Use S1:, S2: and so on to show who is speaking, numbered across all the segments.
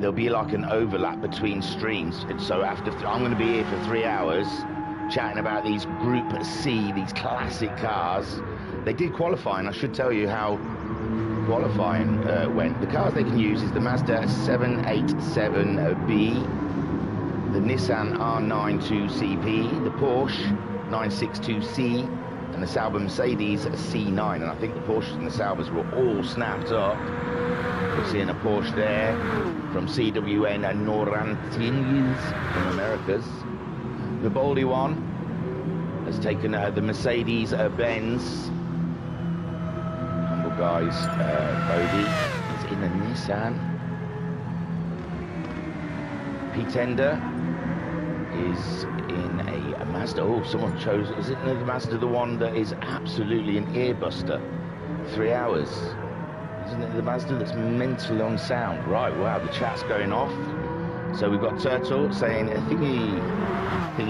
S1: there'll be like an overlap between streams. And so after I'm going to be here for 3 hours chatting about these Group C, these classic cars. They did qualify, and I should tell you how qualifying went. The cars they can use is the Mazda 787B, the Nissan R92CP, the Porsche 962C, and the Sauber Mercedes C9. And I think the Porsches and the Saubers were all snapped up. We're seeing a Porsche there from CWN and Norantines from Americas. The Baldy one has taken the Mercedes Benz. Humble guys, Bodie is in a Nissan. P-Tender is in a Mazda. Oh, someone chose, is it the Mazda, the one that is absolutely an earbuster? 3 hours. Isn't it the Mazda that's mentally on sound? Right, wow, the chat's going off. So we've got Turtle saying, thingy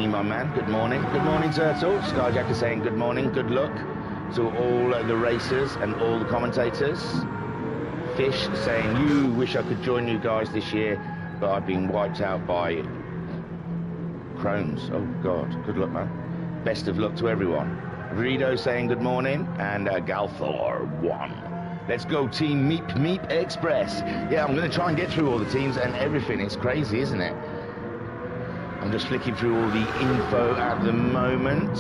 S1: my man, good morning. Good morning, Turtle. Skyjacker saying good morning, good luck to all the racers and all the commentators. Fish saying, you wish I could join you guys this year, but I've been wiped out by Crohn's. Oh God, good luck, man. Best of luck to everyone. Rido saying good morning, and Galthor1. Let's go Team Meep Express. Yeah, I'm going to try and get through all the teams and everything. It's crazy, isn't it? I'm just flicking through all the info at the moment.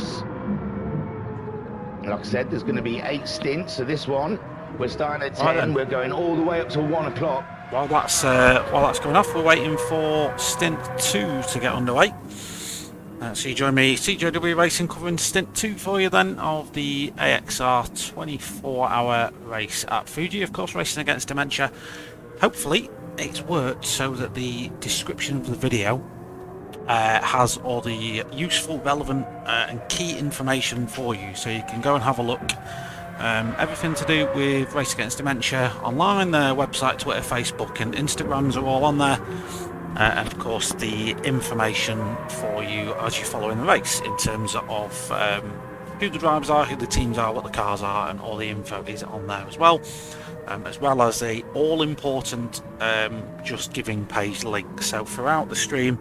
S1: Like I said, there's going to be 8 stints. So this one, we're starting at 10. Right, we're going all the way up to 1 o'clock.
S2: While that's going off, we're waiting for Stint 2 to get underway. So you join me, CJW Racing, covering Stint 2 for you then of the AXR 24-hour race at Fuji, of course, Racing Against Dementia. Hopefully it's worked so that the description of the video has all the useful, relevant and key information for you, so you can go and have a look. Everything to do with Race Against Dementia online, their website, Twitter, Facebook and Instagrams are all on there. And of course the information for you as you follow in the race in terms of who the drivers are, who the teams are, what the cars are, and all the info is on there as well as a all-important Just Giving page link. So throughout the stream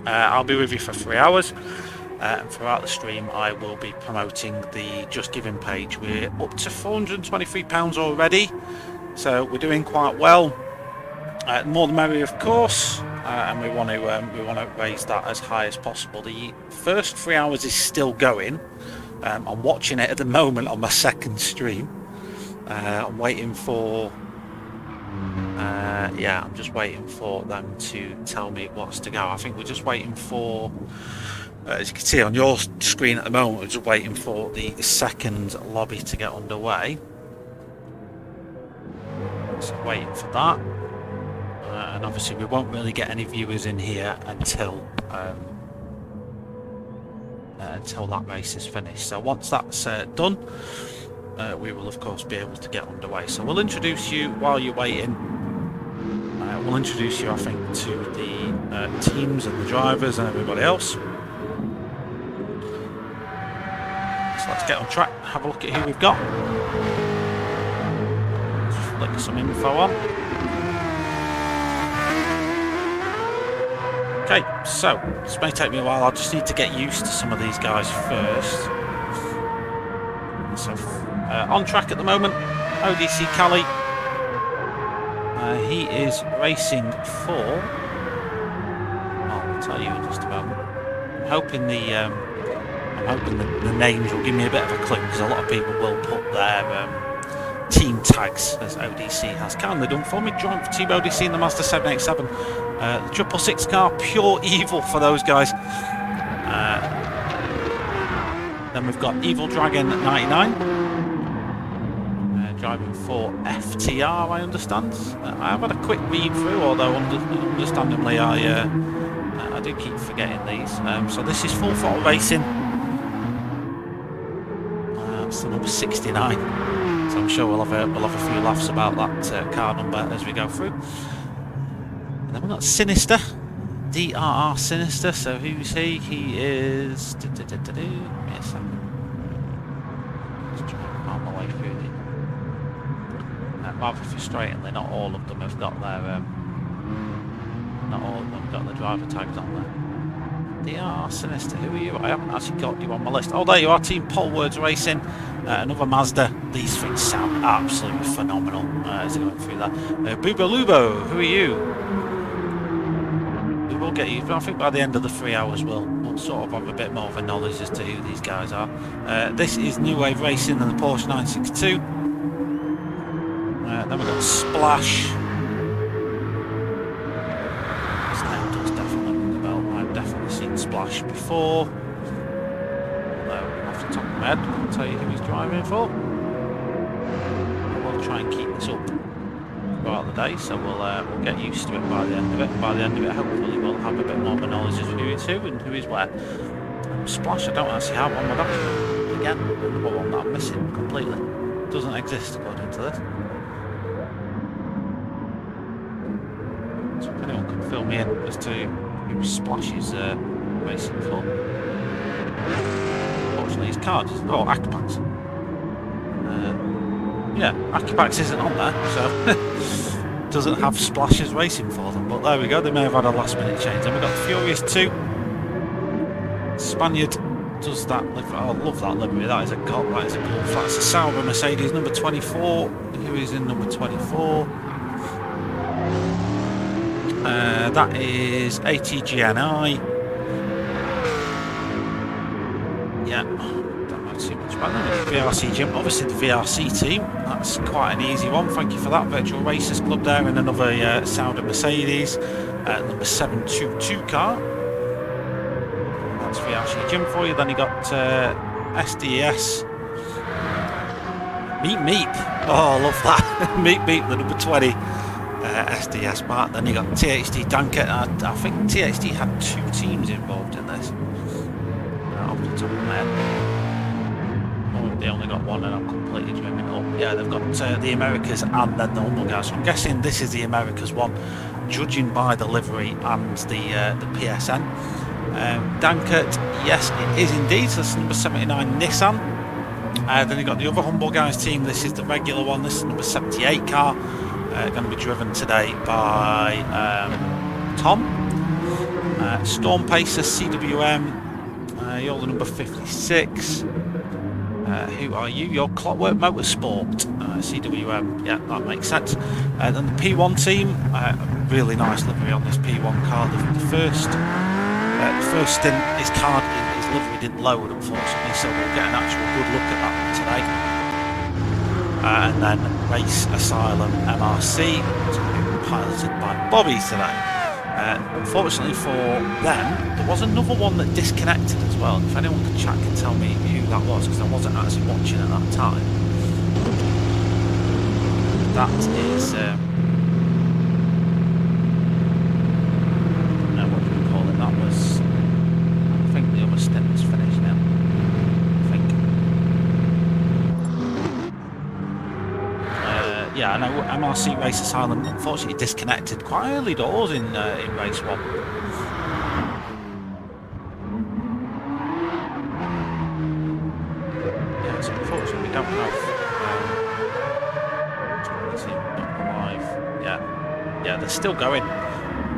S2: I'll be with you for 3 hours, and throughout the stream I will be promoting the Just Giving page. We're up to £423 already, so we're doing quite well. More the merrier, of course, and we want to raise that as high as possible. The first 3 hours is still going. I'm watching it at the moment on my second stream. I'm waiting for I'm just waiting for them to tell me what's to go. I think we're just waiting for, as you can see on your screen at the moment, we're just waiting for the second lobby to get underway. So waiting for that. And obviously we won't really get any viewers in here until that race is finished. So once that's done, we will of course be able to get underway. So we'll introduce you while you're waiting. We'll introduce you, I think, to the teams and the drivers and everybody else. So let's get on track, have a look at who we've got. Just flick some info on. Okay, so this may take me a while. I just need to get used to some of these guys first. So on track at the moment, ODC Cali. He is racing for. I'll tell you in just a moment. I'm hoping the names will give me a bit of a clue, because a lot of people will put their team tags as ODC has kindly done for me. Joined for Team ODC in the Mazda 787. The 666 car, pure evil for those guys. Then we've got Evil Dragon 99, driving for FTR, I understand. I have had a quick read through, although understandably I do keep forgetting these. So this is Full Throttle Racing. It's the number 69. So I'm sure we'll have a few laughs about that car number as we go through. And then we've got Sinister, DRR Sinister. So who's he? He is. Yes, I'm just trying to find my way through the. Rather frustratingly, not all of them have got their driver tags on there. They are sinister. Who are you? I haven't actually got you on my list. Oh, there you are, Team Polwards Racing. Another Mazda. These things sound absolutely phenomenal as they're going through that. Boobalubo, who are you? We will get you. I think by the end of the 3 hours we'll sort of have a bit more of a knowledge as to who these guys are. This is New Wave Racing and the Porsche 962. Then we've got Splash. Splash before. Although off the top of my head, I'll tell you who he's driving for. We'll try and keep this up throughout the day, so we'll get used to it by the end of it. By the end of it, hopefully we'll have a bit more of a knowledge of who is who and who is where. Splash, I don't actually have on my document. Again, another one that I'm missing completely. Doesn't exist according to this. So if anyone can fill me in as to who Splash is racing for. Unfortunately his card is AequepaX. Yeah, AequepaX isn't on there, so doesn't have Splashes racing for them, but there we go, they may have had a last minute change. Then we've got the Furious 2. Spaniard does that livery. Oh, I love that livery, that is a god, that is a cool. That's a Sauber Mercedes number 24. Who is in number 24? That is ATGNI. Yeah, don't know too much about them. VRC Gym, obviously the VRC team. That's quite an easy one. Thank you for that. Virtual Racers Club there, and another Sauber Mercedes, number 722 car. That's VRC Gym for you. Then you got SDS. Meep. Oh, I love that. Meep, the number 20. SDS Mark. Then you got THD Danker. I think THD had 2 teams involved in this. Off the top of my head. Oh, they only got one, and I'm completely dreaming it up. Yeah, they've got the Americas and then the Humble guys. So I'm guessing this is the Americas one, judging by the livery and the PSN. Dankert, yes, it is indeed. So this is number 79 Nissan. Then you've got the other Humble guys team. This is the regular one. This is number 78 car. Going to be driven today by Tom. Storm Pacer CWM. You're the number 56. Who are you? You're Clockwork Motorsport. CWM. Yeah, that makes sense. Then the P1 team. Really nice livery on this P1 car. The first stint, his card, his livery didn't load, unfortunately, so we'll get an actual good look at that today. And then Race Asylum MRC, piloted by Bobby today. Unfortunately for them, there was another one that disconnected as well. If anyone can chat can tell me who that was, because I wasn't actually watching at that time. That is what do we call it? That was, I think the other stint was finished now. Yeah, I know MRC Race Asylum unfortunately disconnected quite early doors in race 1. Yeah, so unfortunately we don't have live. Yeah, they're still going.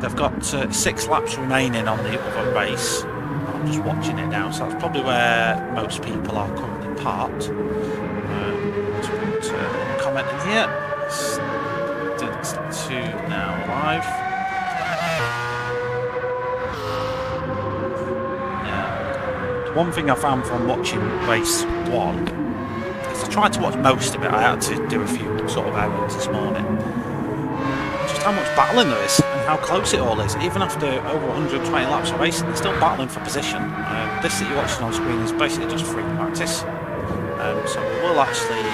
S2: They've got 6 laps remaining on the other race. I'm just watching it now, so that's probably where most people are currently parked. Let's put a comment in here. Stint 2 now live. Yeah. One thing I found from watching race 1 is I tried to watch most of it. I had to do a few sort of errands this morning. Just how much battling there is and how close it all is. Even after over 120 laps of racing, they're still battling for position. This that you're watching on screen is basically just free practice. So we will actually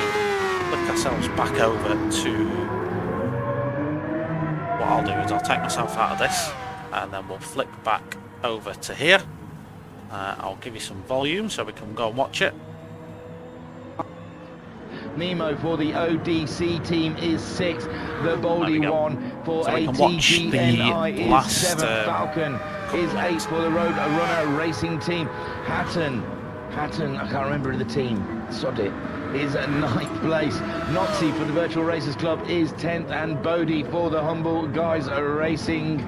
S2: flick ourselves back over to, what I'll do is I'll take myself out of this and then we'll flick back over to here. I'll give you some volume so we can go and watch it.
S1: Nemo for the ODC team is 6. The Baldy one for
S2: so
S1: ATGNI is 7. Falcon is 8 for the Road Runner Racing team. Hatton, I can't remember the team. Sod it. Is 9th place. Noxie for the Virtual Racers Club is 10th, and Bodie for the Humble Guys Racing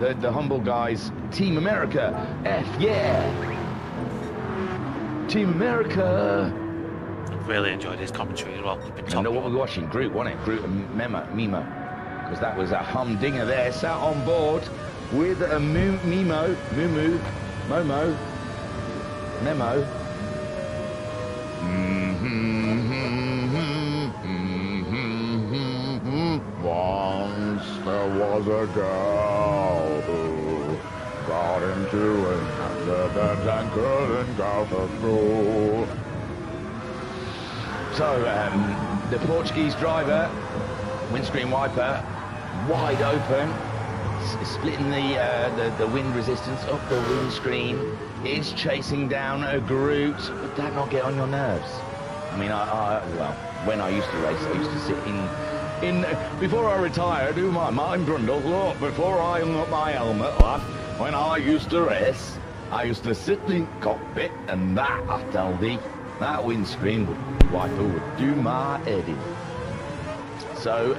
S1: the humble guys. Team America, F yeah! Team America!
S2: I've really enjoyed his commentary as well.
S1: I know what we're watching, Groot, wasn't it? Groot and Memo, because that was a humdinger there, sat on board with a Momo. Once there was a girl who got into an accident and couldn't go to school. So, the Portuguese driver, windscreen wiper, wide open, splitting the wind resistance up the windscreen, is chasing down a Groot. Would that not get on your nerves? I mean, well, when I used to race, I used to sit in before I retired, do my mind Brundle, look, before I hung up my helmet, lad, when I used to race, I used to sit in cockpit, and that, I tell thee, that windscreen wiper would do my head in. So,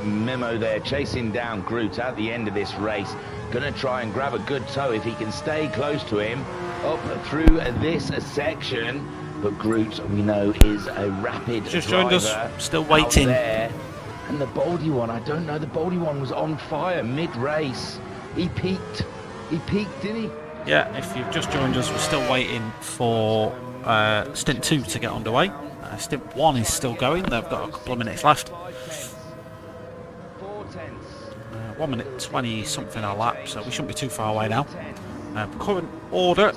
S1: Memo there chasing down Groot at the end of this race. Gonna try and grab a good tow if he can stay close to him up through this section. But Groot, we know, is a rapid
S2: just
S1: driver.
S2: joined us, still waiting.
S1: There. And the Baldy one, I don't know, the Baldy one was on fire mid-race. He peaked, didn't he?
S2: Yeah, if you've just joined us, we're still waiting for Stint 2 to get underway. Stint 1 is still going, they've got a couple of minutes left. 1 minute 20 something a lap, so we shouldn't be too far away now. Current order,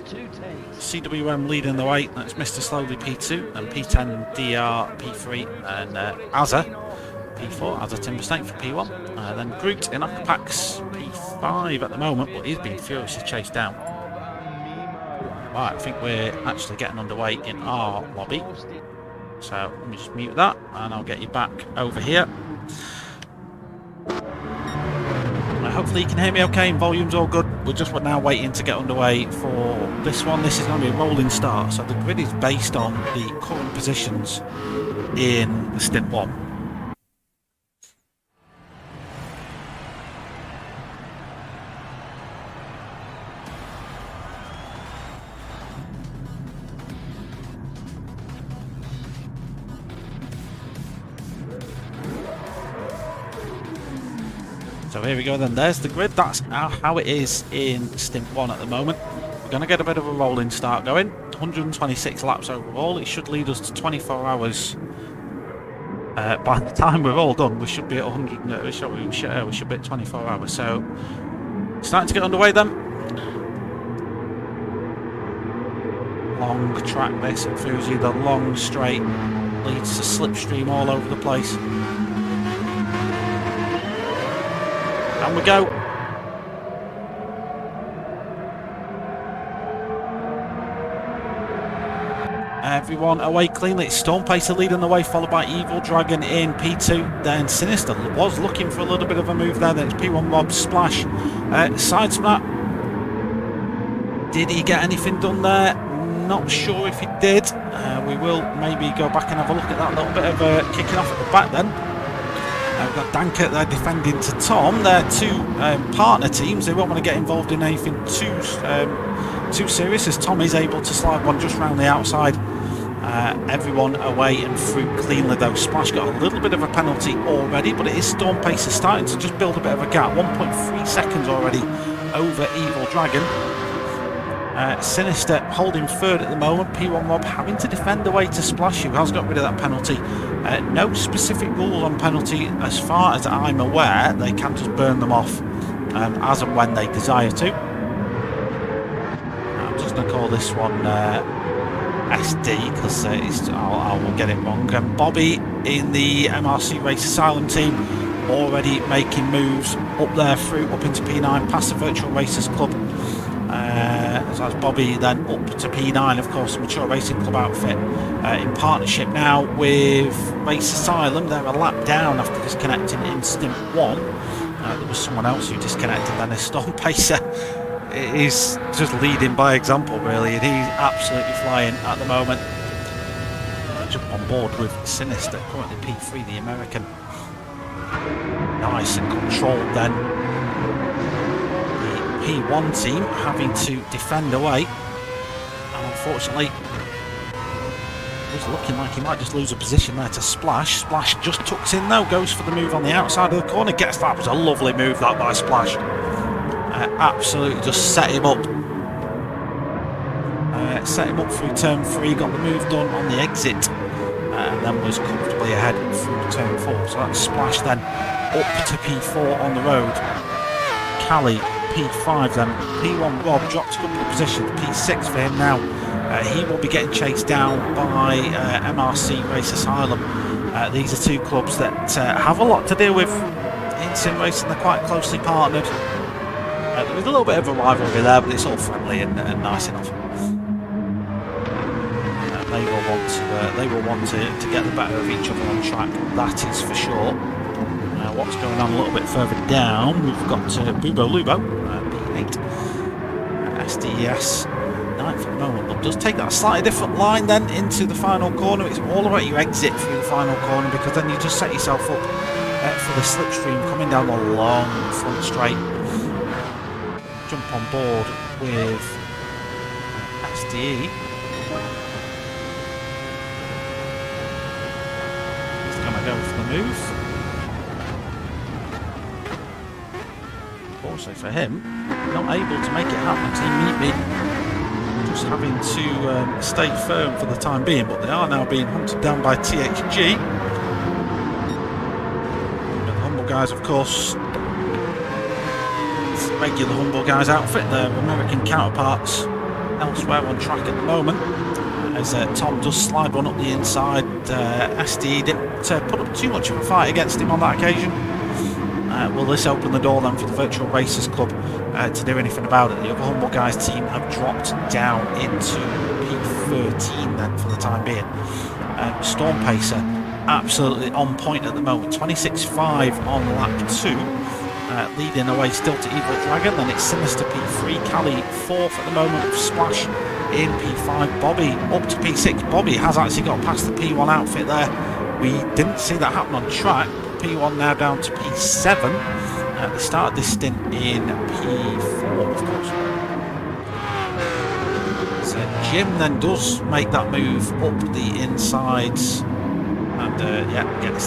S2: CWM leading the way, that's Mr. Slowly P2, and P10 DR P3, and Azza P4, Azza Timber Snake for P1. Then Groot in AequepaX P5 at the moment, but he's been furiously chased down. Right, I think we're actually getting underway in our lobby. So let me just mute that and I'll get you back over here. Hopefully you can hear me okay and volume's all good. We're now waiting to get underway for this one. This is going to be a rolling start, so the grid is based on the current positions in the Stint 1. So here we go then, there's the grid, that's how it is in Stint 1 at the moment. We're going to get a bit of a rolling start going, 126 laps overall, it should lead us to 24 hours. By the time we're all done, we should be at 100, we should be at 24 hours, so starting to get underway then. Long track this at Fuji, the long straight leads to slipstream all over the place. And we go. Everyone away cleanly. It's Stormpacer leading the way, followed by Evil Dragon in P2. Then Sinister was looking for a little bit of a move there. Then it's P1 Mob Splash. Side splat. Did he get anything done there? Not sure if he did. We will maybe go back and have a look at that little bit of kicking off at the back then. We've got Dankert there defending to Tom. They're two partner teams. They won't want to get involved in anything too serious, as Tom is able to slide one just round the outside. Everyone away and through cleanly though. Splash got a little bit of a penalty already, but it is Stormpacer starting to just build a bit of a gap. 1.3 seconds already over Evil Dragon. Sinister holding third at the moment. P1 Rob having to defend away to Splash, who has got rid of that penalty. No specific rules on penalty as far as I'm aware. They can just burn them off as and when they desire to. I'm just going to call this one SD because I will get it wrong. And Bobby in the MRC Race Asylum team already making moves up there through up into P9 past the Virtual Racers Club. So that's Bobby then up to P9, of course, the Mature Racing Club outfit in partnership now with Race Asylum. They're a lap down after disconnecting in Stint 1. There was someone else who disconnected then. A Stormpacer is just leading by example really, and he's absolutely flying at the moment. Jump on board with Sinister, currently P3, the American. Nice and controlled then. P1 team having to defend away. And unfortunately, it's looking like he might just lose a position there to Splash. Splash just tucks in though, goes for the move on the outside of the corner, gets that. Was a lovely move that by Splash. Absolutely just set him up. Set him up through turn 3, got the move done on the exit, and then was comfortably ahead through turn 4. So that's Splash then up to P4 on the road. Cali P5 then. P1 Rob dropped a couple of positions. P6 for him now. He will be getting chased down by MRC Race Asylum. These are two clubs that have a lot to do with in sim racing. They're quite closely partnered. There is a little bit of a rivalry there, but it's all friendly and nice enough. They will want to get the better of each other on track. That is for sure. What's going on a little bit further down? We've got Bubo Lubo, P8, SDS 9th at the moment, but does take that slightly different line then into the final corner. It's all about your exit through the final corner, because then you just set yourself up for the slipstream coming down the long front straight. Jump on board with SDE. He's going to go for the move. Unfortunately for him, not able to make it happen. Team Meet Me just having to stay firm for the time being, but they are now being hunted down by THG. And the Humble Guys, of course, it's the regular Humble Guys outfit, their American counterparts elsewhere on track at the moment. As Tom does slide one up the inside, SDE didn't put up too much of a fight against him on that occasion. Will this open the door then for the Virtual Racers Club to do anything about it? The other Humble Guys team have dropped down into P13 then for the time being. Storm Pacer absolutely on point at the moment, 26.5 on lap 2, leading away still to Evil Dragon. Then it's Sinister P3, Cali 4th at the moment with Splash in P5, Bobby up to P6. Bobby has actually got past the P1 outfit there. We didn't see that happen on track. P1 now down to P7. They started this stint in P4, of course. So Jim then does make that move up the insides, and gets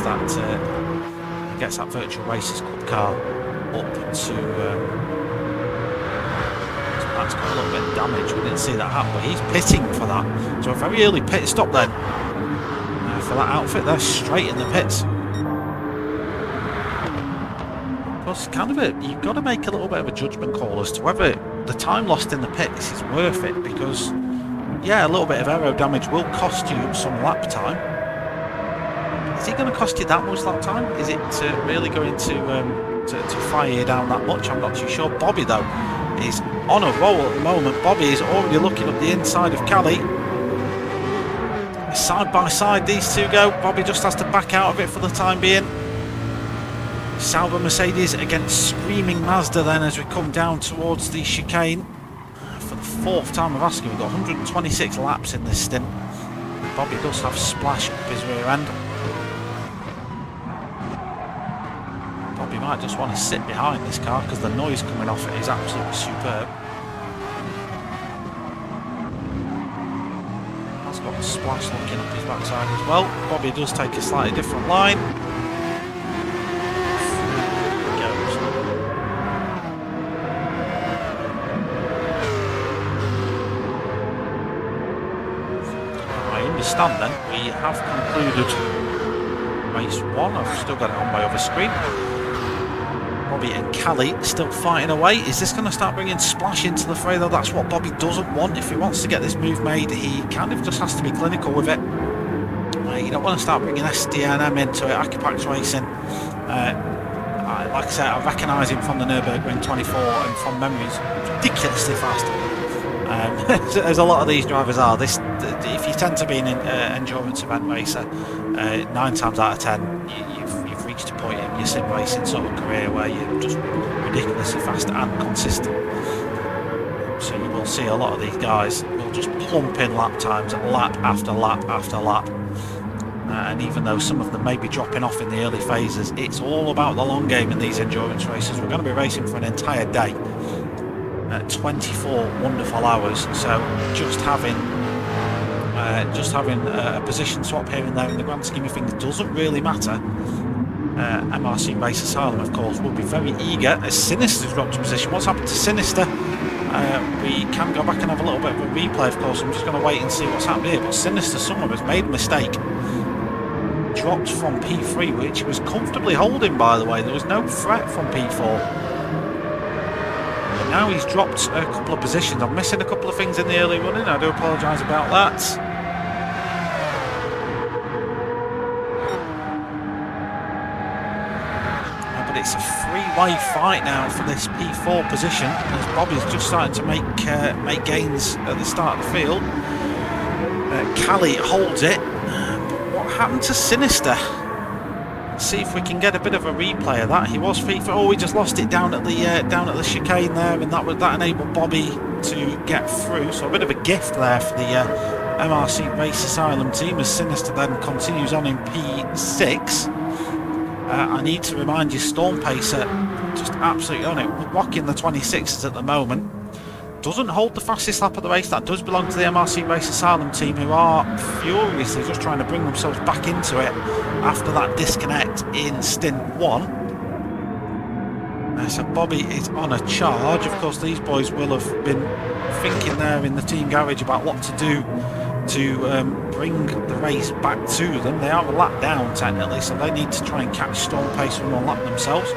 S2: that Virtual Racers Club car up to. That's got a little bit of damage. We didn't see that happen, but he's pitting for that. So a very early pit stop then for that outfit. They're straight in the pits. Kind of you've got to make a little bit of a judgment call as to whether the time lost in the pits is worth it, because a little bit of aero damage will cost you some lap time. Is it going to cost you that much lap time? Is it really going to fire you down that much? I'm not too sure. Bobby though is on a roll at the moment. Bobby is already looking up the inside of Cali. Side by side these two go. Bobby just has to back out of it for the time being. Sauber Mercedes against Screaming Mazda then as we come down towards the chicane. For the 4th time of asking, we've got 126 laps in this stint. Bobby does have Splash up his rear end. Bobby might just want to sit behind this car because the noise coming off it is absolutely superb. Has got Splash looking up his backside as well. Bobby does take a slightly different line. Then we have concluded race 1. I've still got it on my other screen. Bobby and Cali still fighting away. Is this going to start bringing Splash into the fray though? That's what Bobby doesn't want. If he wants to get this move made, he kind of just has to be clinical with it. You don't want to start bringing SDNM into it. AequepaX Racing, like I said, I recognise him from the Nürburgring 24 and from memory he's ridiculously fast. As a lot of these drivers are, if you tend to be an endurance event racer, 9 times out of 10 you've reached a point in your sim racing sort of career where you're just ridiculously fast and consistent. So you will see a lot of these guys will just plump in lap times, lap after lap after lap. And even though some of them may be dropping off in the early phases, it's all about the long game in these endurance races. We're going to be racing for an entire day. 24 wonderful hours. So just having a position swap here and there in the grand scheme of things doesn't really matter. MRC Race Asylum, of course, will be very eager as Sinister's dropped to position. What's happened to Sinister? We can go back and have a little bit of a replay, of course. I'm just going to wait and see what's happened here. But Sinister somewhere has made a mistake. Dropped from P3, which he was comfortably holding, by the way. There was no threat from P4. But now he's dropped a couple of positions. I'm missing a couple of things in the early running. I do apologise about that. But it's a three-way fight now for this P4 position, as Bobby's just starting to make gains at the start of the field. Callie holds it. But what happened to Sinister? Let's see if we can get a bit of a replay of that. He was free for. Oh, he just lost it down at the chicane there, and that enabled Bobby to get through. So a bit of a gift there for the MRC Race Asylum team, as Sinister then continues on in P6. I need to remind you, Storm Pacer just absolutely on it, rocking the 26s at the moment. Doesn't hold the fastest lap of the race. That does belong to the MRC Race Asylum team, who are furiously just trying to bring themselves back into it after that disconnect in Stint 1. So Bobby is on a charge. Of course, these boys will have been thinking there in the team garage about what to do to bring the race back to them. They are a lap down technically, so they need to try and catch Storm Pacer and lap themselves.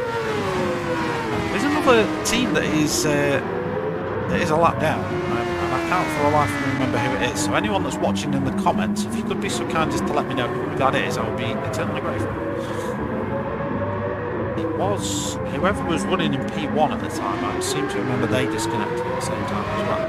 S2: There's another team that is a lap down, and I can't for a life of me remember who it is. So anyone that's watching in the comments, if you could be so kind just to let me know who that is, I would be eternally grateful. It was whoever was running in P1 at the time. I seem to remember they disconnected at the same time as well.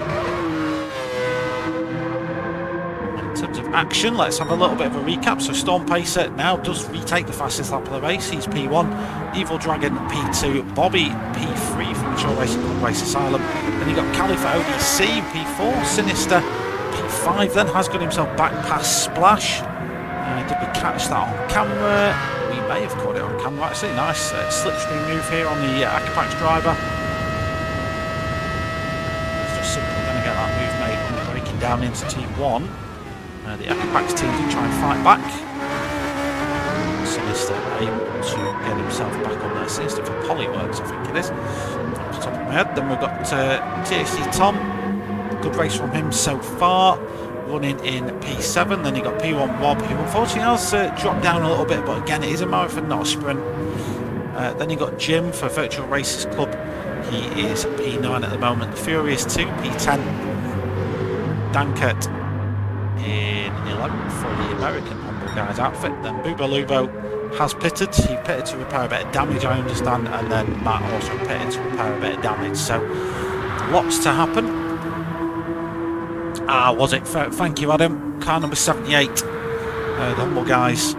S2: In terms of action, let's have a little bit of a recap. So Storm Pacer now does retake the fastest lap of the race. He's P1, Evil Dragon P2, Bobby P3 from Mature Racing Club Race Asylum. Then you got Callie for ODC P4, Sinister P5. Then has got himself back past Splash. Did we catch that on camera? We may have caught it on camera actually. Nice slipstream move here on the AequepaX driver. He's just simply going to get that move made when they're breaking down into T1. The AequepaX team did try and fight back. Sinister able to get himself back on there. Sinister for Polyworks, I think it is. Off the top of my head. Then we've got THC Tom. Good race from him so far. Running in P7. Then you got P1 Rob, who unfortunately has dropped down a little bit, but again it is a marathon, not a sprint. Then you got Jim for Virtual Racers Club. He is P9 at the moment. The Furious 2, P10. Dankert in 11 for the American Humble Guys outfit. Then Booba Lubo has pitted. He pitted to repair a bit of damage, I understand, and then Matt also pitted to repair a bit of damage. So lots to happen. Was it? Thank you, Adam. Car number 78, the Humble Guys.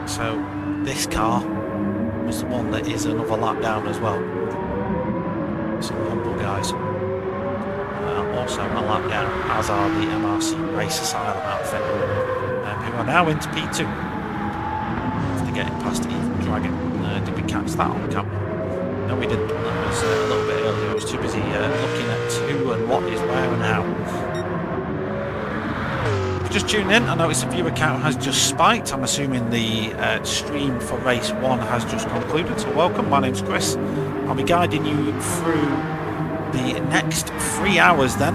S2: So this car was the one that is another lap down as well. So the Humble Guys also a lap down, as are the MRC Race Asylum outfit, who are now into P2 after getting past Evil Dragon. Did we catch that on camera? No, we didn't. That was a little bit earlier. I was too busy looking at who and what is where and how. Just tune in, I notice the viewer count has just spiked. I'm assuming the stream for race 1 has just concluded, so welcome. My name's Chris. I'll be guiding you through the next 3 hours then,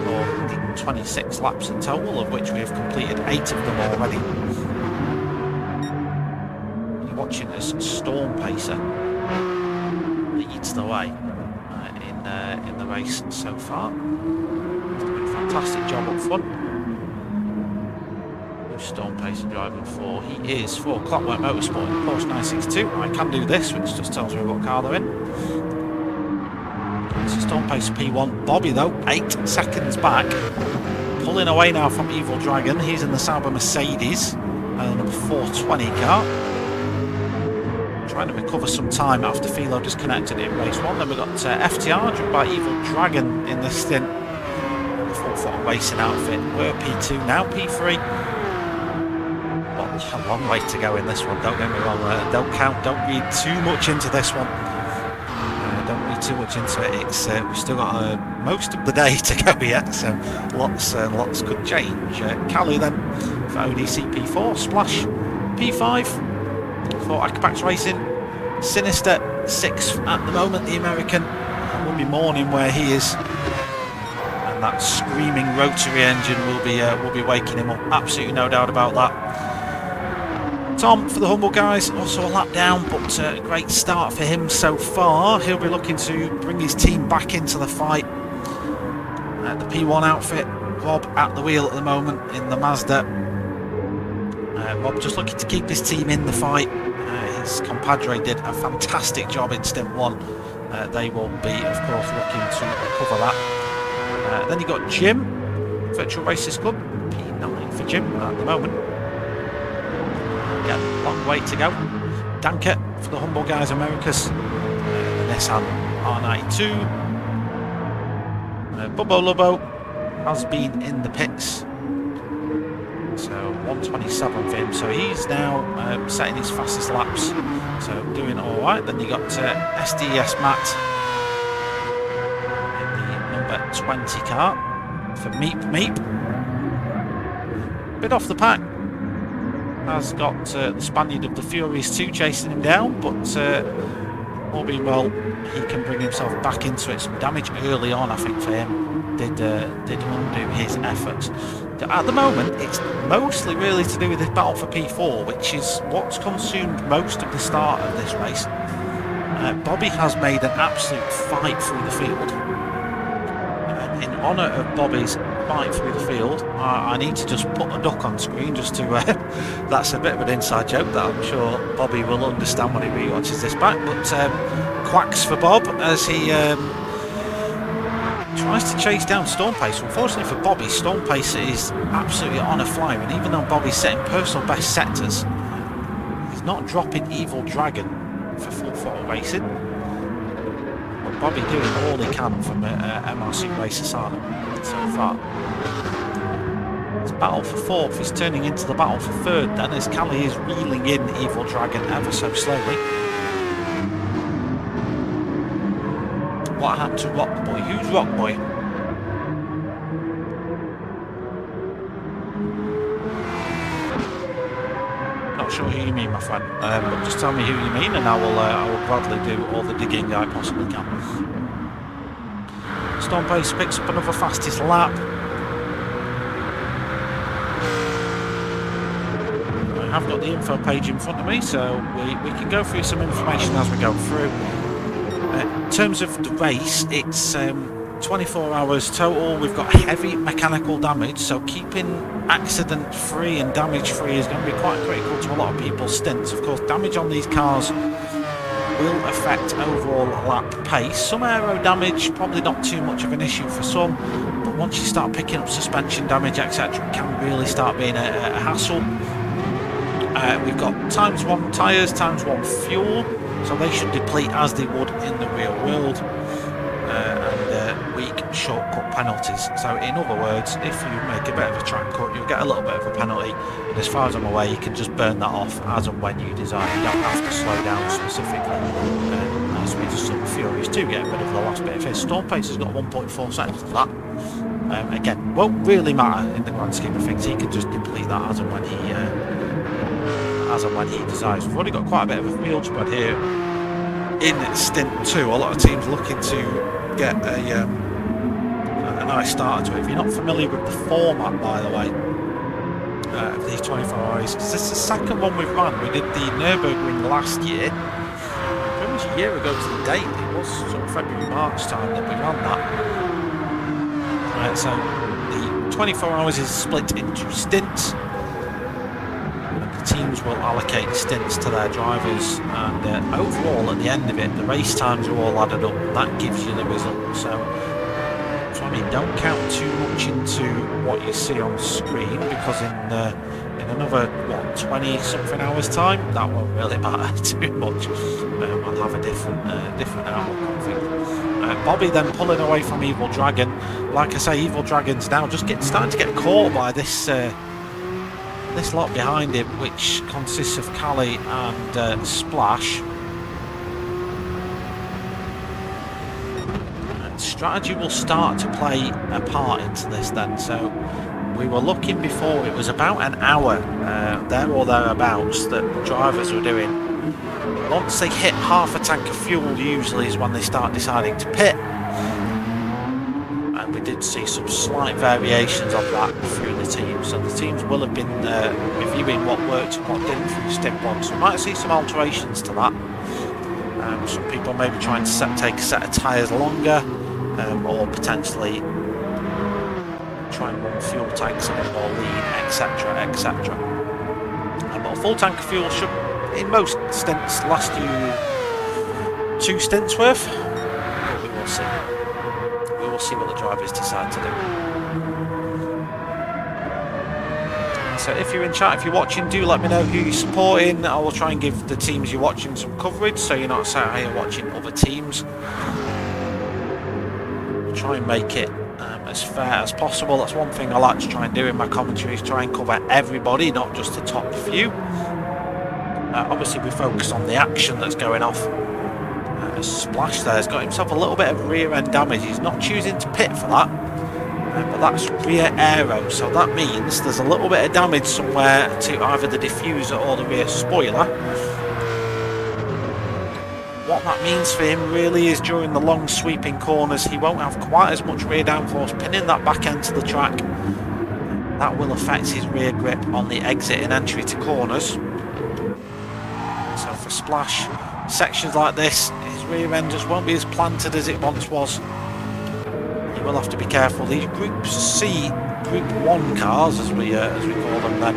S2: or 126 laps in total, of which we have completed 8 of them already. You're watching as Storm Pacer leads the way in the race so far. He's doing a fantastic job up front. Storm Pacer driving for, he is for Clockwork Motorsport in the Porsche 962. I can do this, which just tells me what car they're in. So Storm Pacer P1. Bobby though, 8 seconds back, pulling away now from Evil Dragon. He's in the Sauber Mercedes, number 420 car. Trying to recover some time after Philo disconnected in race 1. Then we've got FTR driven by Evil Dragon in the Stint. The full throttle racing outfit. We're P2, now P3. A long way to go in this one, don't get me wrong. Don't read too much into this one. Don't read too much into it. It's we've still got most of the day to go yet, so lots could change. Cali then for ODC P4, Splash P5 for AequepaX Racing, Sinister 6th at the moment, the American. Will be mourning where he is, and that screaming rotary engine will be waking him up. Absolutely no doubt about that. Tom for the Humble guys, also a lap down, but a great start for him so far. He'll be looking to bring his team back into the fight. The P1 outfit, Rob at the wheel at the moment in the Mazda. Rob just looking to keep his team in the fight. His compadre did a fantastic job in Stint 1. They will be, of course, looking to recover that. Then you got Jim, Virtual Races Club, P9 for Jim at the moment. Yeah, long way to go. Danker for the Humble Guys Americas, the Nissan R92. Bubbo Lubbo has been in the pits. So 127 for him, so he's now setting his fastest laps, so doing alright. Then you got SDS Matt in the number 20 car for Meep. Bit off the pack, has got the Spaniard of the Furies 2 chasing him down, but all being well, he can bring himself back into it. Some damage early on, I think, for him did undo his efforts. At the moment, it's mostly really to do with this battle for P4, which is what's consumed most of the start of this race. Bobby has made an absolute fight through the field. In honour of Bobby's fight through the field, I need to just put a duck on screen just to... that's a bit of an inside joke that I'm sure Bobby will understand when he re-watches this back, but quacks for Bob as he... tries to chase down Stormpacer. Unfortunately for Bobby, Stormpacer is absolutely on a flyer, and even though Bobby's setting personal best sectors, he's not dropping Evil Dragon for full throttle racing. But Bobby doing all he can from MRC Race Asana so far. This battle for fourth is turning into the battle for third then, as Cali is reeling in Evil Dragon ever so slowly. What happened to Rock Boy? Who's Rock Boy? Not sure who you mean, my friend. But just tell me who you mean, and I will gladly do all the digging I possibly can. Stormpacer picks up another fastest lap. I have got the info page in front of me, so we can go through some information as we go through. In terms of the race, it's 24 hours total. We've got heavy mechanical damage, so keeping accident free and damage free is going to be quite critical to a lot of people's stints. Of course, damage on these cars will affect overall lap pace. Some aero damage, probably not too much of an issue for some, but once you start picking up suspension damage, etc., it can really start being a hassle. We've got ×1 tyres, ×1 fuel, so they should deplete as they would in the real world, and weak shortcut penalties. So in other words, if you make a bit of a track cut, you'll get a little bit of a penalty, and as far as I'm aware, you can just burn that off as and when you desire. You don't have to slow down specifically, as we just saw the Furies to get rid of the last bit of his. Stormpacer's got 1.4 seconds for that. Again, won't really matter in the grand scheme of things. He can just deplete that as and when he desires. We've already got quite a bit of a field spread here in Stint 2. A lot of teams looking to get a nice start to it. If you're not familiar with the format, by the way, of these 24 hours, because this is the second one we've run. We did the Nürburgring last year, pretty much a year ago to the date. It was sort of February, March time that we ran that. So the 24 hours is split into stints. Teams will allocate stints to their drivers, and overall at the end of it, the race times are all added up. That gives you the result. So I mean, don't count too much into what you see on screen, because in another 20 something hours time, that won't really matter too much. I'll have a different outlook on things. Bobby then pulling away from Evil Dragon. Like I say, Evil Dragon's now just starting to get caught by this this lot behind him, which consists of Cali and Splash. Strategy will start to play a part into this then. So we were looking before, it was about an hour there or thereabouts that drivers were doing. Once they hit half a tank of fuel usually is when they start deciding to pit, and we did see some slight variations of that through the teams. So the teams will have been reviewing what worked and what didn't through Stint 1, so we might see some alterations to that. Some people maybe trying to take a set of tyres longer, or potentially try and run fuel tanks a bit more lean, etc, etc. But a full tank of fuel should, in most stints, last you 2 stints worth. But we will see. We will see what the drivers decide to do. So if you're in chat, if you're watching, do let me know who you're supporting. I will try and give the teams you're watching some coverage, so you're not sat here watching other teams. Try and make it as fair as possible. That's one thing I like to try and do in my commentary, is try and cover everybody, not just the top few. Obviously we focus on the action that's going off. Splash there has got himself a little bit of rear end damage. He's not choosing to pit for that, but that's rear aero, so that means there's a little bit of damage somewhere to either the diffuser or the rear spoiler. What that means for him really is during the long sweeping corners he won't have quite as much rear downforce pinning that back end to the track. That will affect his rear grip on the exit and entry to corners. So for Splash, sections like this, his rear end just won't be as planted as it once was. He will have to be careful. These Group C, Group 1 cars, as we call them then,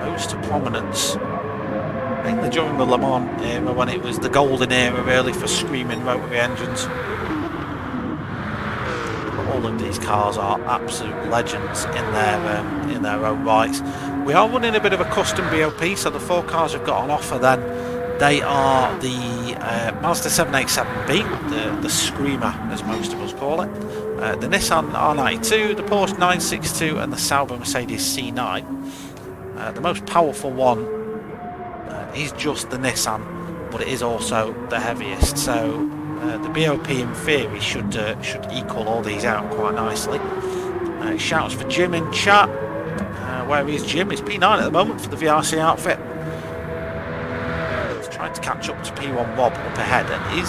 S2: rose to prominence mainly during the Le Mans era, when it was the golden era really for screaming rotary engines. All of these cars are absolute legends in their own rights. We are running a bit of a custom BOP, so the 4 cars we've got on offer then, they are the Mazda 787B, the Screamer as most of us call it, the Nissan R92, the Porsche 962 and the Sauber Mercedes C9. The most powerful one is just the Nissan, but it is also the heaviest, so the BOP in theory should equal all these out quite nicely. Shouts for Jim in chat. Where is Jim? It's P9 at the moment for the VRC outfit. He's trying to catch up to P1 Wob up ahead, and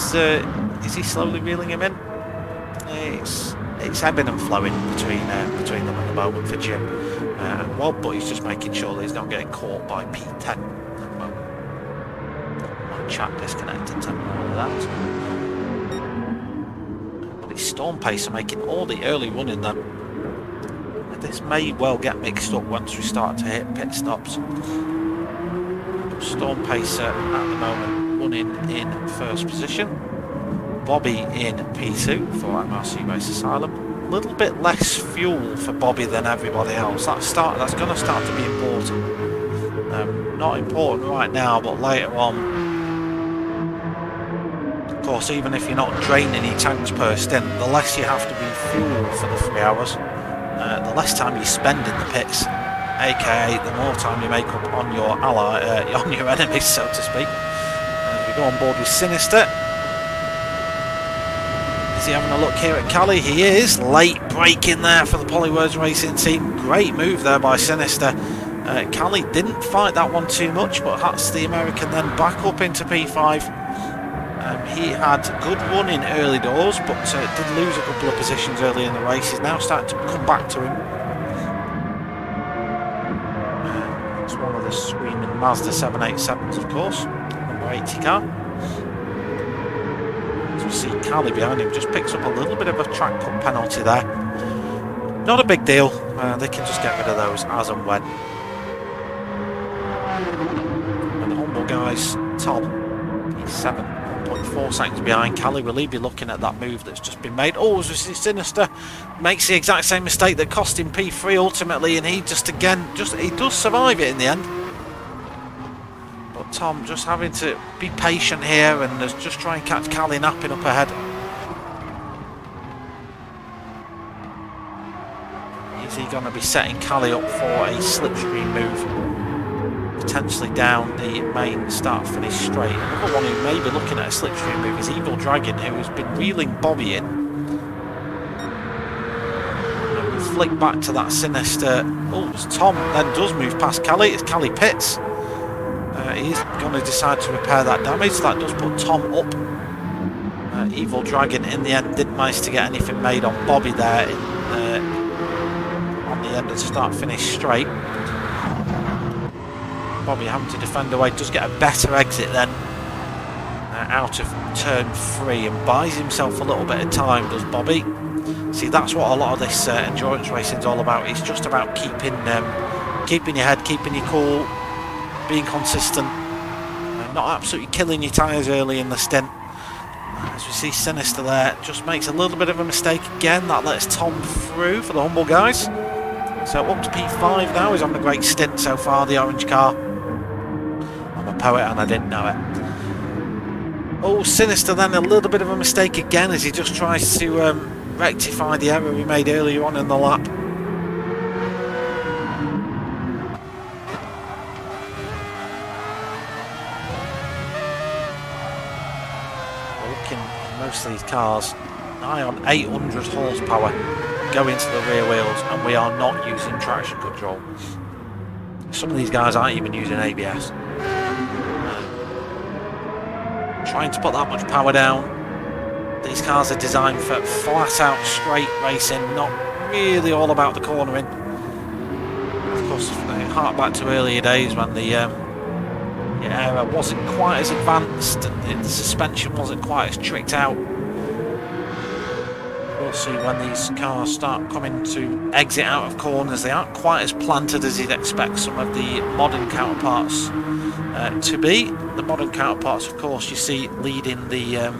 S2: is he slowly reeling him in? It's ebbing and flowing between them at the moment for Jim and Wob, but he's just making sure that he's not getting caught by P10 at the moment. My chat disconnected, tell me all of that. But his Storm Pacer making all the early running then. This may well get mixed up once we start to hit pit stops. Storm Pacer at the moment running in first position. Bobby in P2 for MRC Race Asylum. A little bit less fuel for Bobby than everybody else. That's going to start to be important. Not important right now, but later on. Of course, even if you're not draining any tanks per stint, the less you have to be fuel for the 3 hours. The less time you spend in the pits, aka the more time you make up on your on your enemies, so to speak. We go on board with Sinister. Is he having a look here at Cali? He is. Late break in there for the Polywords Racing team. Great move there by Sinister. Cali didn't fight that one too much, but that's the American then back up into P5. He had good run in early doors, but did lose a couple of positions early in the race. He's now starting to come back to him. It's one of the screaming Mazda 787s, of course, number 80 car. As we see Cali behind him, just picks up a little bit of a track cut penalty there. Not a big deal. They can just get rid of those as and when. And the humble guys, Tom, he's 7.4 seconds behind. Cali, will he be looking at that move that's just been made? Oh, Sinister makes the exact same mistake that cost him P3 ultimately, and he he does survive it in the end. But Tom just having to be patient here and just try and catch Cali napping up ahead. Is he going to be setting Cali up for a slipstream move, potentially down the main start-finish straight. Another one who may be looking at a slipstream move is Evil Dragon, who has been reeling Bobby in. Flick back to that Sinister. Oh, Tom then does move past Cali. It's Cali pits. He's going to decide to repair that damage. That does put Tom up. Evil Dragon in the end didn't manage to get anything made on Bobby there on the end of the start-finish straight. Bobby having to defend away, does get a better exit then out of turn 3 and buys himself a little bit of time, does Bobby. See, that's what a lot of this endurance racing is all about. It's just about keeping your head, keeping you cool, being consistent, not absolutely killing your tyres early in the stint. As we see Sinister there, just makes a little bit of a mistake again. That lets Tom through for the Humble guys. So up to P5 now. He's on a great stint so far, the orange car. I'm a poet and I didn't know it. Oh, Sinister then, a little bit of a mistake again as he just tries to rectify the error he made earlier on in the lap. Most of these cars nigh on 800 horsepower go into the rear wheels, and we are not using traction control. Some of these guys aren't even using ABS. Trying to put that much power down. These cars are designed for flat out straight racing, not really all about the cornering. Of course, they hark back to earlier days when the aero wasn't quite as advanced, the suspension wasn't quite as tricked out. We'll see when these cars start coming to exit out of corners, they aren't quite as planted as you'd expect some of the modern counterparts to be. The modern counterparts, of course, you see leading the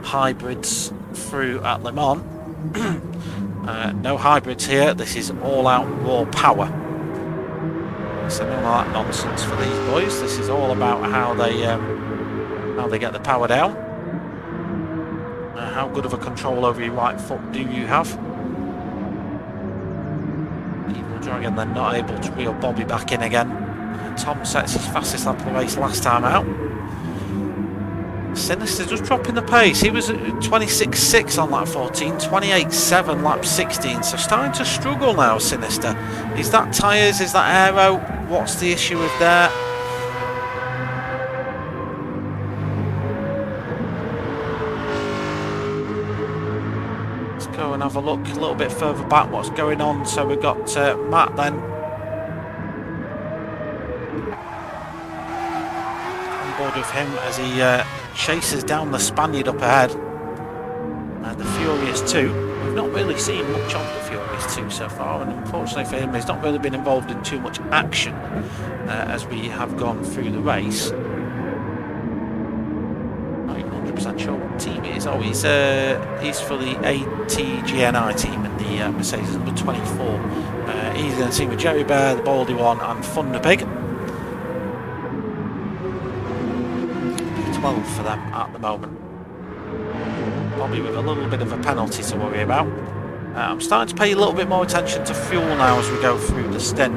S2: hybrids through at Le Mans. No hybrids here, this is all out raw power. So none of that nonsense for these boys. This is all about how they get the power down. How good of a control over your right foot do you have? Evil Dragon then not able to reel Bobby back in again. Tom sets his fastest lap of the race last time out. Sinister just dropping the pace. He was at 26.6 on lap 14, 28.7 lap 16, so starting to struggle now, Sinister. Is that tyres? Is that aero? What's the issue with that? Let's go and have a look a little bit further back what's going on. So we've got Matt then on board with him as he chases down the Spaniard up ahead. And the Furious 2. We've not really seen much of the Furious 2 so far, and unfortunately for him, he's not really been involved in too much action as we have gone through the race. Not even 100% sure what team it is. Oh, he's for the ATGNI team in the Mercedes number 24. He's in a team with Jerry Bear, the Baldy One, and Thunder Pig. 12 for them at the moment. Bobby with a little bit of a penalty to worry about. I'm starting to pay a little bit more attention to fuel now as we go through the stint.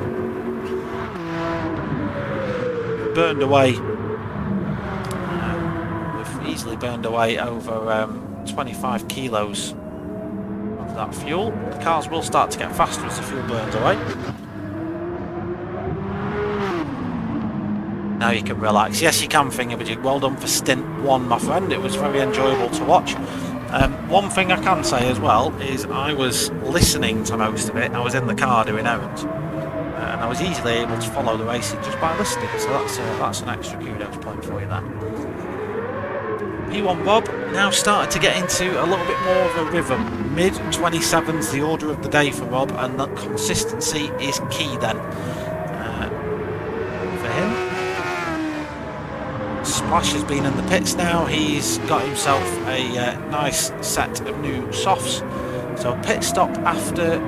S2: Burned away. We've easily burned away over 25 kilos of that fuel. The cars will start to get faster as the fuel burns away. Now you can relax. Yes, you can, Fingerbudget. Well done for stint 1, my friend. It was very enjoyable to watch. One thing I can say as well is I was listening to most of it. I was in the car doing errands, and I was easily able to follow the racing just by listening. So that's an extra kudos point for you there. P1 Bob now started to get into a little bit more of a rhythm. Mid 27's the order of the day for Rob, and that consistency is key then for him. Splash has been in the pits now. He's got himself a nice set of new softs. So pit stop after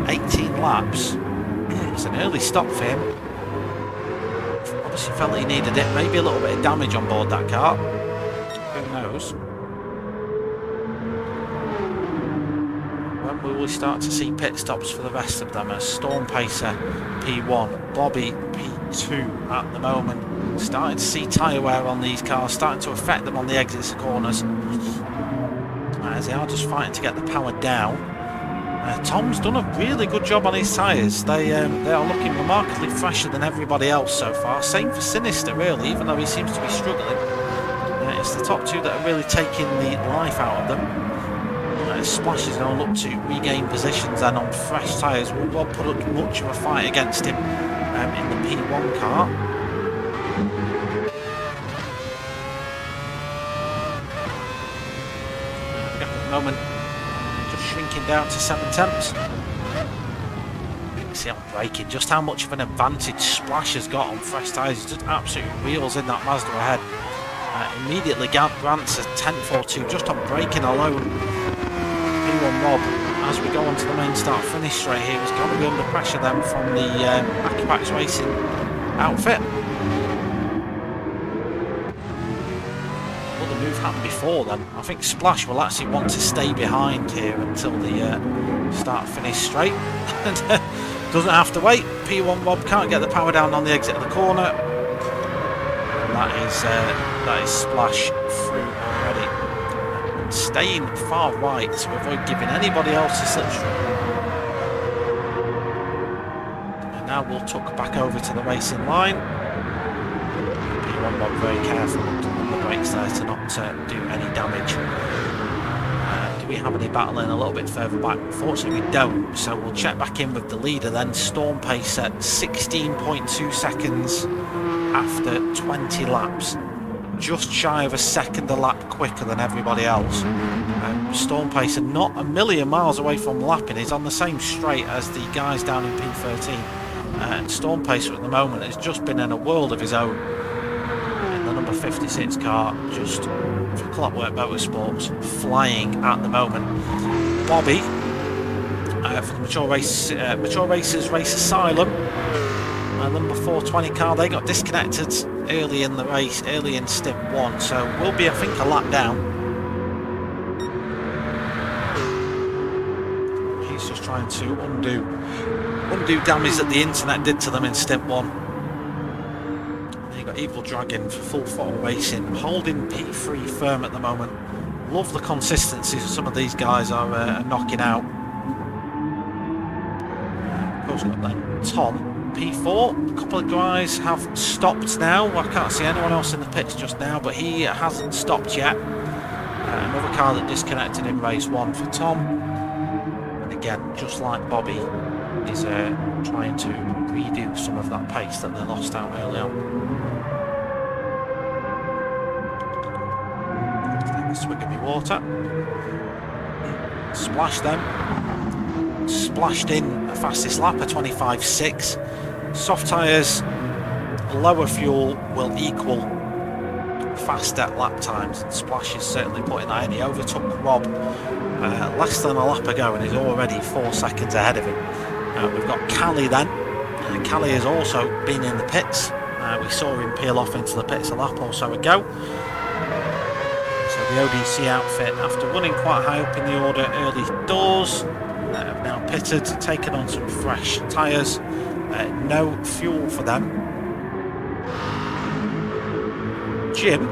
S2: 18 laps. It's an early stop for him. Obviously felt he needed it. Maybe a little bit of damage on board that car. Who knows? When we will start to see pit stops for the rest of them, as Storm Pacer P1, Bobby P2 at the moment. Starting to see tyre wear on these cars, starting to affect them on the exits and corners, as they are just fighting to get the power down. Tom's done a really good job on his tyres. They are looking remarkably fresher than everybody else so far. Same for Sinister, really, even though he seems to be struggling. It's the top two that are really taking the life out of them. Splash is going to look to regain positions, and on fresh tyres will Rob put up much of a fight against him in the P1 car. At the moment, just shrinking down to 7/10. You can see on braking just how much of an advantage Splash has got on fresh tyres. He's just absolutely wheels in that Mazda ahead. Immediately Grant's a 10th or 2 just on braking alone. P1 Rob, as we go on to the main start finish straight here, is going to be under pressure then from the AequepaX Racing outfit. Well, the move happened before then. I think Splash will actually want to stay behind here until the start finish straight. Doesn't have to wait. P1 Rob can't get the power down on the exit of the corner. That is Splash through already. Staying far right to avoid giving anybody else a slipstream. And now we'll tuck back over to the racing line. P1 Rob very careful on the brakes there to not do any damage. Do we have any battling a little bit further back? Unfortunately we don't, so we'll check back in with the leader then. Storm Pace at 16.2 seconds after 20 laps. Just shy of a second a lap quicker than everybody else. Storm Pacer not a million miles away from lapping. He's on the same straight as the guys down in P13. And Storm Pacer at the moment has just been in a world of his own. In the number 56 car, just for Clockwork Motorsports, flying at the moment. Bobby, for the Mature Racers Race Asylum, number 420 car, they got disconnected early in the race, early in stint 1, so we'll be, I think, a lap down. He's just trying to undo damage that the internet did to them in stint 1. And you got Evil Dragon for Full Throttle Racing, holding P3 firm at the moment. Love the consistency some of these guys are knocking out. Of course, we've got then Tom. P4, a couple of guys have stopped now. I can't see anyone else in the pits just now, but he hasn't stopped yet. Another car that disconnected in race 1 for Tom. And again, just like Bobby, is trying to redo some of that pace that they lost out early on. Take a swig of my water. Splash them. Splashed in the fastest lap, a 25.6. Soft tyres, lower fuel will equal faster lap times, and Splash is certainly putting that in. He overtook Rob less than a lap ago and is already 4 seconds ahead of him. We've got Callie then. Callie has also been in the pits. We saw him peel off into the pits a lap or so ago. So the ODC outfit, after running quite high up in the order early doors, have now pitted, taken on some fresh tyres. No fuel for them. Jim,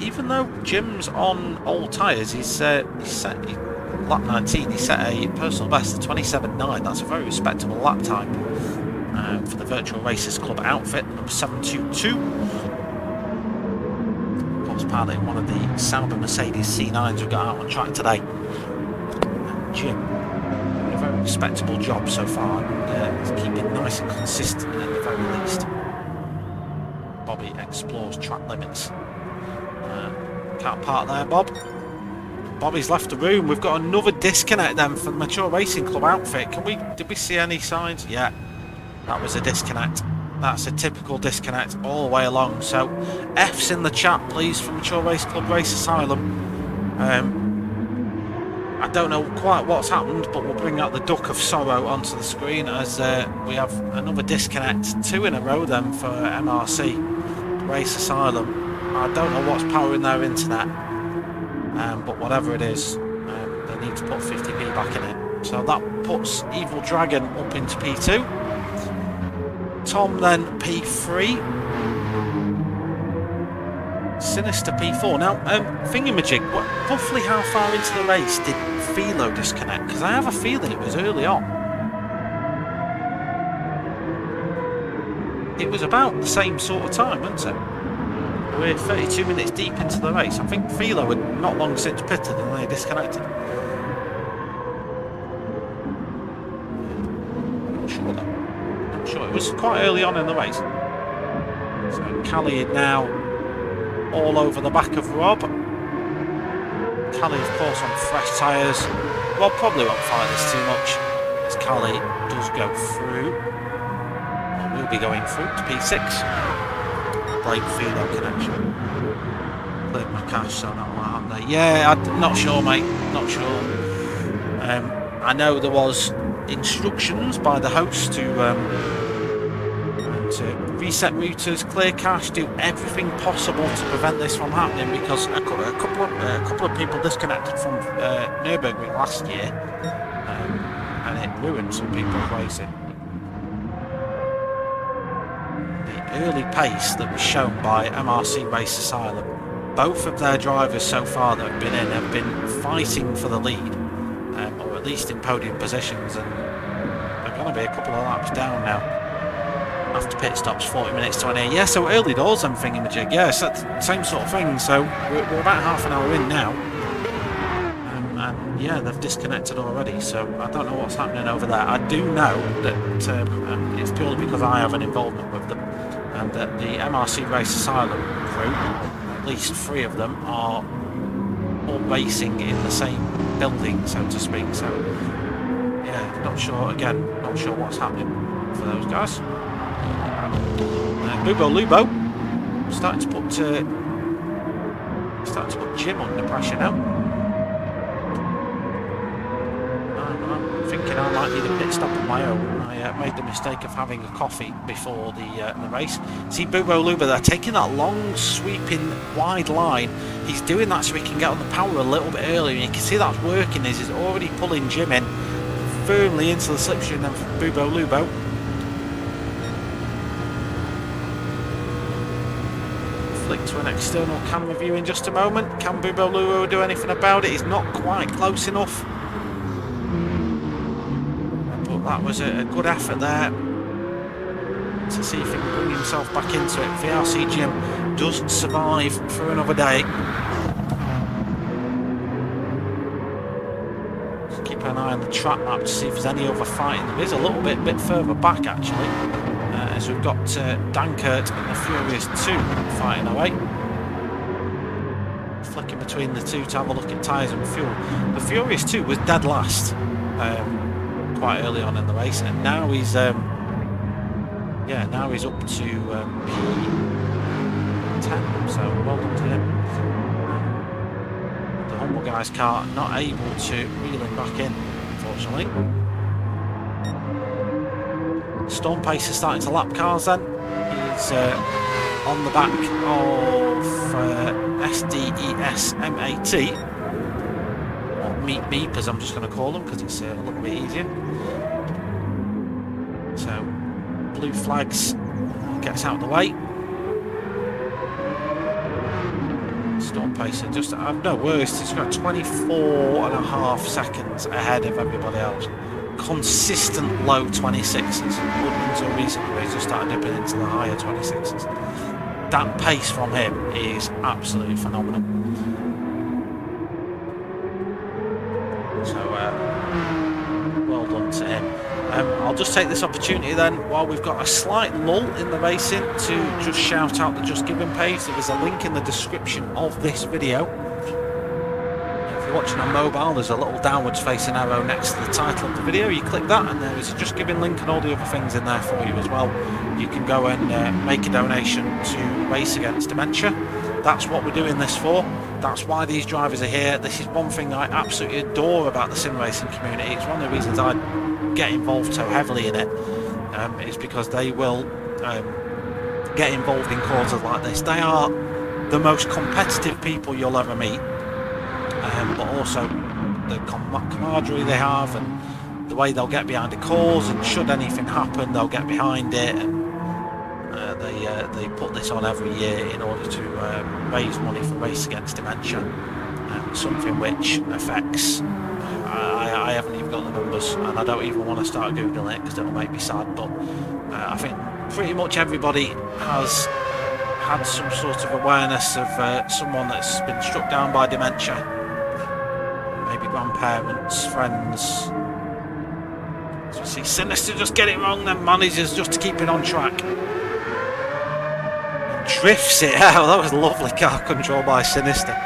S2: even though Jim's on old tyres, he's set lap 19. He set a personal best of 27.9. That's a very respectable lap time for the Virtual Racers Club outfit, number 722. Of course, piloting one of the Sauber Mercedes C9s we've got out on track today. Jim, a very respectable job so far, and he's keeping nice and consistent at the very least. Bobby explores track limits. Can't park there, Bob. Bobby's left the room. We've got another disconnect then for the Mature Racing Club outfit. Did we see any signs? Yeah, that was a disconnect. That's a typical disconnect all the way along. So F's in the chat, please, for Mature Race Club Race Asylum. I don't know quite what's happened, but we'll bring out the Duck of Sorrow onto the screen as we have another disconnect, 2 in a row then for MRC Race Asylum. I don't know what's powering their internet, but whatever it is, they're need to put 50p back in it. So that puts Evil Dragon up into P2. Tom then P3. Sinister P4. Now, Thingamajig, roughly how far into the race did Philo disconnect? Because I have a feeling it was early on. It was about the same sort of time, wasn't it? We're 32 minutes deep into the race. I think Philo had not long since pitted and they disconnected. I'm not sure though. I'm sure it was quite early on in the race. So Callie now all over the back of Rob. Callie, of course, on fresh tyres. Rob probably won't fight this too much as Callie does go through. Or will be going through to P6. Blake Philo connection. Cleared my cash, so not aren't they? Yeah, I'm not sure, mate. Not sure. I know there was instructions by the host to reset routers, clear cache, do everything possible to prevent this from happening, because a couple of people disconnected from Nürburgring last year, and it ruined some people's racing. The early pace that was shown by MRC Race Asylum, both of their drivers so far that have been in have been fighting for the lead, or at least in podium positions, and they're going to be a couple of laps down now after pit stops, 40 minutes to an hour. Yeah, so early doors and thingamajig. Yeah, so that's the same sort of thing. So we're about half an hour in now, and yeah, they've disconnected already. So I don't know what's happening over there. I do know that it's purely because I have an involvement with them, and that the MRC Race Asylum crew, at least 3 of them, are all racing in the same building, so to speak. So yeah, not sure what's happening for those guys. Bubo Lubo starting to put Jim under pressure now. I'm thinking I might need a pit stop on my own. I made the mistake of having a coffee before the race. See Bubo Lubo there taking that long sweeping wide line. He's doing that so he can get on the power a little bit earlier, and you can see that's working. He's already pulling Jim in firmly into the slipstream then for Bubo Lubo. To an external camera view in just a moment. Can Bubo Lubo do anything about it? He's not quite close enough, but that was a good effort there to see if he can bring himself back into it. VRC Jim doesn't survive for another day. Just keep an eye on the track map to see if there's any other fighting. There is a little bit further back actually. As we've got Dankert and the Furious 2 fighting away. Flicking between the two to have a look at tyres and fuel. The Furious 2 was dead last quite early on in the race, and now he's up to P10, so well done to him. The Humble Guy's car not able to reel him back in, unfortunately. Storm Pace is starting to lap cars then. He's on the back of SDS MAT, or Meet Meep as I'm just going to call them because it's a little bit easier. So blue flags gets out of the way. Storm Pacer just, I've no words, he's got 24.5 seconds ahead of everybody else. Consistent low 26s. Until recently he's just started dipping into the higher 26s. That pace from him is absolutely phenomenal. So well done to him. I'll just take this opportunity then, while we've got a slight lull in the racing, to just shout out the Just Giving page. There is a link in the description of this video. Watching on mobile, there's a little downwards facing arrow next to the title of the video. You click that and there is a Just Giving link and all the other things in there for you as well. You can go and make a donation to Race Against Dementia. That's what we're doing this for. That's why these drivers are here. This is one thing I absolutely adore about the sim racing community. It's one of the reasons I get involved so heavily in it. It's because they will get involved in causes like this. They are the most competitive people you'll ever meet. But also the camaraderie they have, and the way they'll get behind the cause, and should anything happen, they'll get behind it. And they put this on every year in order to raise money for Race Against Dementia, something which affects. I haven't even got the numbers, and I don't even want to start googling it because it'll make me sad. But I think pretty much everybody has had some sort of awareness of someone that's been struck down by dementia. Maybe grandparents, friends. So see Sinister just get it wrong, then manages just to keep it on track. Drifts it out. That was lovely car control by Sinister.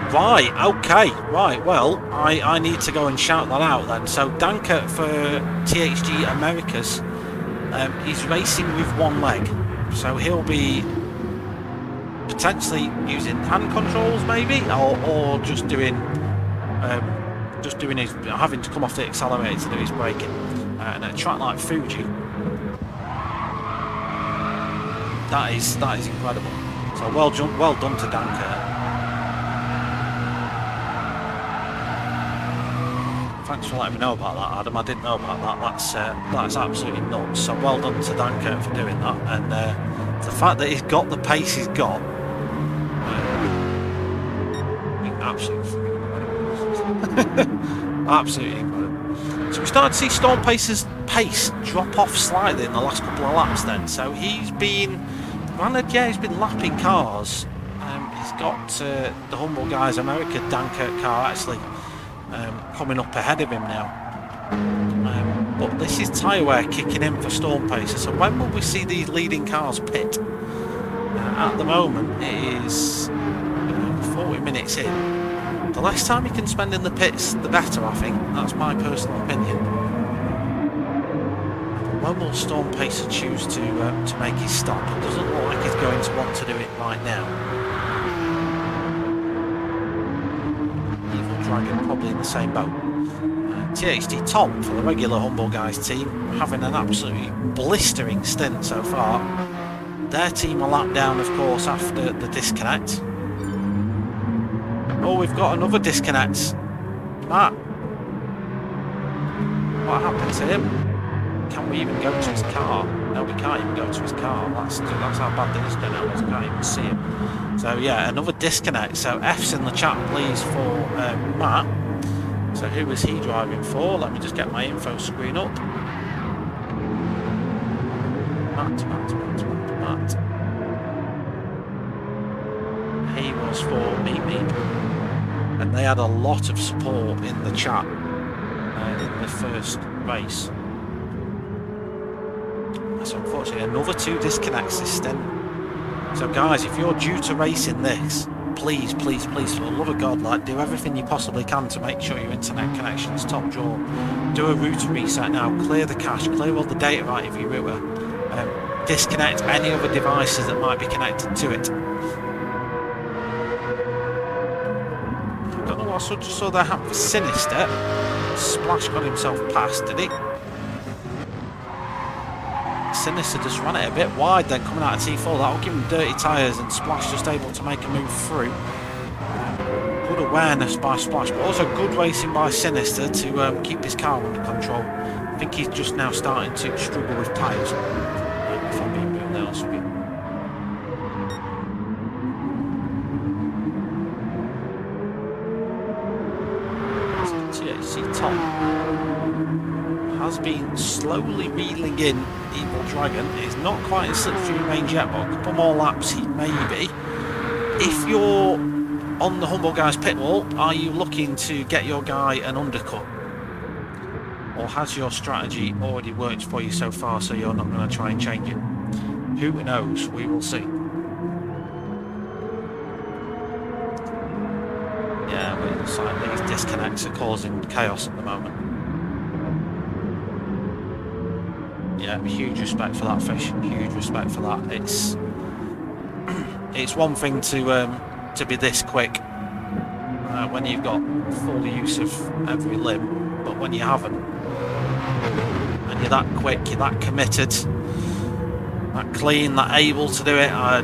S2: Right, okay, right, well, I need to go and shout that out then. So Danker for THG Americas, he's racing with one leg. So he'll be potentially using hand controls maybe, or just doing his, having to come off the accelerator to do his braking. And a track like Fuji, that is incredible. So well done to Danker. Thanks for letting me know about that, Adam. I didn't know about that. That's absolutely nuts. So well done to Danker for doing that. And the fact that he's got the pace he's got, absolutely incredible. Absolutely incredible. So we started to see Storm Pace's pace drop off slightly in the last couple of laps then. So he's been lapping cars. He's got the Humble Guys America Danker car actually coming up ahead of him now. But this is tyre wear kicking in for Storm Pacer. So when will we see these leading cars pit? At the moment it is 40 minutes in. The less time he can spend in the pits, the better, I think. That's my personal opinion. When will Storm Pacer choose to make his stop? It doesn't look like he's going to want to do it right now. Evil Dragon probably in the same boat. THD Tom for the regular Humble Guys team, having an absolutely blistering stint so far. Their team a lap down, of course, after the disconnect. Oh, we've got another disconnect. Matt, what happened to him? Can we even go to his car? No, we can't even go to his car. That's how bad the disconnect was. We can't even see him. So yeah, another disconnect. So F's in the chat, please, for Matt. So who is he driving for? Let me just get my info screen up. Matt. He was for Meep Meep. And they had a lot of support in the chat in the first race. So unfortunately another 2 disconnects this stint. So guys, if you're due to race in this, please, for the love of God, like, do everything you possibly can to make sure your internet connection is top drawer. Do a router reset now, clear the cache, clear all the data out of your router, disconnect any other devices that might be connected to it. I just saw that happen for Sinister. Splash got himself past, did he? Sinister just ran it a bit wide then coming out of T4. That'll give him dirty tyres, and Splash just able to make a move through. Good awareness by Splash, but also good racing by Sinister to keep his car under control. I think he's just now starting to struggle with tyres. If I'm being real honest with you. Tom has been slowly reeling in Evil Dragon. He's not quite in slipstream range yet, but a couple more laps he may be. If you're on the Humble Guys pit wall, are you looking to get your guy an undercut? Or has your strategy already worked for you so far, so you're not going to try and change it? Who knows? We will see. Yeah, but it looks like these disconnects are causing chaos at the moment. Yeah, huge respect for that, Fish. Huge respect for that. It's one thing to be this quick when you've got full use of every limb, but when you haven't, and you're that quick, you're that committed, that clean, that able to do it. I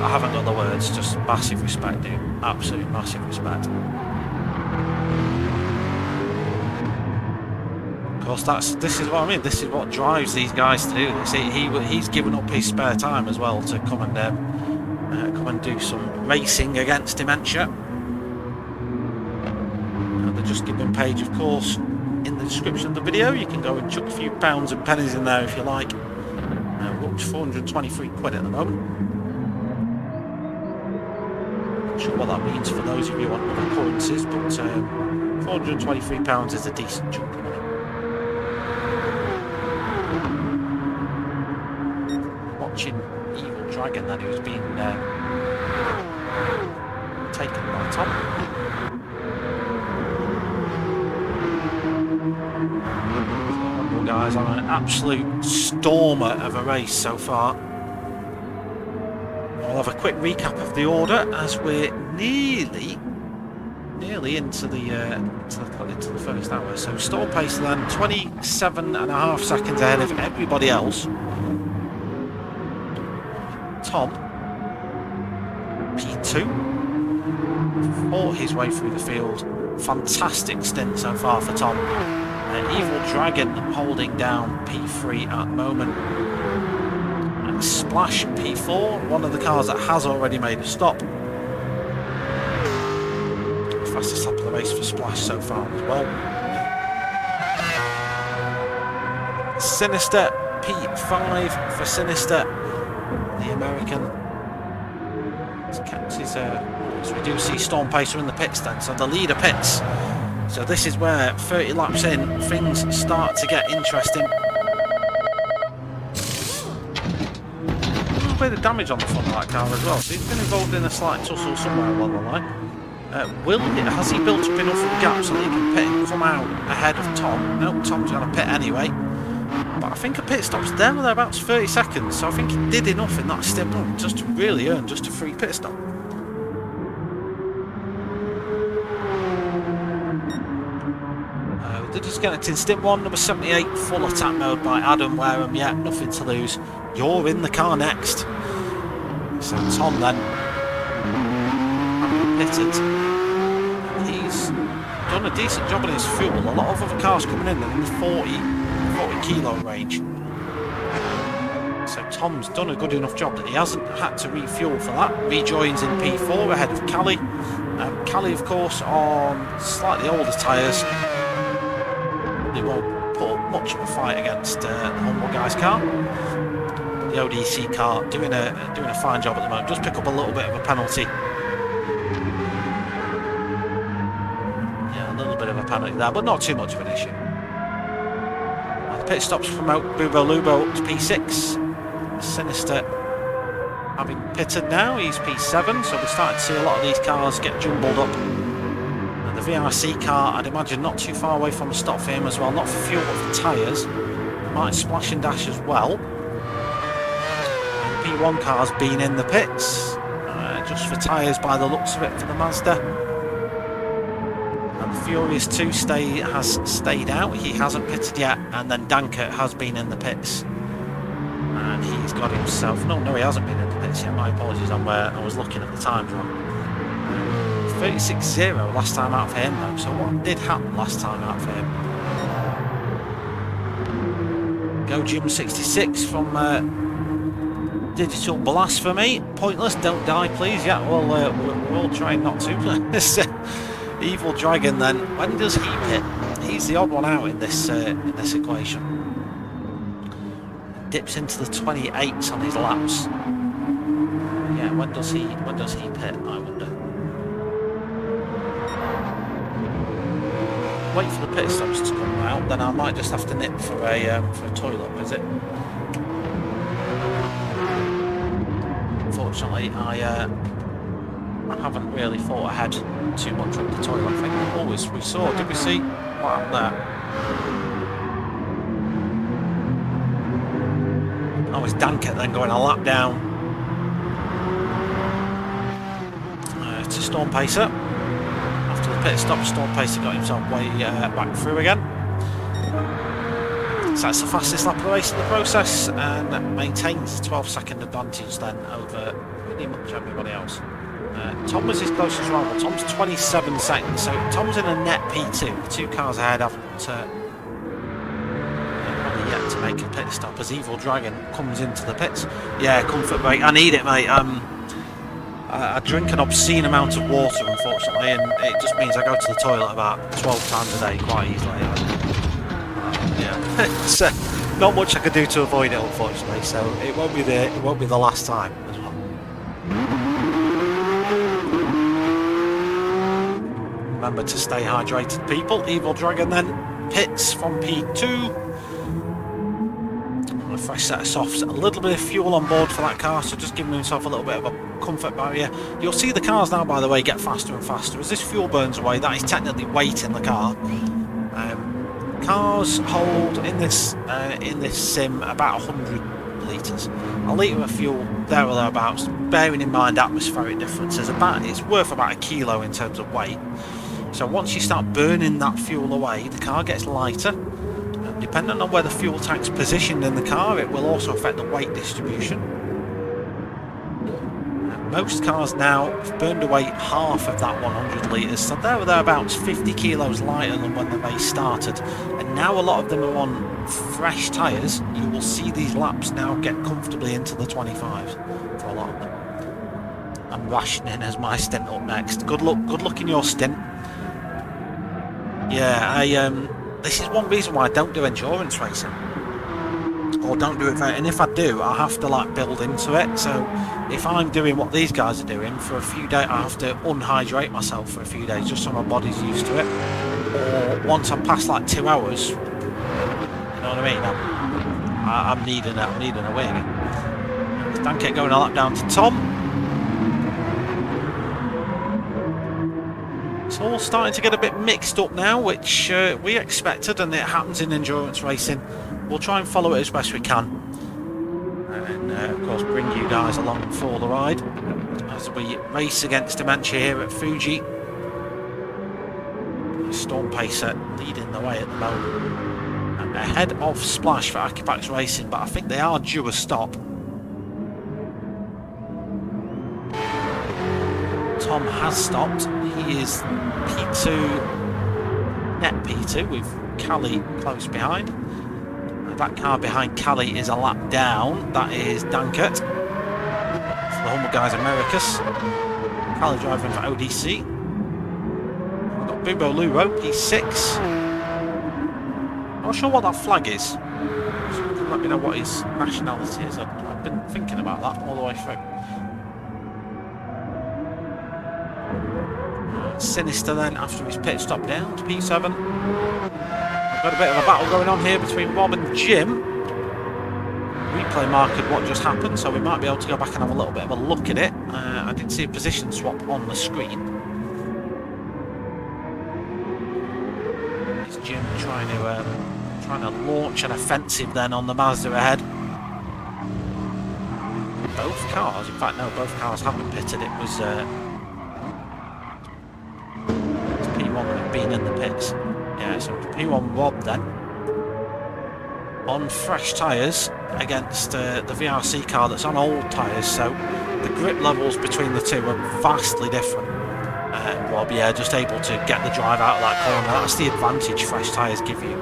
S2: haven't got the words. Just massive respect, dude. Absolute massive respect. Of course, this is what I mean. This is what drives these guys to do this. He's given up his spare time as well to come and do some racing against dementia. And they're just giving page, of course, in the description of the video. You can go and chuck a few pounds and pennies in there if you like. We're up to 423 quid at the moment. Not sure what that means for those of you on other currencies, but £423 is a decent chunk of money. Watching Evil Dragon then, who's been taken by Tom. Guys, on an absolute stormer of a race so far. We'll have a quick recap of the order as we're nearly into the first hour. So Storm Pace then 27.5 seconds ahead of everybody else. Tom P2 fought his way through the field. Fantastic stint so far for Tom. Evil Dragon holding down P3 at the moment. And Splash P4, one of the cars that has already made a stop. Fastest lap of the race for Splash so far as well. Sinister P5 for Sinister, the American. So we do see Storm Pacer in the pits then, so the leader pits. So this is where 30 laps in, things start to get interesting. A little bit of damage on the front of that car as well, so he's been involved in a slight tussle somewhere along the line. Has he built up enough of a gap so that he can pit and come out ahead of Tom? No, Tom's going to pit anyway. But I think a pit stop's there or thereabouts 30 seconds, so I think he did enough in that stint run just to really earn just a free pit stop. They're just getting it in stint 1, number 78, full attack mode by Adam Wareham. Yeah, nothing to lose. You're in the car next. So Tom then, pitted. He's done a decent job on his fuel. A lot of other cars coming in the 40 kilo range. So Tom's done a good enough job that he hasn't had to refuel for that. Rejoins in P4 ahead of Callie. Callie, of course, on slightly older tyres. They won't put up much of a fight against the Humble Guy's car. The ODC car doing a fine job at the moment. Just pick up a little bit of a penalty. Yeah, a little bit of a penalty there, but not too much of an issue. The pit stops promote Bubo Lubo up to P6. Sinister having pitted now, he's P7, so we're starting to see a lot of these cars get jumbled up. The VRC car, I'd imagine, not too far away from the stop for him as well. Not for fuel, but for tyres. Might splash and dash as well. The P1 car's been in the pits, just for tyres by the looks of it for the Mazda. And the Furious 2 has stayed out. He hasn't pitted yet. And then Dankert has been in the pits. And he's got himself... No, he hasn't been in the pits yet. My apologies, I was looking at the time wrong. 36-0 last time out for him though, so what did happen last time out for him? Go Jim 66 from Digital Blasphemy. Pointless, don't die please. Yeah, well, we're all trying not to. Evil Dragon then, when does he pit? He's the odd one out in this equation. Dips into the 28s on his laps. Yeah, when does he pit, I wonder? Wait for the pit stops to come out, then I might just have to nip for a toilet visit. Unfortunately, I haven't really thought ahead too much on the toilet thing. Did we see what happened there? Oh, it's Dankert then going a lap down to Storm Pacer. After the pit stop, Storm Pacer got himself way back through again. That's the fastest lap of the race in the process and maintains 12-second advantage then over pretty much everybody else. Tom was his closest rival. Tom's 27 seconds, so Tom's in a net P2. The 2 cars ahead haven't probably yet to make a pit stop as Evil Dragon comes into the pits. Yeah, comfort break. I need it, mate. I drink an obscene amount of water, unfortunately, and it just means I go to the toilet about 12 times a day quite easily. Yeah, it's not much I could do to avoid it, unfortunately. So it won't be the last time as well. Remember to stay hydrated, people. Evil Dragon then pits from P2. A fresh set of softs, a little bit of fuel on board for that car, so just giving himself a little bit of a comfort barrier. You'll see the cars now, by the way, get faster and faster as this fuel burns away. That is technically weight in the car. Cars hold in this sim about 100 litres. A litre of fuel there or thereabouts, bearing in mind atmospheric differences. It's worth about 1 kilo in terms of weight. So once you start burning that fuel away, the car gets lighter. Depending on where the fuel tank's positioned in the car, it will also affect the weight distribution. Most cars now have burned away half of that 100 litres, so there or thereabouts 50 kilos lighter than when the race started. And now a lot of them are on fresh tyres. You will see these laps now get comfortably into the 25s for a lot of them. I'm rationing as my stint up next. Good luck in your stint. Yeah, this is one reason why I don't do endurance racing, or don't do it very, and if I do, I have to like build into it. So if I'm doing what these guys are doing for a few days, I have to unhydrate myself for a few days just so my body's used to it. Or once I'm past like 2 hours, you know what I mean, I'm needing a win again. Stankett going a lap down to Tom. It's all starting to get a bit mixed up now, which we expected, and it happens in endurance racing. We'll try and follow it as best we can, and of course bring you guys along for the ride as we race against dementia here at Fuji. Storm Pacer leading the way at the moment, and ahead of Splash for AequepaX Racing, but I think they are due a stop. Tom has stopped. He is P2, net P2, with Callie close behind. That car behind Callie is a lap down. That is Dankert for the Humble Guys Americas. Callie driving for ODC. We've got Bimbo Luro, P6. Not sure what that flag is. Let me know what his nationality is. I've been thinking about that all the way through. Sinister then after his pit stop down to P7. We've got a bit of a battle going on here between Rob and Jim. Replay marked what just happened, so we might be able to go back and have a little bit of a look at it. I did see a position swap on the screen. Is Jim trying to launch an offensive then on the Mazda ahead? Both cars, in fact no, both cars haven't pitted. It was P1 that have been in the pits. Yeah, so P1 Rob then on fresh tyres against the VRC car that's on old tyres, so the grip levels between the two are vastly different. Rob, yeah, just able to get the drive out of that corner. That's the advantage fresh tyres give you.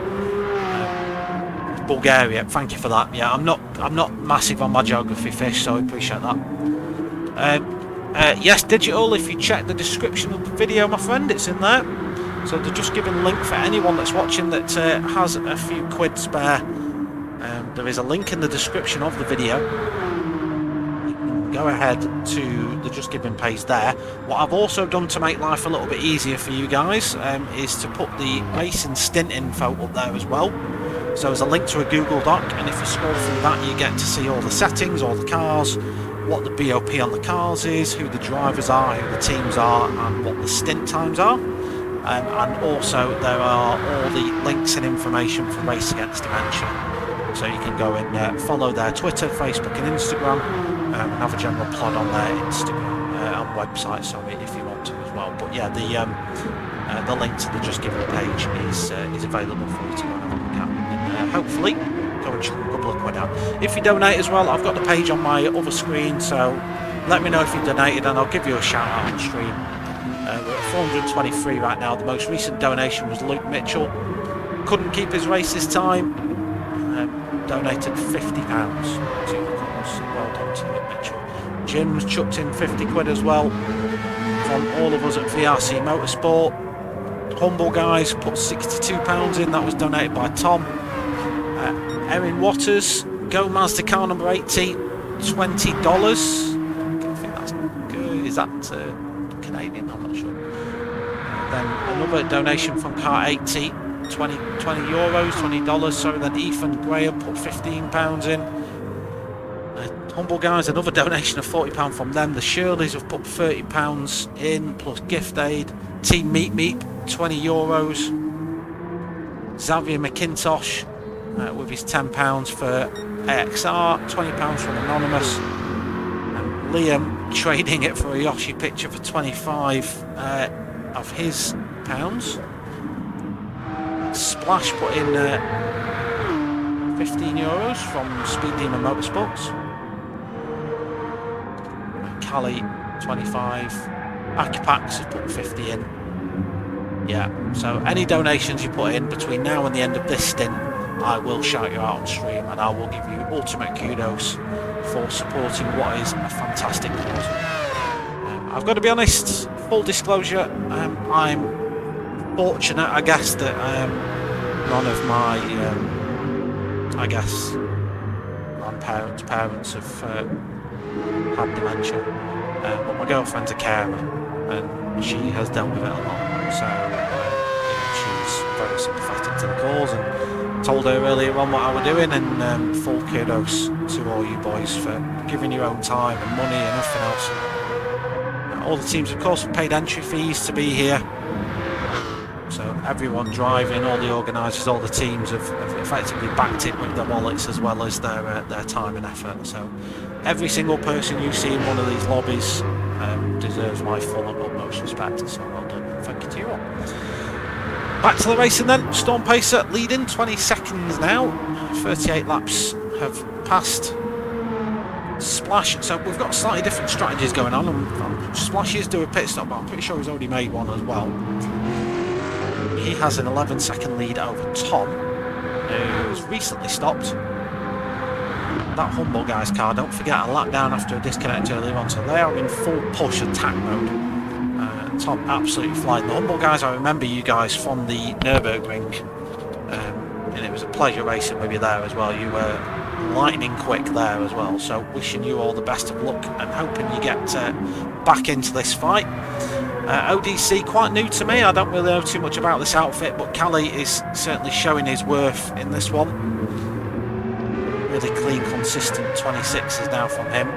S2: Bulgaria, thank you for that. Yeah, I'm not massive on my geography, Fish, so I appreciate that. Yes, digital, if you check the description of the video, my friend, it's in there. So they're just giving a link for anyone that's watching that has a few quid spare. There is a link in the description of the video. You can go ahead to the Just Giving page there. What I've also done to make life a little bit easier for you guys is to put the racing stint info up there as well. So there's a link to a Google Doc, and if you scroll through that, you get to see all the settings, all the cars, what the BOP on the cars is, who the drivers are, who the teams are, and what the stint times are. And also there are all the links and information for Race Against Dementia. So you can go and follow their Twitter, Facebook and Instagram, and have a general plod on their Instagram and website, sorry, if you want to as well. But yeah, the link to the Just Giving page is available for you to go and have a look at hopefully go and chuck a couple of quid out. If you donate as well, I've got the page on my other screen, so let me know if you donated and I'll give you a shout out on stream. We're at 423 right now. The most recent donation was Luke Mitchell. Couldn't keep his race this time. Donated £50 to the cause. Well done to Luke Mitchell. Jim's chucked in 50 quid as well from all of us at VRC Motorsport. Humble Guys put £62 in. That was donated by Tom. Erin Waters, Go Mazda car number 80, $20. I think that's good. Is that Canadian? I'm not sure. Then another donation from car 80, €20, $20. Sorry. Then Ethan Graham put £15 in. Humble Guys, another donation of £40 from them. The Shirleys have put £30 in plus gift aid. Team Meet Meet, €20. Xavier McIntosh with his £10 for AXR, £20 from Anonymous. And Liam trading it for a Yoshi picture for 25 of his pounds. Splash put in €15 from Speed Demon Motorsports. Callie 25. AequepaX has put 50 in. Yeah, so any donations you put in between now and the end of this stint, I will shout you out on stream and I will give you ultimate kudos for supporting what is a fantastic cause. I've got to be honest, full disclosure, I'm fortunate, I guess, that none of my, grandparents, parents have had dementia, but my girlfriend's a carer and she has dealt with it a lot, so she's very sympathetic to the cause and told her earlier on what I were doing, and full kudos to all you boys for giving your own time and money and nothing else. All the teams, of course, have paid entry fees to be here, so everyone driving, all the organisers, all the teams have effectively backed it with their wallets as well as their time and effort. So every single person you see in one of these lobbies deserves my full and utmost respect, so well done. Thank you to you all. Back to the racing then. Storm Pacer leading 20 seconds now. 38 laps have passed. Splash, so we've got slightly different strategies going on. Splash is doing a pit stop, but I'm pretty sure he's already made one as well. He has an 11-second lead over Tom, who's recently stopped. That Humble Guys car, don't forget, a lap down after a disconnect earlier on, so they are in full push attack mode. Tom absolutely flying. The Humble Guys, I remember you guys from the Nürburgring, and it was a pleasure racing with you there as well. You were lightning quick there as well, so wishing you all the best of luck and hoping you get back into this fight. ODC, quite new to me, I don't really know too much about this outfit, but Callie is certainly showing his worth in this one. Really clean, consistent 26s now from him.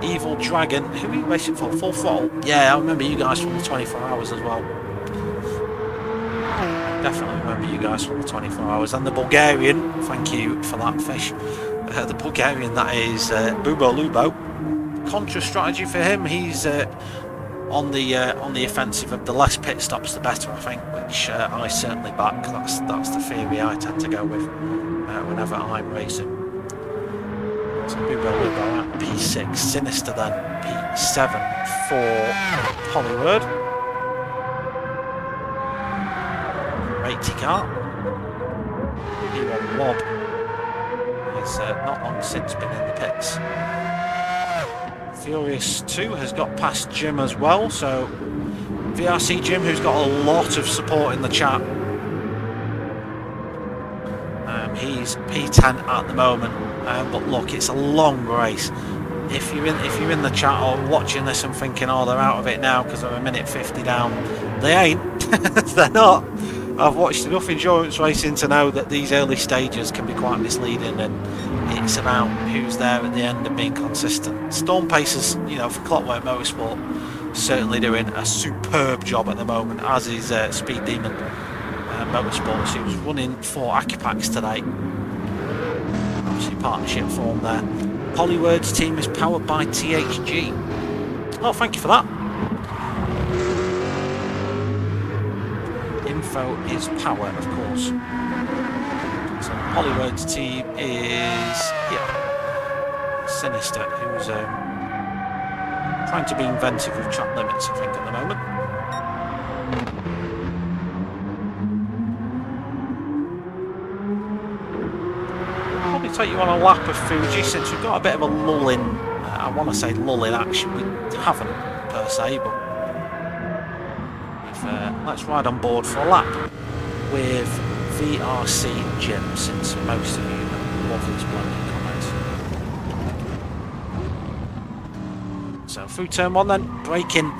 S2: Evil Dragon, who are you racing for? Full Throttle? Yeah, I remember you guys from the 24 hours as well. Definitely remember you guys from the 24 hours. And the Bulgarian, thank you for that, Fish. The Bulgarian, that is Bubo Lubo. Contra strategy for him, he's on the offensive of the less pit stops the better, I think, which I certainly back. That's the theory I tend to go with whenever I'm racing. So Bubo Lubo at P6, Sinister then P7 for Hollywood. Ratey car. P1 Wob is not long since been in the pits. Furious 2 has got past Jim as well, so VRC Jim, who's got a lot of support in the chat. He's P10 at the moment, but look, it's a long race. If you're in the chat or watching this and thinking, oh, they're out of it now because they're a minute 50 down, they ain't. They're not. I've watched enough endurance racing to know that these early stages can be quite misleading, and it's about who's there at the end and being consistent. Storm Pacers, for Clockwork Motorsport, certainly doing a superb job at the moment, as is Speed Demon Motorsports, who's running for AequepaX today. Obviously partnership form there. Hollywood's team is powered by THG. Oh, thank you for that. Info is power, of course. So the Hollywood's team is here. Sinister, who's trying to be inventive with track limits, I think, at the moment. I'll probably take you on a lap of Fuji since we've got a bit of a lull in, I want to say lull in action. We haven't per se, but let's ride on board for a lap with VRC Jim, since most of you love this bloke in comments. So through turn one then, braking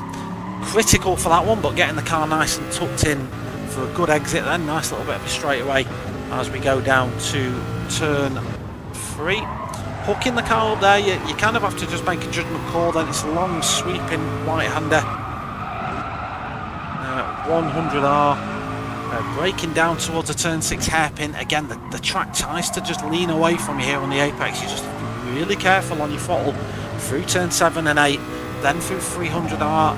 S2: critical for that one, but getting the car nice and tucked in for a good exit then. Nice little bit of a straightaway as we go down to turn 3. Hooking the car up there, you kind of have to just make a judgment call then. It's a long sweeping right-hander. 100R. Braking down towards a turn 6 hairpin. Again, the track tries to just lean away from you here on the Apex. You just have to be really careful on your throttle through turn 7 and 8, then through 300R.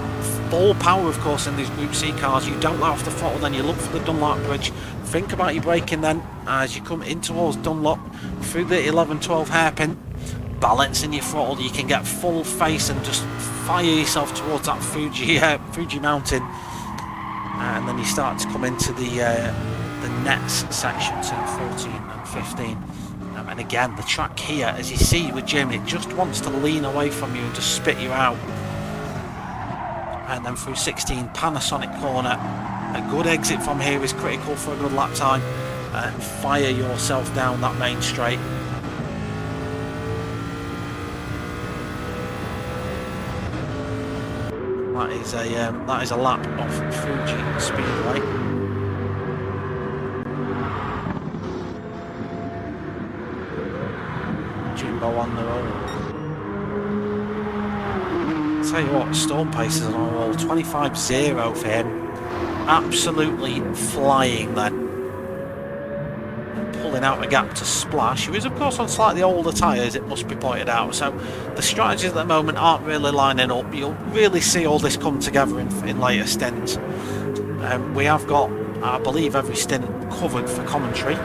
S2: Full power, of course, in these Group C cars. You don't let off the throttle, then you look for the Dunlop bridge. Think about your braking then as you come in towards Dunlop through the 11-12 hairpin. Balancing your throttle, you can get full face and just fire yourself towards that Fuji mountain. And then you start to come into the nets section, turn 14 and 15. And again, the track here, as you see with Jim, it just wants to lean away from you and just spit you out. And then through 16, Panasonic corner. A good exit from here is critical for a good lap time. And fire yourself down that main straight. That is a lap off Fuji Speedway. Jimbo on the roll. Tell you what, Storm Pace is on a roll. 25-0 for him. Absolutely flying then. Pulling out a gap to Splash, who is of course on slightly older tyres, it must be pointed out. So the strategies at the moment aren't really lining up. You'll really see all this come together in later stints. We have got, I believe, every stint covered for commentary.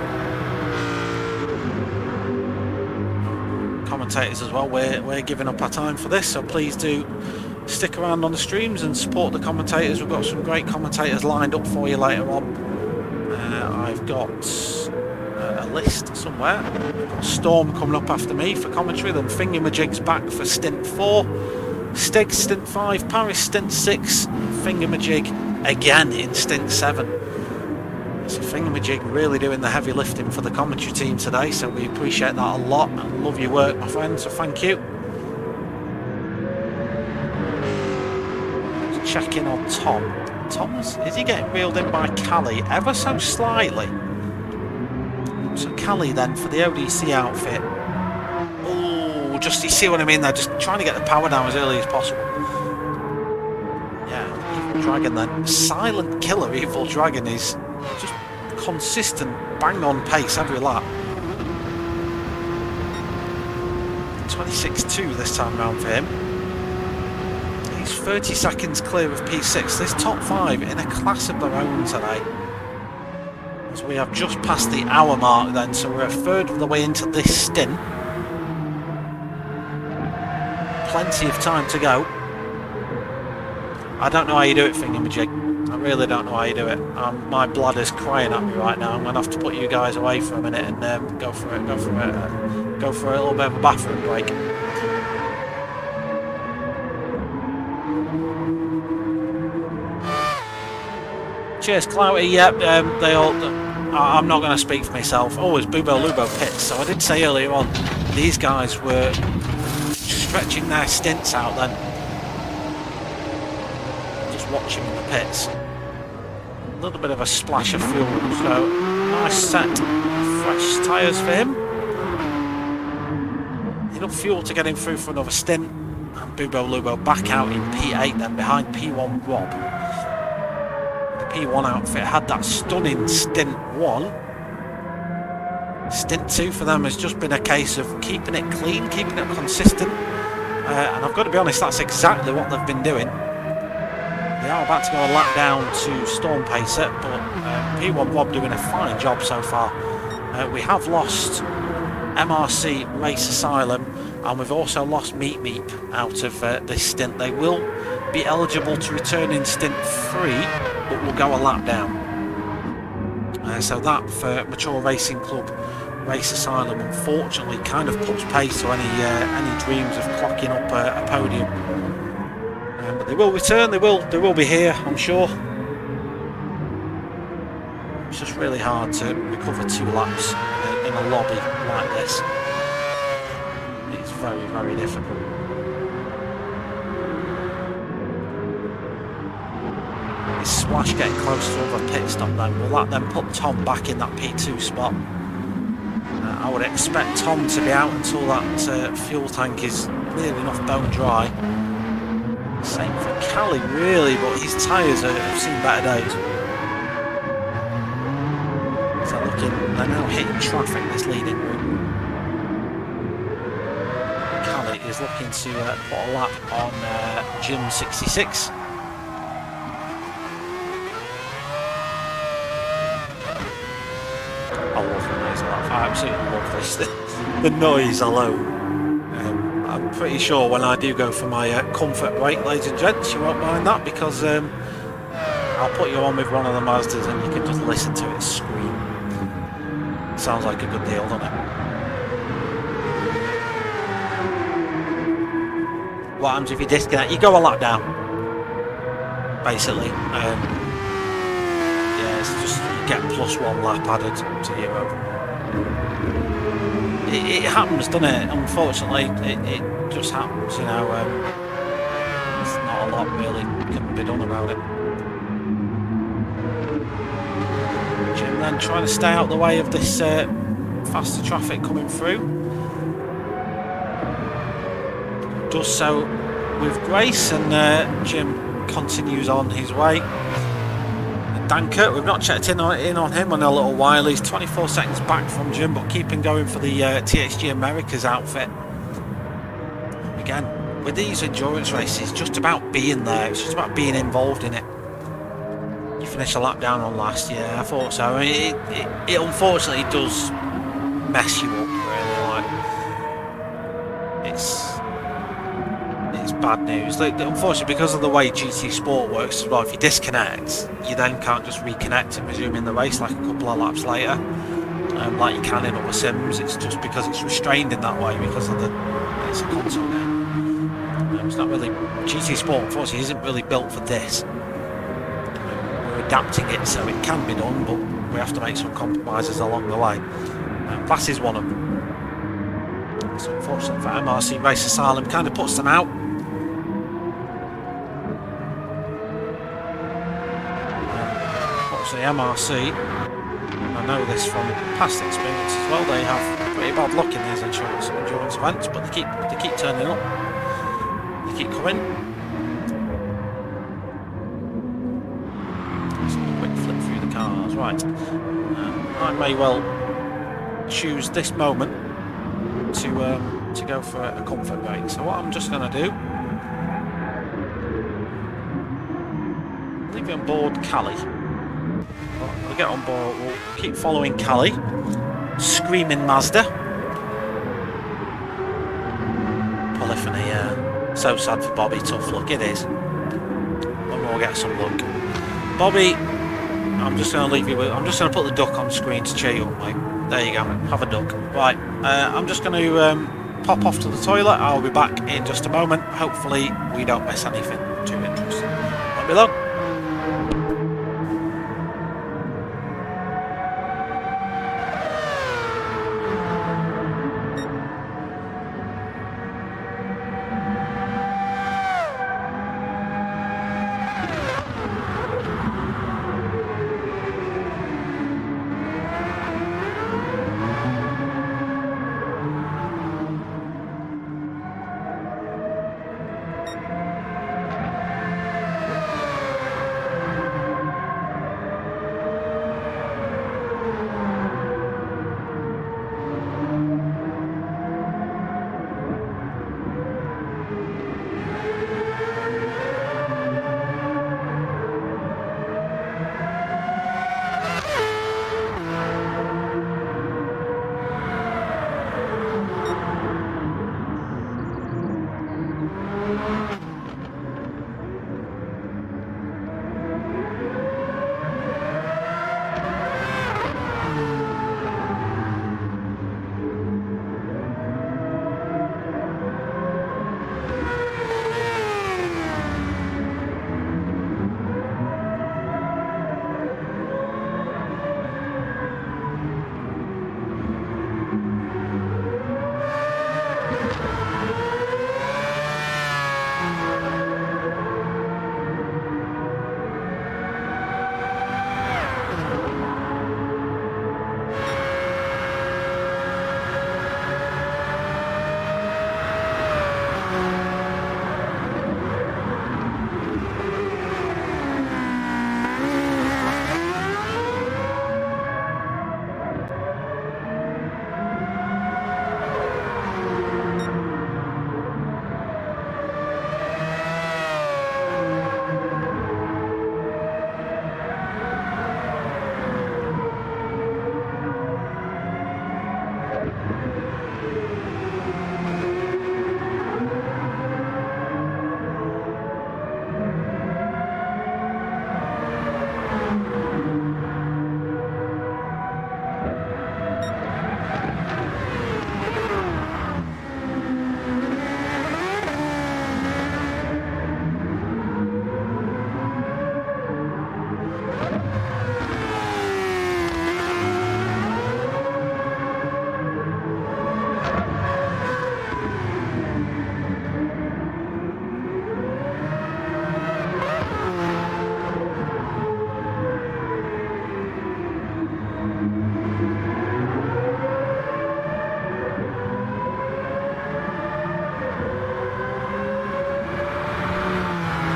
S2: Commentators as well, we're giving up our time for this, so please do stick around on the streams and support the commentators. We've got some great commentators lined up for you later on. I've got a list somewhere. Storm coming up after me for commentary, then Fingermajig's back for stint 4, Stig stint 5, Paris stint 6, Fingermajig again in stint 7. So Fingermajig really doing the heavy lifting for the commentary team today, so we appreciate that a lot and love your work, my friend, so thank you. Check in on Tom. Tom's, is he getting reeled in by Callie ever so slightly? So Callie then for the ODC outfit. Oh, just you see what I mean there, just trying to get the power down as early as possible. Yeah, Evil Dragon then. Silent killer Evil Dragon is just consistent, bang on pace every lap. 26.2 this time around for him. He's 30 seconds clear of P6. This top 5 in a class of their own today. So we have just passed the hour mark then, so we're a third of the way into this stint. Plenty of time to go. I don't know how you do it, Fingermajig. I really don't know how you do it. My bladder's crying at me right now. I'm going to have to put you guys away for a minute and go for a little bit of a bathroom break. Cheers, Clouty. Yep, they all. I'm not going to speak for myself. Oh, it's Bubo Lubo pits. So I did say earlier on, these guys were stretching their stints out then. Just watching in the pits. A little bit of a splash of fuel. So nice set of fresh tyres for him. Enough fuel to get him through for another stint. And Bubo Lubo back out in P8 then behind P1 Rob. P1 outfit had that stunning stint 1. Stint 2 for them has just been a case of keeping it clean, keeping it consistent, and I've got to be honest, that's exactly what they've been doing. They are about to go a lap down to Storm Pacer, but P1 Rob doing a fine job so far. We have lost MRC Race Asylum, and we've also lost Meep Meep out of this stint. They will be eligible to return in stint 3, but will go a lap down. So that for Mature Racing Club Race Asylum unfortunately kind of puts pace to any dreams of clocking up a podium. But they will return. They will be here, I'm sure. It's just really hard to recover 2 laps in a lobby like this. It's very, very difficult. Is Splash getting close to another pit stop then? Will that then put Tom back in that P2 spot? I would expect Tom to be out until that fuel tank is nearly enough bone dry. Same for Callie really, but his tyres have seen better days. So they're now hitting traffic this leading route. Callie is looking to put a lap on Jim 66. I love the noise of that. I absolutely love this. The noise alone. I'm pretty sure when I do go for my comfort break, ladies and gents, you won't mind that, because I'll put you on with one of the Mazdas and you can just listen to it scream. Sounds like a good deal, doesn't it? What happens if you disconnect? You go a lap down, basically. Yeah, it's just you get +1 lap added to your It happens, doesn't it? Unfortunately, it just happens, you know. There's not a lot really can be done about it. Jim then trying to stay out the way of this faster traffic coming through. Does so with grace, and Jim continues on his way. Dankert, we've not checked in on him in a little while. He's 24 seconds back from Jim, but keeping going for the TXG Americas outfit. Again, with these endurance races, it's just about being there. It's just about being involved in it. You finished a lap down on last year. I thought so. I mean, it unfortunately does mess you up, really. Like, it's bad news. Like, unfortunately, because of the way GT Sport works as well, if you disconnect, you then can't just reconnect and resume in the race like a couple of laps later, like you can in other sims. It's just because it's restrained in that way because of it's a console game. It's not really GT Sport. Unfortunately, isn't really built for this. We're adapting it so it can be done, but we have to make some compromises along the way. That is one of them. So unfortunately for MRC Race Asylum, kind of puts them out. The MRC, I know this from past experience as well, they have pretty bad luck in these endurance events, but they keep turning up, they keep coming. Just a quick flip through the cars, right. I may well choose this moment to go for a comfort break. So what I'm just going to do, leave you on board Callie. We'll get on board, we'll keep following Callie, screaming Mazda. Polyphony, so sad for Bobby, tough luck, it is. But we'll get some luck. Bobby, I'm just going to leave you with, I'm just going to put the duck on screen to cheer you up, mate. There you go, have a duck. Right, I'm just going to pop off to the toilet, I'll be back in just a moment. Hopefully we don't miss anything too interesting. Won't be long.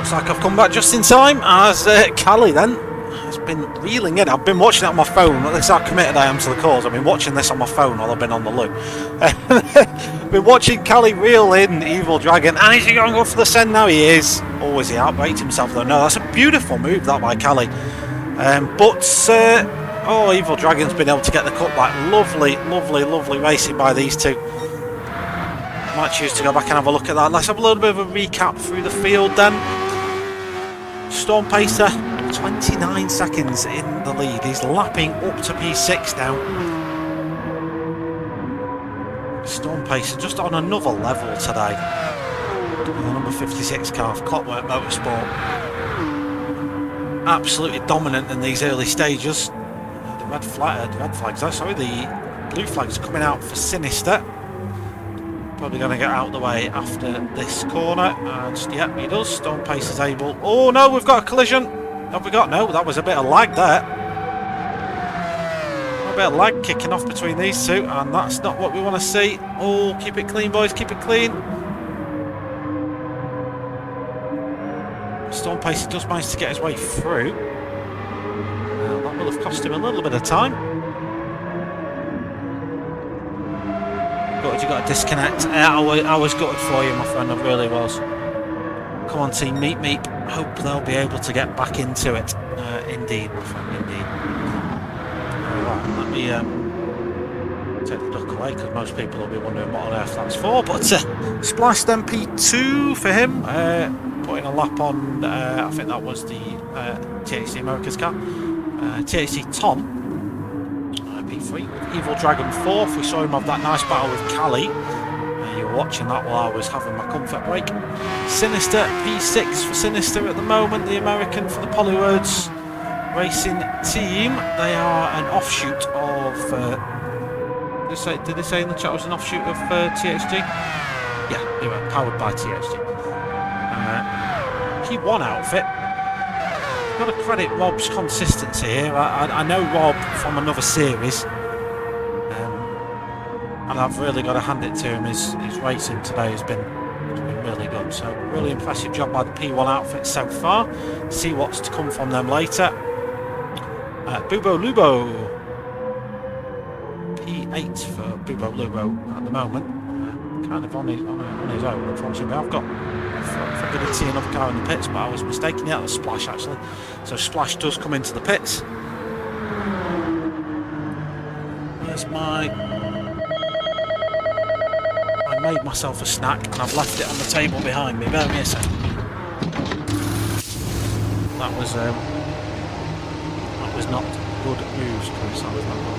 S2: Looks like I've come back just in time, as Callie then has been reeling in. I've been watching it on my phone. That's how committed I am to the cause. I've been watching this on my phone while I've been on the loo. Been watching Callie reel in Evil Dragon, and is he going to go for the send now? He is. Oh, is he outbraked himself though? No, that's a beautiful move that by Callie. Oh, Evil Dragon's been able to get the cutback. Lovely, lovely, lovely racing by these two. Might choose to go back and have a look at that. Let's have a little bit of a recap through the field then. Storm Pacer, 29 seconds in the lead. He's lapping up to P6 now. Storm Pacer just on another level today. The number 56 car for Clockwork Motorsport. Absolutely dominant in these early stages. The blue flags are coming out for Sinister. Probably going to get out of the way after this corner, and yeah, he does. Storm Pace is able. Oh no, we've got a collision. Have we got? No, that was a bit of lag there. A bit of lag kicking off between these two, and that's not what we want to see. Oh, keep it clean, boys, keep it clean. Storm Pace does manage to get his way through. That will have cost him a little bit of time. You got to disconnect. I was gutted for you, my friend. I really was. Come on, team, meet. Hope they'll be able to get back into it. Indeed, my friend, indeed. Right, let me take the duck away, because most people will be wondering what on earth that's for. But splashed MP2 for him, putting a lap on. I think that was the THC America's car. THC Tom. P3, Evil Dragon 4th. We saw him have that nice battle with Callie. You were watching that while I was having my comfort break. Sinister, P6 for Sinister at the moment, the American for the Polywords Racing team. They are an offshoot of... did they say in the chat it was an offshoot of THG? Yeah, they were powered by THG. P1 outfit. Got to credit Rob's consistency here. I know Rob from another series, and I've really got to hand it to him. His racing today has been really good. So really impressive job by the P1 outfit so far. See what's to come from them later. Bubo Lubo, P8 for Bubo Lubo at the moment. Kind of on his own, unfortunately. I've got. I didn't see another car in the pits, but I was mistaken. Yeah, that was Splash actually. So Splash does come into the pits. There's I made myself a snack and I've left it on the table behind me. Bear me a second. That was not good news, Chris. That was not good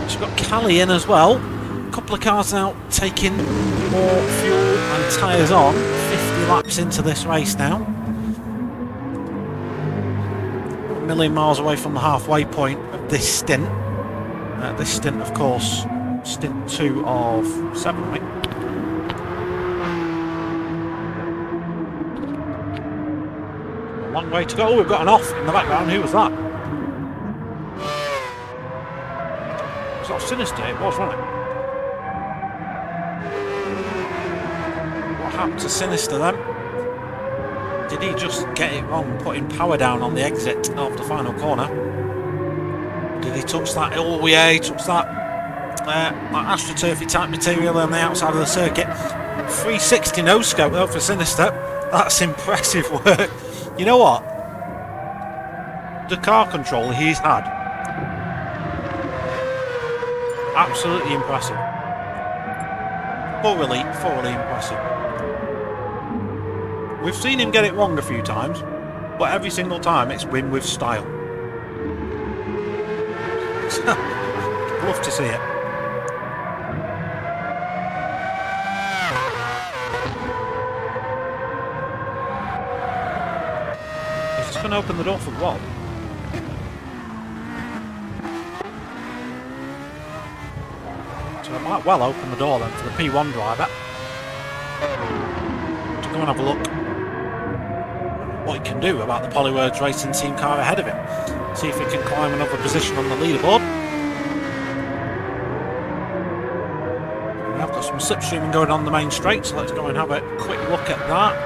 S2: news. She's got Callie in as well. A couple of cars now taking more fuel and tyres on. 50 laps into this race now. A million miles away from the halfway point of this stint. This stint, of course, stint 2 of 7, right? A long way to go. Oh, we've got an off in the background. Who was that? Was that Sinister? It was, wasn't it? Happened to Sinister then? Did he just get it wrong, putting power down on the exit of the final corner? Did he touch that? Oh yeah, he touched that astroturfy type material on the outside of the circuit. 360 no scope though for Sinister. That's impressive work. You know what? The car control he's had, absolutely impressive. Thoroughly impressive. We've seen him get it wrong a few times, but every single time it's win with style. Love to see it. He's just going to open the door for Rob. So I might well open the door then for the P1 driver to go and have a look what he can do about the Polywords Racing team car ahead of him. See if he can climb another position on the leaderboard. We have got some slipstreaming going on the main straight, so let's go and have a quick look at that.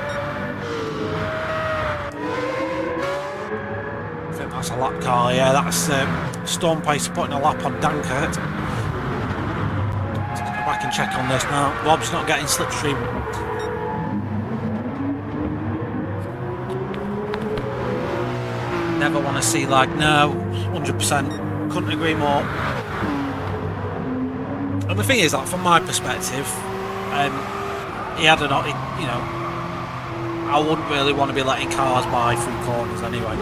S2: That's a lap car, yeah, that's Storm Pacer putting a lap on Dankert. Let's go back and check on this now. Rob's not getting slipstream. Never want to see like, no, 100%, couldn't agree more. And the thing is, like, from my perspective, he had an, you know, I wouldn't really want to be letting cars by through corners anyway.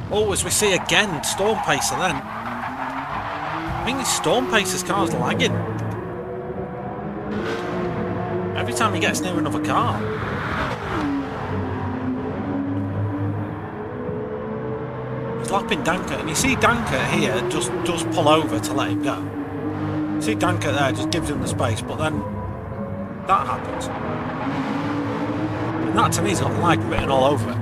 S2: Oh, as we see again, Storm Pacer then. I think this Storm Pacer's car's lagging. Every time he gets near another car. He's lapping Dankert, and you see Dankert here just pull over to let him go. You see Dankert there, just gives him the space, but then that happens. And that to me has got lag written all over it.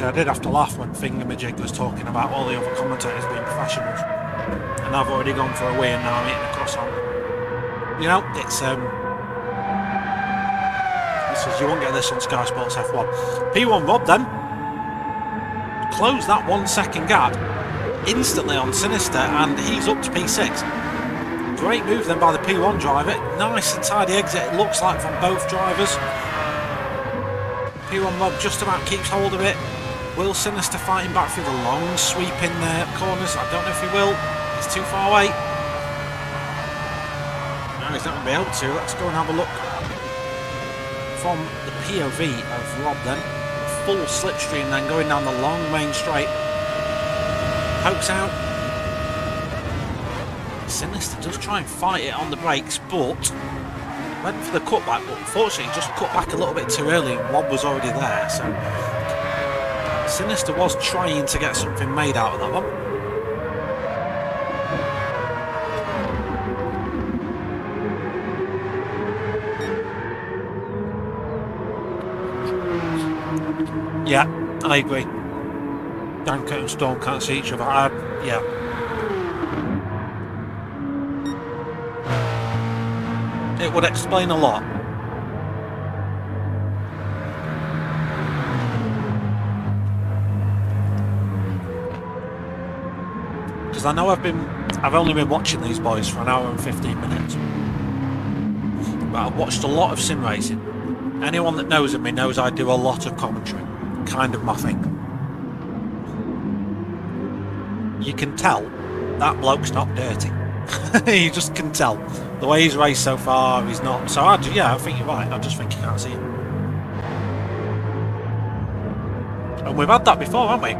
S2: I did have to laugh when Thingamajig was talking about all the other commentators being professionals, and I've already gone for a wee and now I'm eating a croissant. You know, it's this is, you won't get this on Sky Sports F1. P1 Rob then closed that 1 second gap instantly on Sinister, and he's up to P6. Great move then by the P1 driver. Nice and tidy exit, it looks like, from both drivers. P1 Rob just about keeps hold of it. Will Sinister fighting back through the long sweeping corners? I don't know if he will. He's too far away. No, he's not going to be able to. Let's go and have a look from the POV of Rob then. Full slipstream then going down the long main straight. Pokes out. Sinister does try and fight it on the brakes, but went for the cutback, but unfortunately just cut back a little bit too early. Rob was already there, so Sinister was trying to get something made out of that one. Yeah, I agree. Dankert and Storm can't see each other. Yeah. It would explain a lot. Because I know I've only been watching these boys for an hour and 15 minutes. But I've watched a lot of sim racing. Anyone that knows of me knows I do a lot of commentary. Kind of my thing. You can tell that bloke's not dirty. You just can tell. The way he's raced so far, he's not. So I think you're right. I just think you can't see him. And we've had that before, haven't we?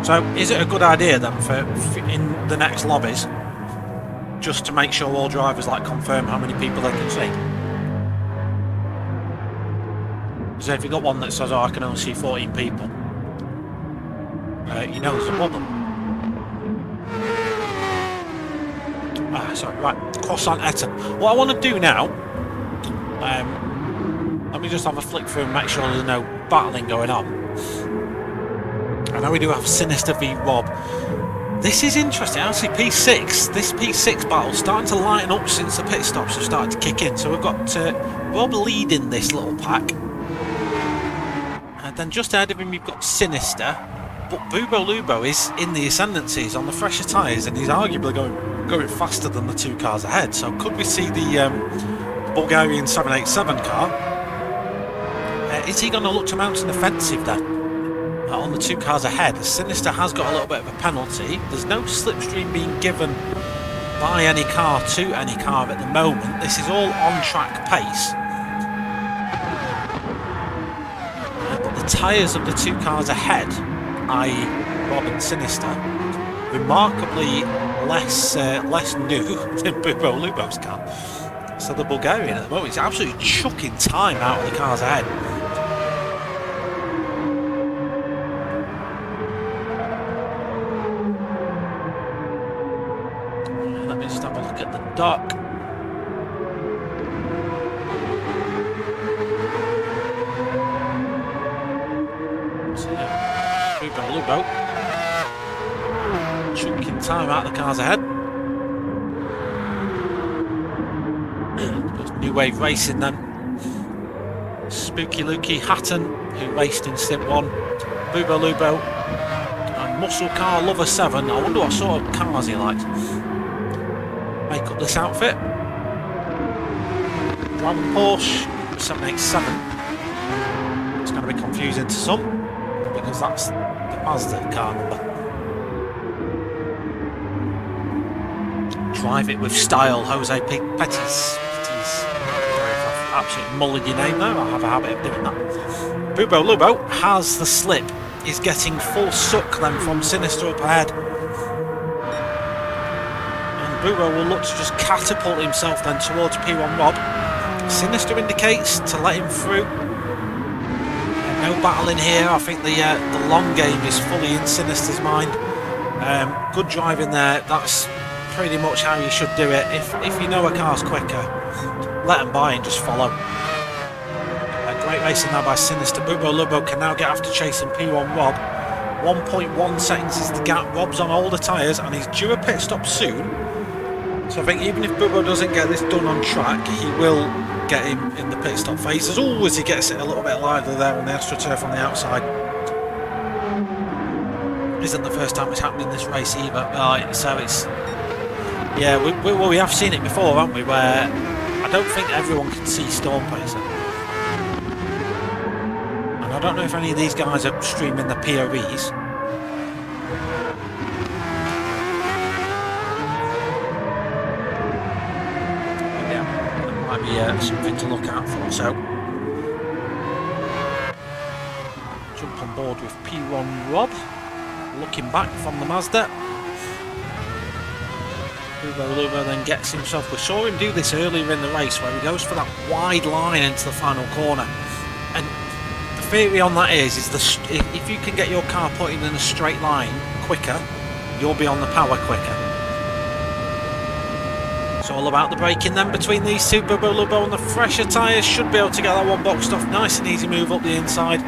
S2: So is it a good idea then for in the next lobbies just to make sure all drivers like confirm how many people they can see? So if you've got one that says, oh, I can only see 14 people, you know there's a problem. Sorry, right, Croissant Eton. What I want to do now, let me just have a flick through and make sure there's no battling going on. I know we do have Sinister v Rob. This is interesting. Actually, P6, this P6 battle starting to lighten up since the pit stops have started to kick in. So we've got Rob leading this little pack. And then just ahead of him, you've got Sinister. But Bubo Lubo is in the ascendancy. He's on the fresher tyres, and he's arguably going faster than the two cars ahead. So could we see the Bulgarian 787 car? Is he going to look to mount an offensive then on the two cars ahead? Sinister has got a little bit of a penalty. There's no slipstream being given by any car to any car at the moment. This is all on track pace. But the tyres of the two cars ahead, i.e. Rob and Sinister, remarkably less new than Bubo Lubo's car. So the Bulgarian at the moment is absolutely chucking time out of the cars ahead. Lubo. Chunking time out the cars ahead. New Wave Racing then. Spooky Lukey Hatton, who raced in Stint 1. Bubo Lubo. And Muscle Car Lover 7. I wonder what sort of cars he likes. Make up this outfit. Driving Porsche 787. It's going to be confusing to some because that's the Mazda car number. Drive it with style, Jose Pettis. Absolutely mullered your name there. I'll have a habit of doing that. Bubo Lubo has the slip. He's getting full suck then from Sinister up ahead. And Bubo will look to just catapult himself then towards P1 Rob. Sinister indicates to let him through. No battle in here. I think the long game is fully in Sinister's mind. Good driving there. That's pretty much how you should do it. If you know a car's quicker, let them by and just follow. Great racing now by Sinister. Bubo Lubo can now get after chasing P1 Rob. 1.1 seconds is the gap. Rob's on older tyres and he's due a pit stop soon. So I think even if Bubo doesn't get this done on track, he will get him in the pit stop phase. As always, he gets it a little bit lively there on the AstroTurf on the outside. Isn't the first time it's happened in this race either. Right, so it's... Yeah, we have seen it before, haven't we, where I don't think everyone can see Storm Pacer. And I don't know if any of these guys are streaming the POVs. But yeah, that might be something to look out for. So, jump on board with P1 Rob, looking back from the Mazda. Lubo then gets himself, we saw him do this earlier in the race where he goes for that wide line into the final corner, and the theory on that is if you can get your car putting in a straight line quicker, you'll be on the power quicker. It's all about the braking then between these two. Bubo Lubo on the fresher tyres should be able to get that one boxed off. Nice and easy move up the inside.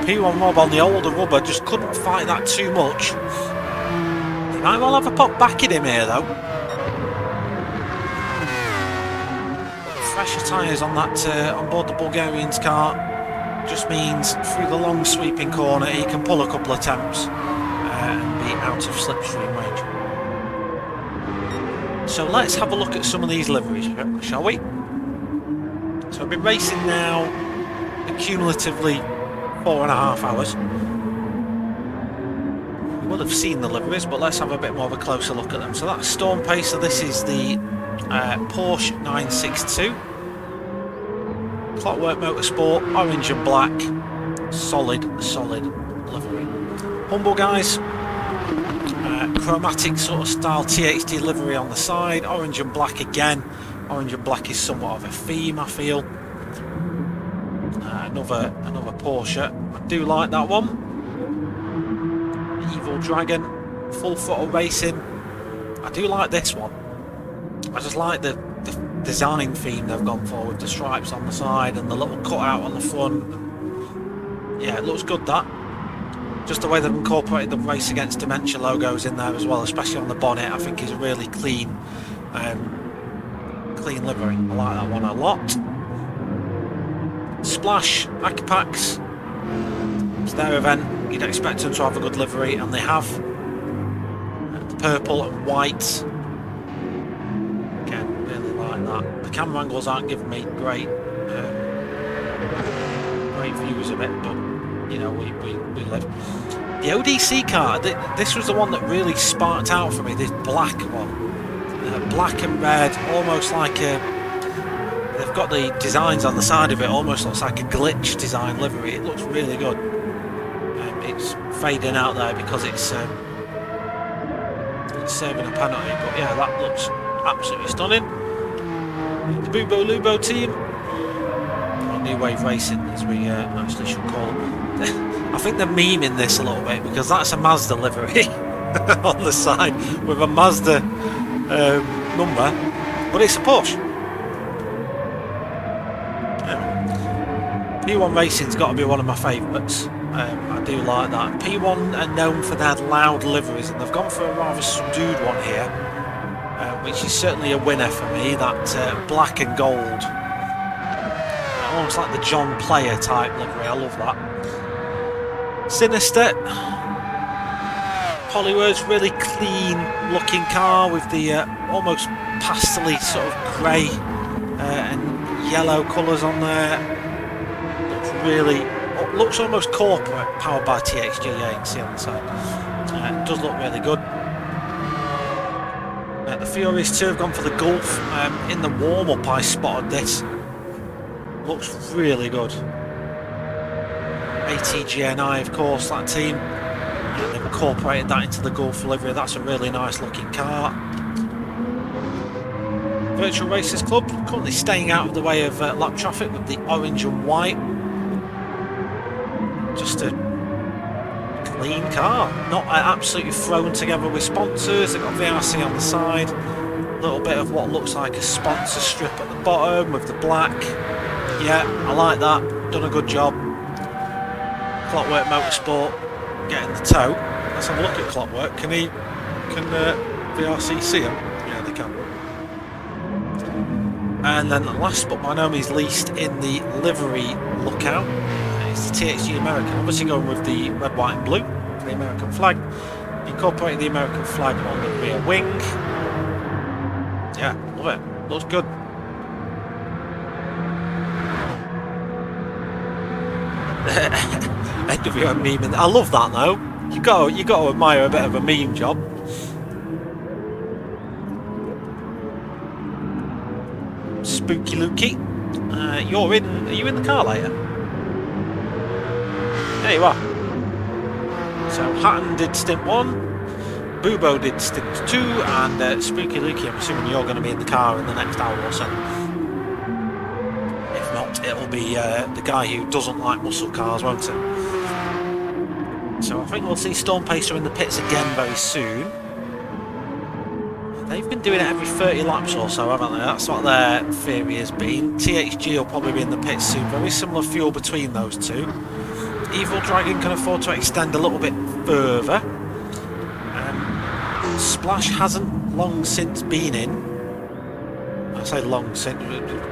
S2: P1 Rob on the older rubber just couldn't fight that too much. He might well have a pop back at him here though. Fresher tyres on that on board the Bulgarian's car just means through the long sweeping corner he can pull a couple of temps and be out of slipstream range. So let's have a look at some of these liveries, shall we? So I've been racing now cumulatively 4.5 hours. You will have seen the liveries, but let's have a bit more of a closer look at them. So that's Storm Pacer. This is the Porsche 962. Clockwork Motorsport, orange and black. Solid livery. Humble guys. Chromatic sort of style THD livery on the side. Orange and black again. Orange and black is somewhat of a theme, I feel. Another Porsche. I do like that one. Evil Dragon. Full throttle racing. I do like this one. I just like the design theme they've gone for with the stripes on the side and the little cutout on the front. Yeah, it looks good, that. Just the way they've incorporated the Race Against Dementia logos in there as well, especially on the bonnet, I think is a really clean livery. I like that one a lot. Splash, AequepaX. It's their event. You'd expect them to have a good livery, and they have. The purple and white. Again, really like that. The camera angles aren't giving me great views of it, but you know, we live. The ODC car, this was the one that really sparked out for me, this black one. Black and red, almost like a... They've got the designs on the side of it, almost looks like a glitch design livery. It looks really good. It's fading out there because it's serving a penalty, but yeah, that looks absolutely stunning. The Bubo Lubo team. New Wave Racing, as we actually should call it. I think they're memeing this a little bit because that's a Mazda livery on the side with a Mazda number, but it's a Porsche. P1 Racing's got to be one of my favourites. I do like that. P1 are known for their loud liveries, and they've gone for a rather subdued one here, which is certainly a winner for me. That black and gold, almost like the John Player type livery. I love that. Sinister. Hollywood's really clean looking car with the almost pastely sort of grey and yellow colours on there. Looks almost corporate, powered by TXG. Yeah, you can see on the side. It does look really good. The Furies 2 have gone for the Gulf. In the warm-up I spotted this. Looks really good. ATGNI, of course, that team. They've incorporated that into the Gulf livery. That's a really nice looking car. Virtual Racers Club currently staying out of the way of lap traffic with the orange and white. Just a clean car, not absolutely thrown together with sponsors. They've got VRC on the side, a little bit of what looks like a sponsor strip at the bottom with the black. Yeah, I like that, done a good job. Clockwork Motorsport getting the tow. Let's have a look at Clockwork. Can VRC see him? Yeah, they can. And then last but by no means least in the livery lookout, it's the TXG American, obviously going with the red, white and blue for the American flag. Incorporating the American flag on the rear wing. Yeah, love it. Looks good. NWO meme. I love that though. You got to admire a bit of a meme job. Spooky Lukey, are you in the car later? There you are. So Hatton did stint 1, Bubo did stint 2, and Spooky Lukey, I'm assuming you're going to be in the car in the next hour or so. If not, it'll be the guy who doesn't like muscle cars, won't it? So I think we'll see Storm Pacer in the pits again very soon. They've been doing it every 30 laps or so, haven't they? That's what their theory has been. TXG will probably be in the pits soon. Very similar fuel between those two. Evil Dragon can afford to extend a little bit further. Splash hasn't long since been in. I say long since,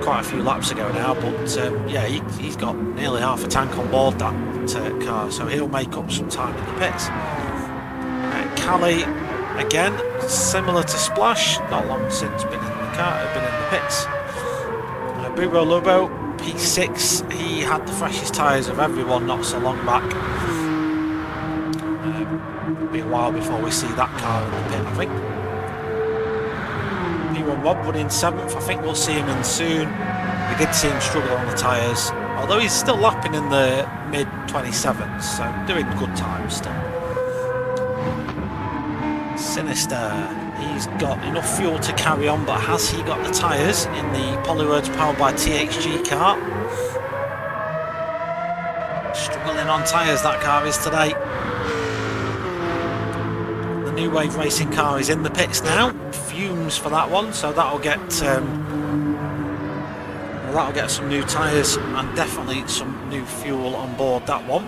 S2: quite a few laps ago now, but yeah, he's got nearly half a tank on board that car, so he'll make up some time in the pits. Callie, again, similar to Splash, not long since been in the car, been in the pits. Bubo Lobo, P6, he had the freshest tyres of everyone not so long back. It'll be a while before we see that car in the pit, I think. P1 Rob running 7th, I think we'll see him in soon. We did see him struggle on the tyres, although he's still lapping in the mid 27s, so doing good times still. Sinister, he's got enough fuel to carry on, but has he got the tyres in the Polywords powered by TXG car? Struggling on tyres that car is today. The New Wave Racing car is in the pits now, fumes for that one, so that'll get some new tyres and definitely some new fuel on board that one.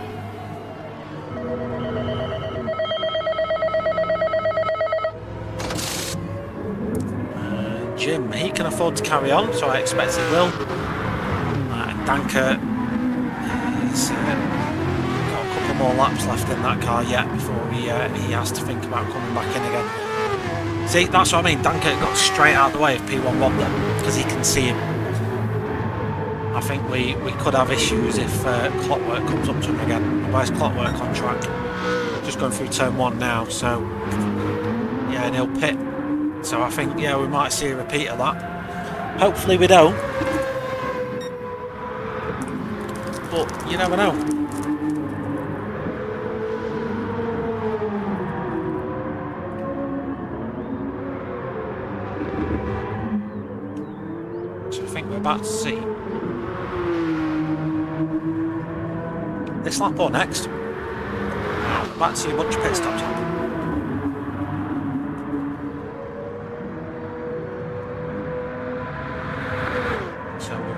S2: Jim, he can afford to carry on, so I expect he will. And Danker, he's got a couple more laps left in that car yet before he has to think about coming back in again. See, that's what I mean. Danker got straight out of the way of P1 Rob then, because he can see him. I think we could have issues if Clockwork comes up to him again. Otherwise, Clockwork on track. Just going through turn 1 now, so yeah, and he'll pit. So I think, yeah, we might see a repeat of that. Hopefully we don't. But you never know. So I think we're about to see. This lap or next? We're about to see a bunch of pit stops happen.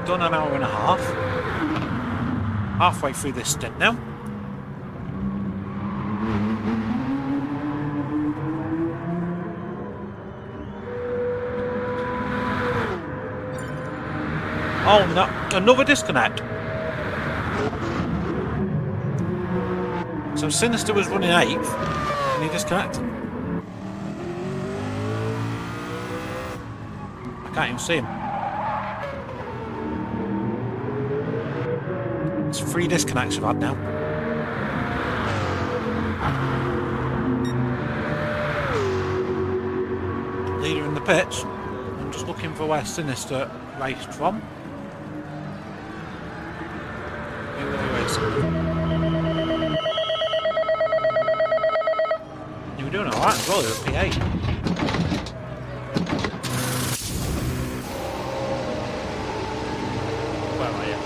S2: Done an hour and a half. Halfway through this stint now. Oh no, another disconnect. So Sinister was running 8th and he disconnected. I can't even see him. It's 3 disconnects we've had now. Leader in the pits. I'm just looking for where Sinister raced from. You were doing alright as well, you were P8. Where are you?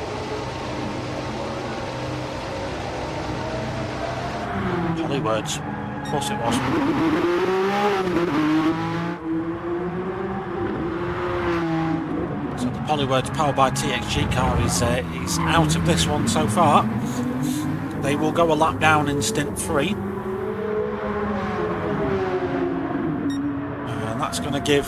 S2: Hollywords. Of course it was. So the Hollywords powered by TXG car is out of this one so far. They will go a lap down in stint 3. And that's going to give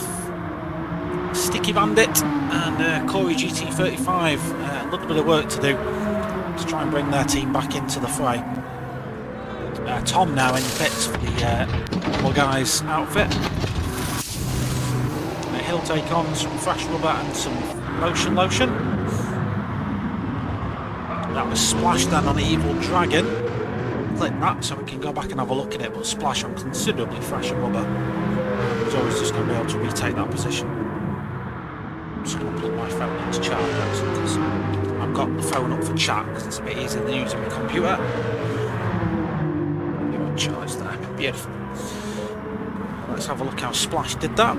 S2: Sticky Bandit and Corey GT35 a little bit of work to do to try and bring their team back into the fray. Tom now in the pits for the organised outfit. He'll take on some fresh rubber and some motion lotion. That was Splash then on Evil Dragon. Click that so we can go back and have a look at it, but Splash on considerably fresher rubber. He's always just going to be able to retake that position. I'm just going to plug my phone into charge actually, because I've got the phone up for chat because it's a bit easier than using my computer. You're on charge there. Beautiful. Let's have a look how Splash did that.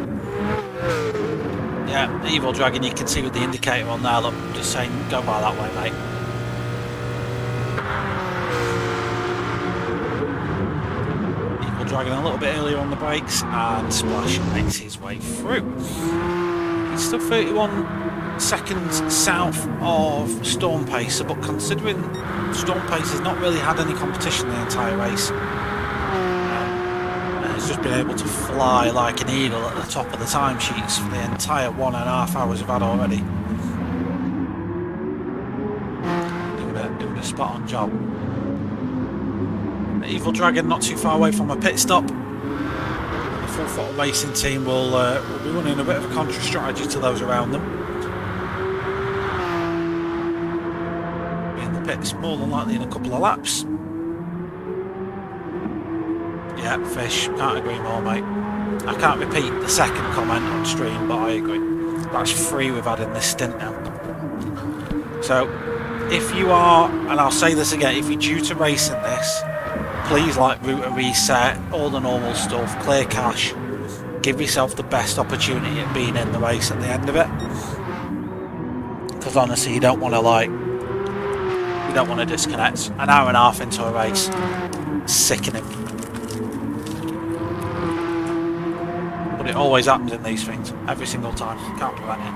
S2: Yeah, Evil Dragon, you can see with the indicator on there, look, just saying go by that way, mate. Evil Dragon a little bit earlier on the brakes, and Splash makes his way through. He's still 31 seconds south of Storm Pacer, but considering Storm Pacer has not really had any competition the entire race, has just been able to fly like an eagle at the top of the timesheets for the entire 1.5 hours we've had already. Doing a spot on job. The Evil Dragon not too far away from a pit stop. The Full Throttle Racing team will be running a bit of a contra strategy to those around them. Be in the pits more than likely in a couple of laps. Yeah, Fish, can't agree more, mate. I can't repeat the second comment on stream, but I agree. That's 3 we've had in this stint now. So, if you are, and I'll say this again, if you're due to race in this, please like route a reset, all the normal stuff, clear cache, give yourself the best opportunity at being in the race at the end of it. Because honestly, you don't want to disconnect an hour and a half into a race. Sickening. It always happens in these things, every single time, can't prevent it.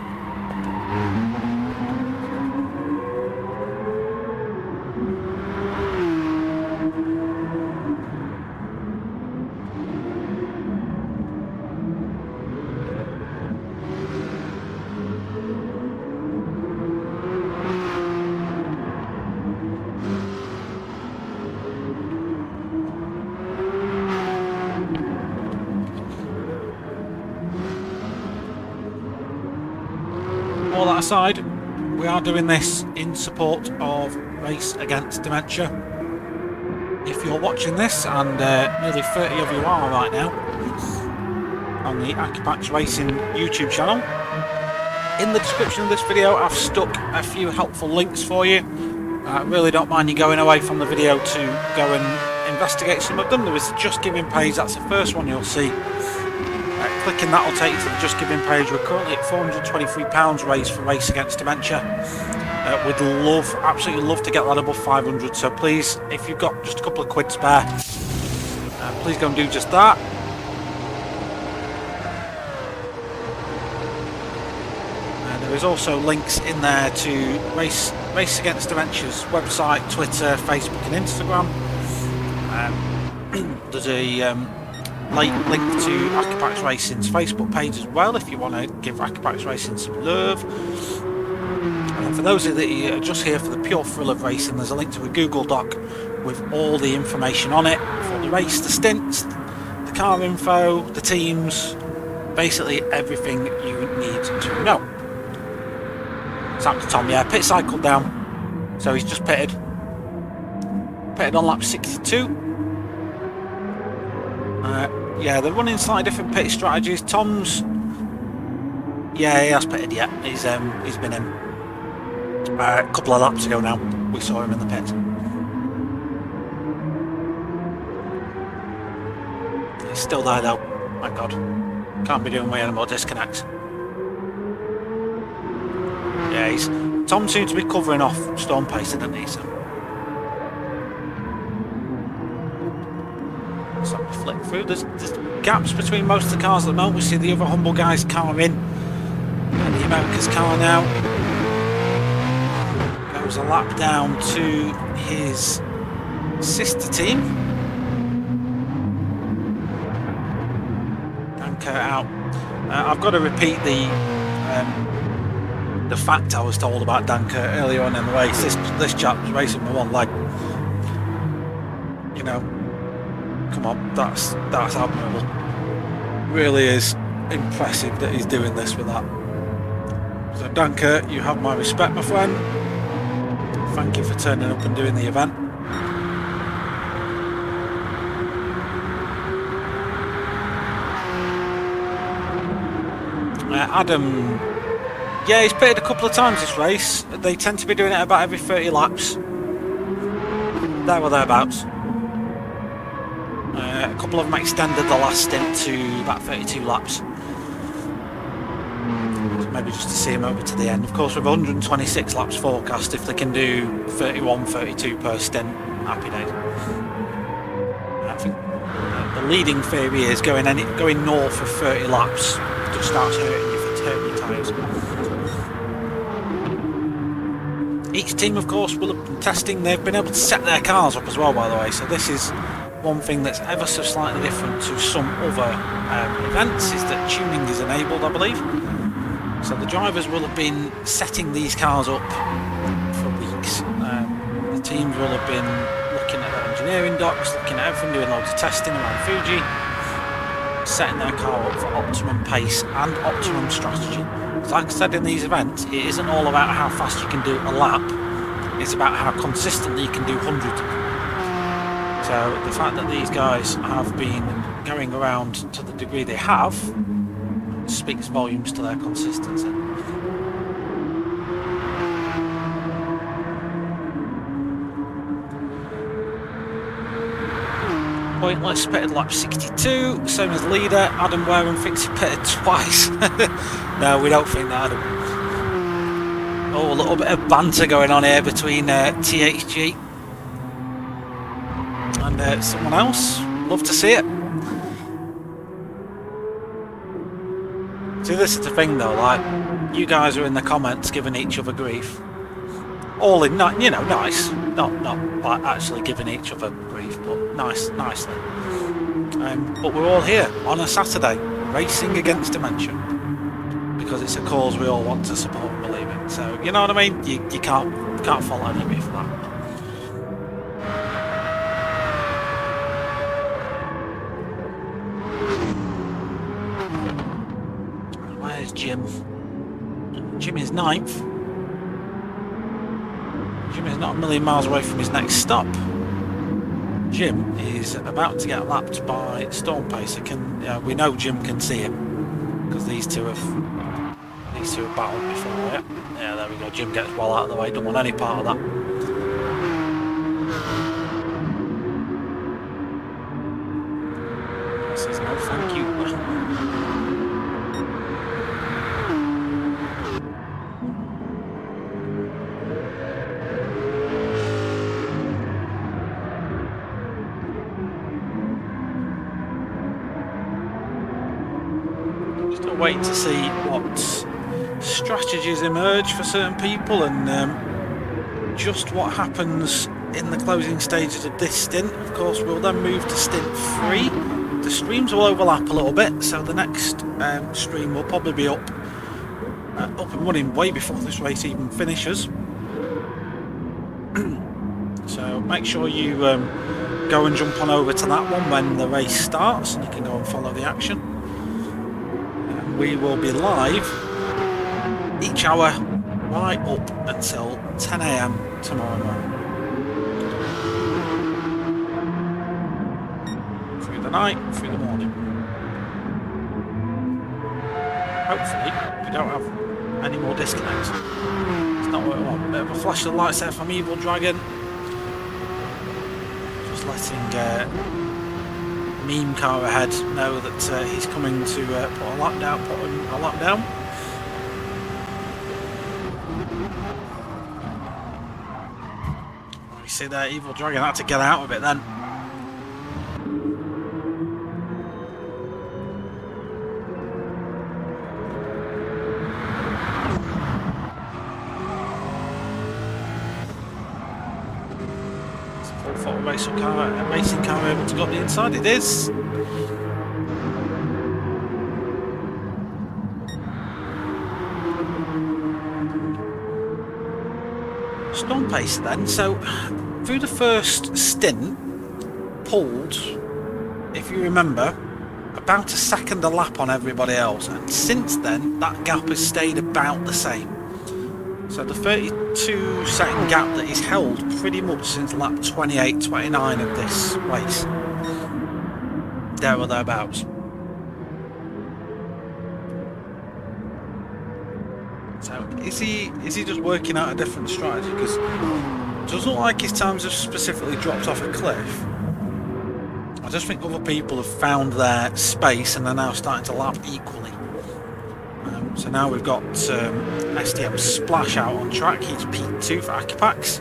S2: All that aside, we are doing this in support of Race Against Dementia. If you're watching this, and nearly 30 of you are right now, on the AequepaX Racing YouTube channel, in the description of this video I've stuck a few helpful links for you. I really don't mind you going away from the video to go and investigate some of them. There is a Just Giving page, that's the first one you'll see. Clicking that will take you to the Just Giving page. We're currently at £423 raised for Race Against Dementia. We'd absolutely love to get that above 500, so please, if you've got just a couple of quid spare, please go and do just that. There is also links in there to Race Against Dementia's website, Twitter, Facebook and Instagram. There's a link to AequepaX Racing's Facebook page as well if you want to give AequepaX Racing some love. For those of you that are just here for the pure thrill of racing, there's a link to a Google Doc with all the information on it for the race, the stints, the car info, the teams, basically everything you need to know. It's up to Tom, yeah, pit cycle down, so he's just pitted on lap 62. Yeah, they're running slightly different pit strategies. Tom's, yeah, he has pitted, yeah, he's been in a couple of laps ago now. We saw him in the pit. He's still there though, my god. Can't be doing way any more disconnects. Yeah, Tom seems to be covering off storm pace, doesn't he? So we flick through. There's gaps between most of the cars at the moment. We see the other humble guy's car in, and the America's car now goes a lap down to his sister team. Danker out. I've got to repeat the fact I was told about Danker earlier on in the race. This chap was racing with one leg. You know, come on, that's admirable. Really is impressive that he's doing this with that. So Danker, you have my respect, my friend. Thank you for turning up and doing the event. Adam, yeah, he's pitted a couple of times this race. They tend to be doing it about every 30 laps. There or thereabouts. A couple of them extended the last stint to about 32 laps. So maybe just to see him over to the end. Of course, with 126 laps forecast, if they can do 31, 32 per stint, happy days. I think the leading theory is going north of 30 laps just starts hurting you for turning tyres. Each team, of course, will have been testing. They've been able to set their cars up as well, by the way. So this is one thing that's ever so slightly different to some other events, is that tuning is enabled, I believe. So the drivers will have been setting these cars up for weeks. The teams will have been looking at their engineering docs, looking at everything, doing loads of testing around Fuji, setting their car up for optimum pace and optimum strategy. So like I said in these events, it isn't all about how fast you can do a lap, it's about how consistently you can do hundreds. So the fact that these guys have been going around to the degree they have speaks volumes to their consistency. Pointless pitted lap 62, same as leader. Adam Wareham thinks he pitted twice. No, we don't think that, Adam. Oh, a little bit of banter going on here between THG and someone else. Love to see it. See, this is the thing though, like, you guys are in the comments giving each other grief. All in, you know, nice. Not like actually giving each other grief, but nicely. But we're all here on a Saturday, racing against dementia, because it's a cause we all want to support and believe in. So, you know what I mean? You can't fault anybody for that. Where's Jim? Jim is 9th. Jim is not a million miles away from his next stop. Jim is about to get lapped by storm pace. We know Jim can see it because these two have battled before. Yeah, there we go. Jim gets well out of the way. Don't want any part of that. Says no, thank you. Wait to see what strategies emerge for certain people and just what happens in the closing stages of this stint. Of course, we'll then move to stint 3. The streams will overlap a little bit, so the next stream will probably be up up and running way before this race even finishes. So make sure you go and jump on over to that one when the race starts, and you can go and follow the action. And we will be live each hour right up until 10 AM tomorrow morning. Through the night, through the morning. Hopefully we don't have any more disconnects. It's not what I want. A bit of a flash of lights there from Evil Dragon. Just letting meme car ahead know that he's coming to put a lap down, You see there, Evil Dragon had to get out of it then. Racing car able to go up the inside. It is. Storm pace then. So through the first stint, pulled, if you remember, about a second a lap on everybody else, and since then that gap has stayed about the same. So the 32-second gap that he's held pretty much since lap 28-29 of this race. There or thereabouts. So is he just working out a different strategy? Because it doesn't look like his times have specifically dropped off a cliff. I just think other people have found their space and are now starting to lap equally. So now we've got SDM Splash out on track. He's P2 for AequepaX.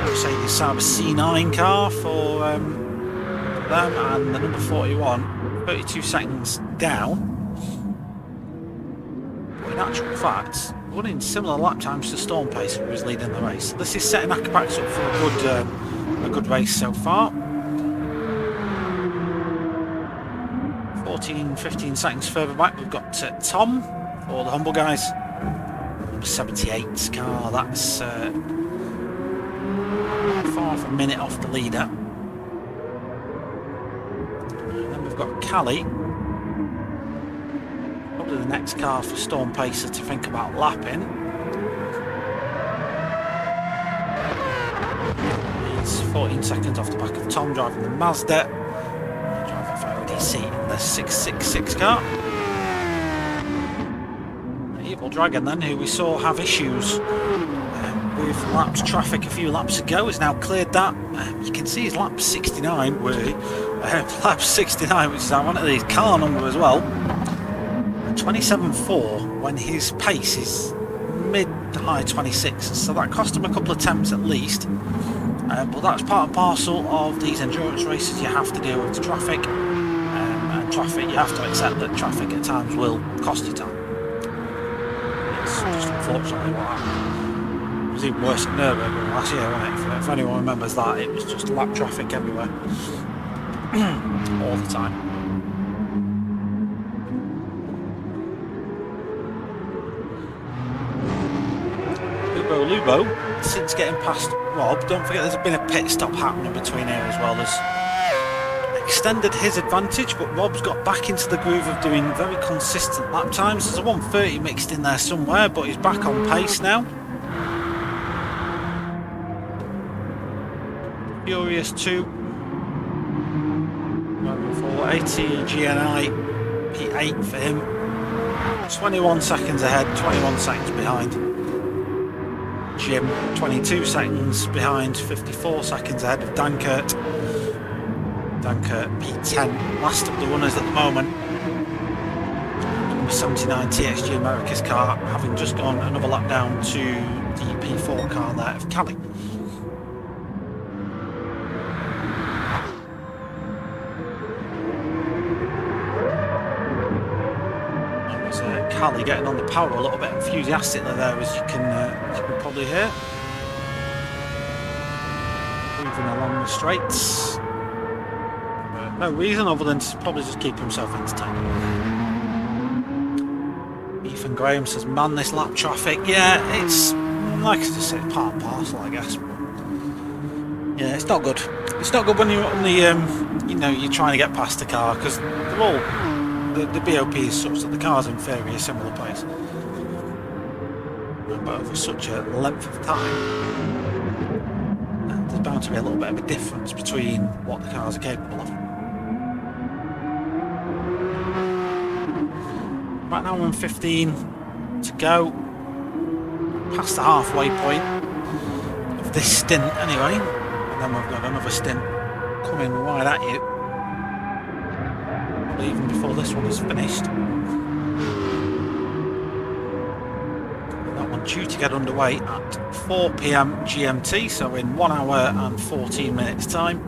S2: Mercedes Sauber C9 car for them, and the number 41, 32 seconds down. But in actual fact, running similar lap times to Storm Pace, who was leading the race. This is setting AequepaX up for a good race so far. 14-15 seconds further back, we've got Tom for the Humble Guys. Number 78's car, that's far off a minute off the leader. And then we've got Callie, probably the next car for Storm Pacer to think about lapping. He's 14 seconds off the back of Tom driving the Mazda. Seat in the 666 car. Evil Dragon then, who we saw have issues with lapped traffic a few laps ago, has now cleared that. You can see his lap 69, lap 69, which is ironically his car number as well. 27.4 when his pace is mid to high 26, so that cost him a couple of attempts at least. But that's part and parcel of these endurance races. You have to deal with the traffic. Traffic, you have to accept that traffic at times will cost you time. It's just unfortunately what happened. It was even worse at Nürburgring last year, wasn't it? If anyone remembers that, it was just lap traffic everywhere. All the time. Lubo, since getting past Rob, don't forget there's been a pit stop happening between here as well. There's extended his advantage, but Rob's got back into the groove of doing very consistent lap times. There's a 1:30 mixed in there somewhere, but he's back on pace now. Furious 2 for ATGNI P8 for him. 21 seconds ahead, 21 seconds behind. Jim 22 seconds behind, 54 seconds ahead of Dankert. Dankert P10, last of the runners at the moment. Number 79 TXG America's car, having just gone another lap down to the P4 car there of Callie. Callie getting on the power a little bit enthusiastically there, as you can probably hear. Moving along the straights. No reason other than to probably just keep himself entertained. Stephen Graham says, man, this lap traffic. Yeah, it's, like I just said, part and parcel, I guess. Yeah, it's not good. It's not good when you're on the, you know, you're trying to get past the car, because they're all, the BOP is such that the car's in theory a similar place. But over such a length of time, there's bound to be a little bit of a difference between what the cars are capable of. Right now, 1:15 to go, past the halfway point of this stint anyway, and then we've got another stint coming right at you, probably even before this one is finished. That one due to get underway at 4 PM GMT, so in 1 hour and 14 minutes time.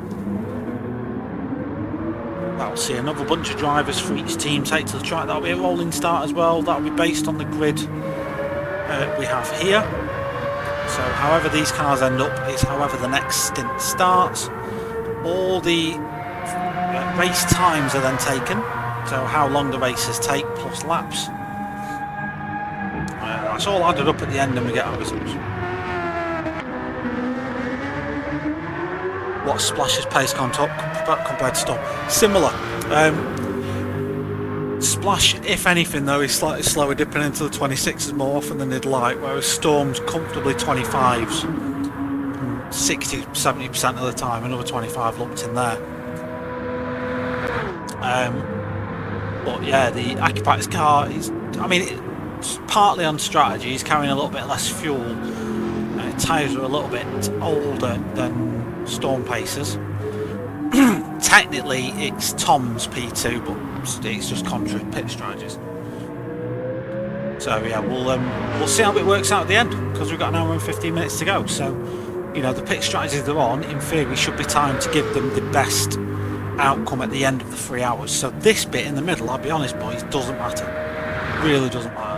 S2: That'll see another bunch of drivers for each team take to the track. That'll be a rolling start as well. That'll be based on the grid we have here. So however these cars end up is however the next stint starts. All the race times are then taken, so how long the races take plus laps. That's all added up at the end and we get our results. What Splash's pace compared to Storm? Similar. Splash, if anything though, is slightly slower, dipping into the 26s more often than they'd like, whereas Storm's comfortably 25s 60-70% of the time, another 25 lumped in there. But yeah, the AequepaX car is, I mean, it's partly on strategy. He's carrying a little bit less fuel. Tyres are a little bit older than Storm Pacers. Technically it's Tom's P2, but it's just contra pit strategies. So yeah, we'll see how it works out at the end, because we've got an hour and 15 minutes to go. So, you know, the pit strategies they're on, in theory, should be timed to give them the best outcome at the end of the 3 hours. So this bit in the middle, I'll be honest, boys, doesn't matter. Really doesn't matter.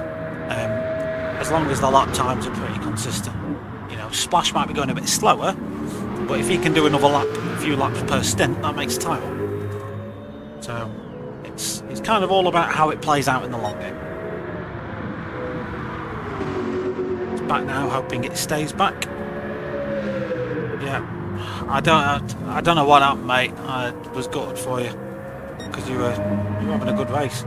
S2: As long as the lap times are pretty consistent. You know, Splash might be going a bit slower, but if he can do another lap, a few laps per stint, that makes a time. So it's kind of all about how it plays out in the long game. It's back now, hoping it stays back. Yeah, I don't know what happened, mate. I was gutted for you because you were having a good race.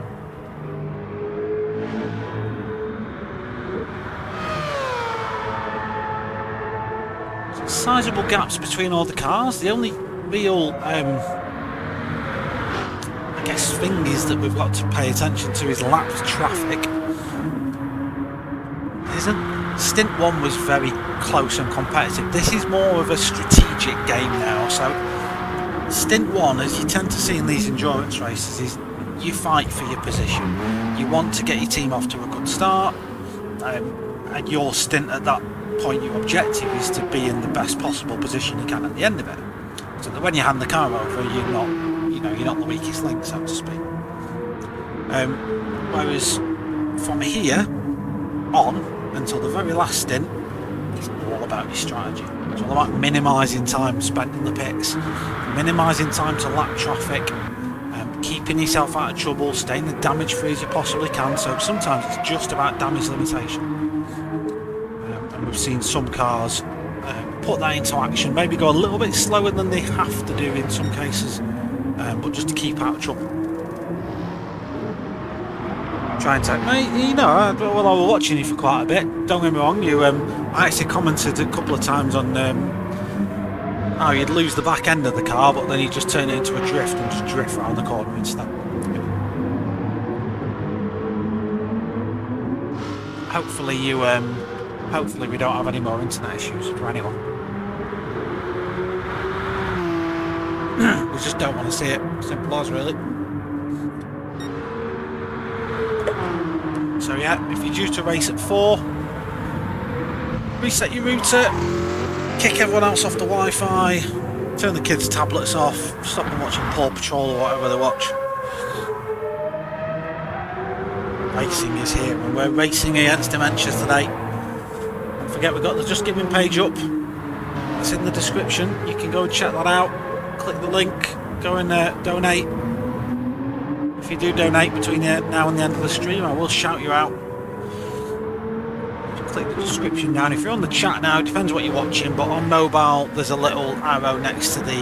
S2: Sizable gaps between all the cars. The only real, I guess, thing is that we've got to pay attention to is lap traffic. Stint 1 was very close and competitive. This is more of a strategic game now. So Stint 1, as you tend to see in these endurance races, is you fight for your position. You want to get your team off to a good start, and your stint at that point, your objective is to be in the best possible position you can at the end of it, so that when you hand the car over, you're not the weakest link, so to speak. Whereas from here on until the very last stint, it's all about your strategy. It's all about minimising time spent in the pits, minimising time to lap traffic, keeping yourself out of trouble, staying as damage free as you possibly can. So sometimes it's just about damage limitation. We've seen some cars put that into action, maybe go a little bit slower than they have to do in some cases, but just to keep out of trouble. Trying to, mate, you know, I was watching you for quite a bit. Don't get me wrong, I actually commented a couple of times on how you'd lose the back end of the car, but then you just turn it into a drift and just drift around the corner instead. Hopefully you hopefully we don't have any more internet issues for anyone. We just don't want to see it. Simple as, really. So yeah, if you're due to race at 4, reset your router, kick everyone else off the Wi-Fi, turn the kids' tablets off, stop them watching Paw Patrol or whatever they watch. Racing is here, and we're racing against Dementia today. Don't forget, we've got the Just Giving page up. It's in the description. You can go and check that out. Click the link, go and donate. If you do donate between now and the end of the stream, I will shout you out. click the description down. If you're on the chat now, it depends what you're watching, but on mobile there's a little arrow next to the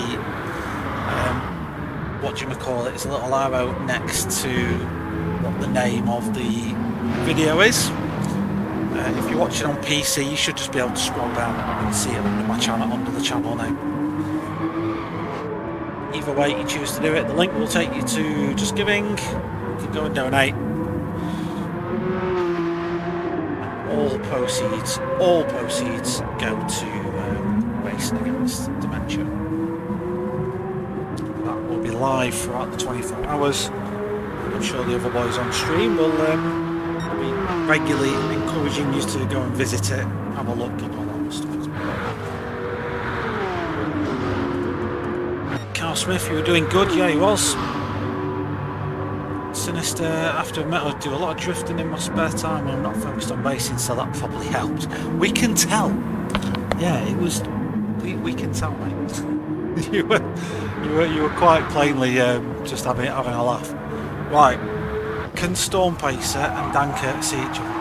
S2: whatchamacallit, it's a little arrow next to what the name of the video is. If you're watching on PC, you should just be able to scroll down and see it under my channel, under the channel name. Either way you choose to do it, the link will take you to Just Giving. You can go and donate. All proceeds go to Racing Against Dementia. That will be live throughout the 24 hours. I'm sure the other boys on stream will be regularly encouraging you to go and visit it, have a look and all that stuff. Carl Smith, you were doing good, yeah he was. Sinister, I have to admit I do a lot of drifting in my spare time. I'm not focused on racing, so that probably helped. We can tell. Yeah, it was. We can tell, mate. you were quite plainly just having a laugh. Right, can Storm Pacer and Danker see each other?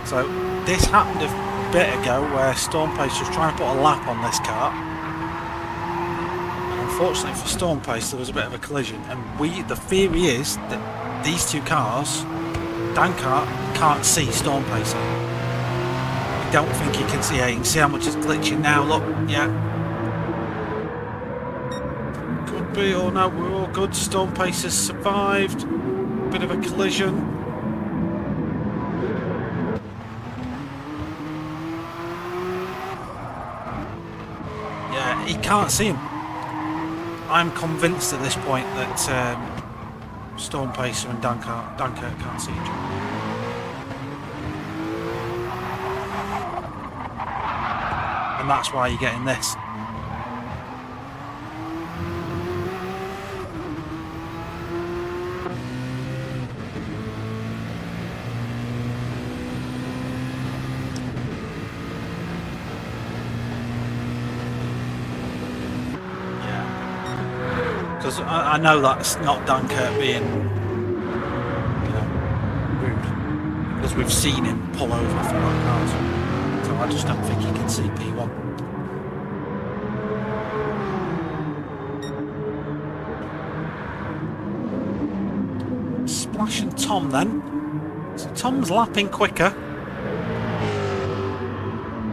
S2: So this happened a bit ago, where Storm Pacer was trying to put a lap on this car. Unfortunately for Storm Pace, there was a bit of a collision, and the theory is that these two cars, Dankart can't see Storm Pacer. We don't think he can see it. You can see how much it's glitching now. Look, yeah. Could be, or no, we're all good. Storm Pacer survived. Bit of a collision. Yeah, he can't see him. I'm convinced at this point that Storm Pacer and Dunkirk can't see each other. And that's why you're getting this. Because I know that's not Dunkirk being, rude, because we've seen him pull over from that cars, so I just don't think he can see P1. Splash and Tom then. So Tom's lapping quicker.